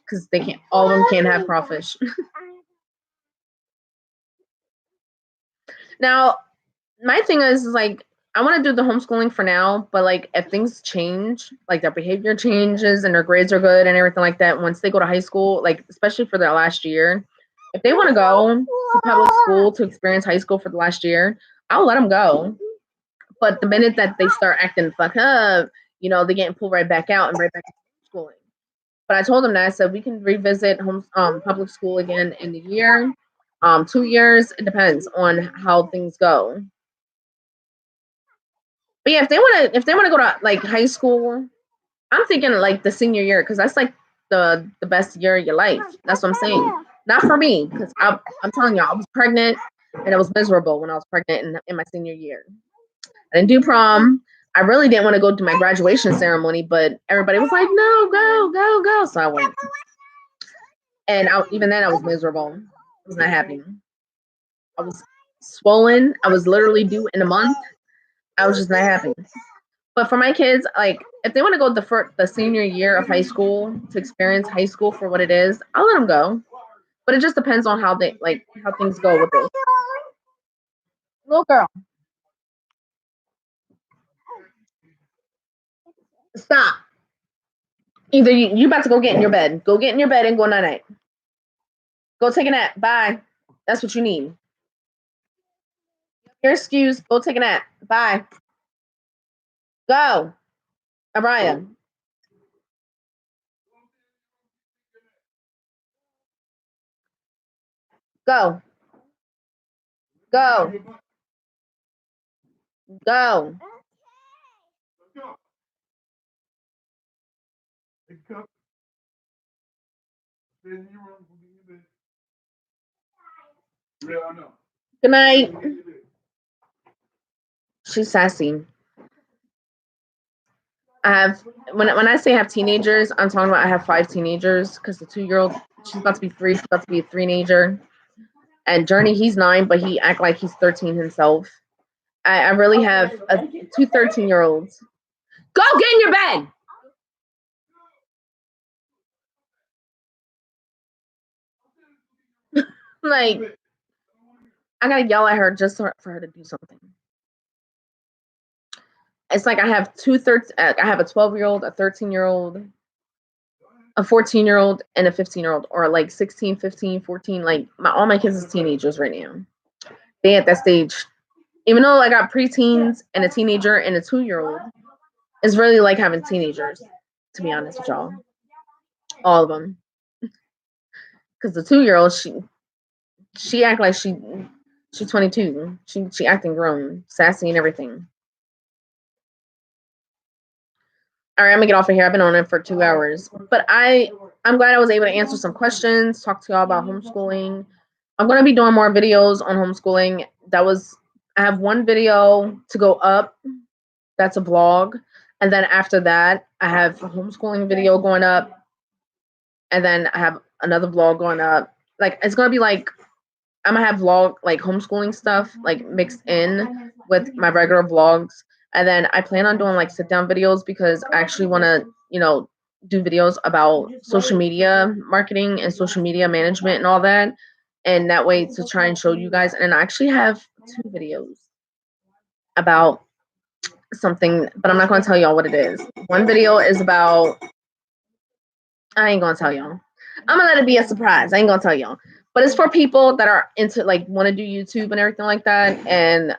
A: because they can't. All of them can't have crawfish. Now, my thing is like I want to do the homeschooling for now, but like if things change, like their behavior changes and their grades are good and everything like that, once they go to high school, like especially for their last year, if they want to go to public school to experience high school for the last year, I'll let them go. But the minute that they start acting fuck up, they're getting pulled right back out and right back to schooling. But I told them that I said we can revisit public school again in the year, 2 years. It depends on how things go. But yeah, if they want to go to like high school, I'm thinking like the senior year because that's like the best year of your life. That's what I'm saying. Not for me because I'm telling you, I was pregnant and it was miserable when I was pregnant in my senior year. I didn't do prom. I really didn't want to go to my graduation ceremony, but everybody was like, "No, go, go, go!" So I went, and even then I was miserable. I was not happy. I was swollen. I was literally due in a month. I was just not happy. But for my kids, like if they want to go the senior year of high school to experience high school for what it is, I'll let them go. But it just depends on how things go with this. Little girl, stop. Either you about to go get in your bed. Go get in your bed and go night night. Go take a nap. Bye. That's what you need. Your excuse. Go take a nap. Bye. Go. Araya. Go. Go. Go. Good night. She's sassy. I have when I say I have teenagers, I'm talking about I have 5 teenagers because the 2-year-old she's about to be 3, she's about to be a teenager, and Journey he's 9, but he act like he's 13 himself. I really have two 13-year-olds. Go get in your bed. Like I gotta yell at her just for her to do something. It's like I have I have a 12-year-old, a 13-year-old, a 14-year-old, and a 15-year-old, or like 16, 15, 14. Like all my kids is teenagers right now. They at that stage. Even though I got preteens and a teenager and a 2-year-old, it's really like having teenagers, to be honest with y'all. All of them. Because the 2-year-old, she act like she's 22. She acting grown, sassy and everything. All right, I'm gonna get off of here. I've been on it for 2 hours, but I'm glad I was able to answer some questions, talk to y'all about homeschooling. I'm gonna be doing more videos on homeschooling. I have one video to go up. That's a vlog, and then after that, I have a homeschooling video going up, and then I have another vlog going up. Like it's gonna be like I'm gonna have vlog like homeschooling stuff like mixed in with my regular vlogs, and then I plan on doing like sit down videos because I actually want to do videos about social media marketing and social media management and all that, and that way to try and show you guys. And I actually have 2 videos about something, but I'm not going to tell y'all what it is. One video is about I ain't gonna tell y'all. I'm gonna let it be a surprise. I ain't gonna tell y'all. But it's for people that are into like want to do YouTube and everything like that and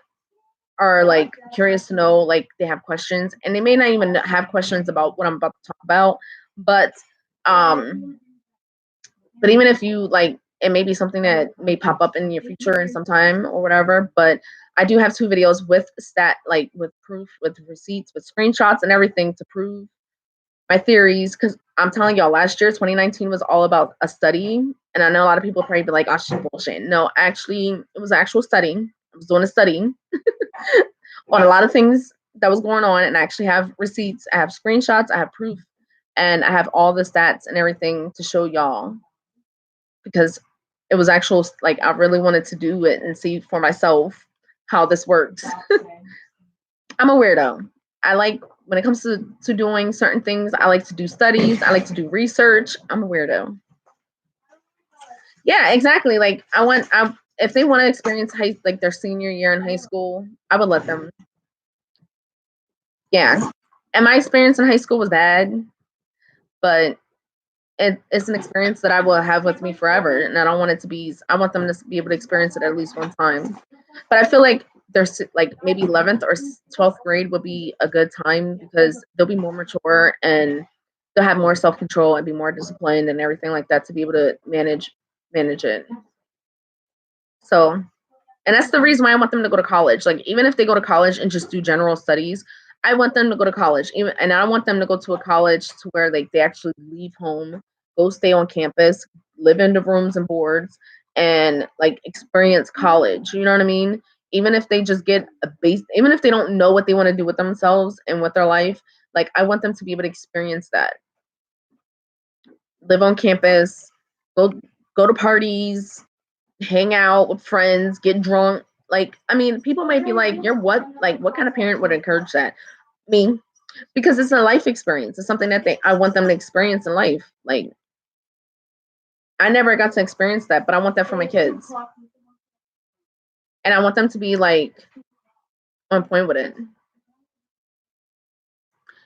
A: are like curious to know, like they have questions and they may not even have questions about what I'm about to talk about, but But even if you like, it may be something that may pop up in your future in some time or whatever. But I do have 2 videos with like with proof, with receipts, with screenshots and everything to prove my theories. Because I'm telling y'all, last year, 2019 was all about a study. And I know a lot of people probably be like, oh, she's bullshit. No, actually, it was actual study. I was doing a study on a lot of things that was going on, and I actually have receipts, I have screenshots, I have proof, and I have all the stats and everything to show y'all, because it was actual, like, I really wanted to do it and see for myself how this works. I'm a weirdo. I like, when it comes to doing certain things, I like to do studies, I like to do research. I'm a weirdo. Yeah, exactly. Like, if they want to experience like their senior year in high school, I would let them. Yeah. And my experience in high school was bad, but it's an experience that I will have with me forever. And I don't want it to be, I want them to be able to experience it at least one time. But I feel like there's like maybe 11th or 12th grade would be a good time, because they'll be more mature and they'll have more self-control and be more disciplined and everything like that, to be able to manage it. So, and that's the reason why I want them to go to college. Like, even if they go to college and just do general studies, I want them to go to college. And I want them to go to a college to where like they actually leave home, go stay on campus, live in the rooms and boards, and like experience college. You know what I mean? Even if they just get a base, even if they don't know what they want to do with themselves and with their life, like, I want them to be able to experience that. Live on campus, go go to parties, hang out with friends, get drunk. Like, I mean, people might be like, "You're what? Like, what kind of parent would encourage that?" Me, because it's a life experience. It's something that I want them to experience in life. Like, I never got to experience that, but I want that for my kids, and I want them to be like on point with it.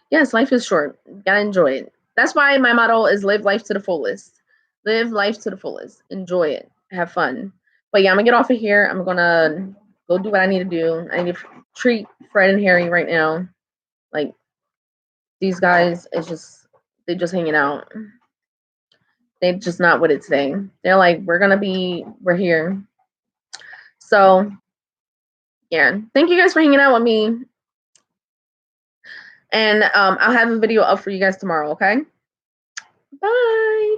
A: Yes, life is short. You gotta enjoy it. That's why my motto is live life to the fullest. Live life to the fullest. Enjoy it. Have fun. But yeah, I'm gonna get off of here. I'm gonna go do what I need to do. I need to treat Fred and Harry right now. Like, these guys, it's just, they just hanging out. They just not with it today. They're like, we're here. So yeah, thank you guys for hanging out with me. And I'll have a video up for you guys tomorrow. Okay. Bye.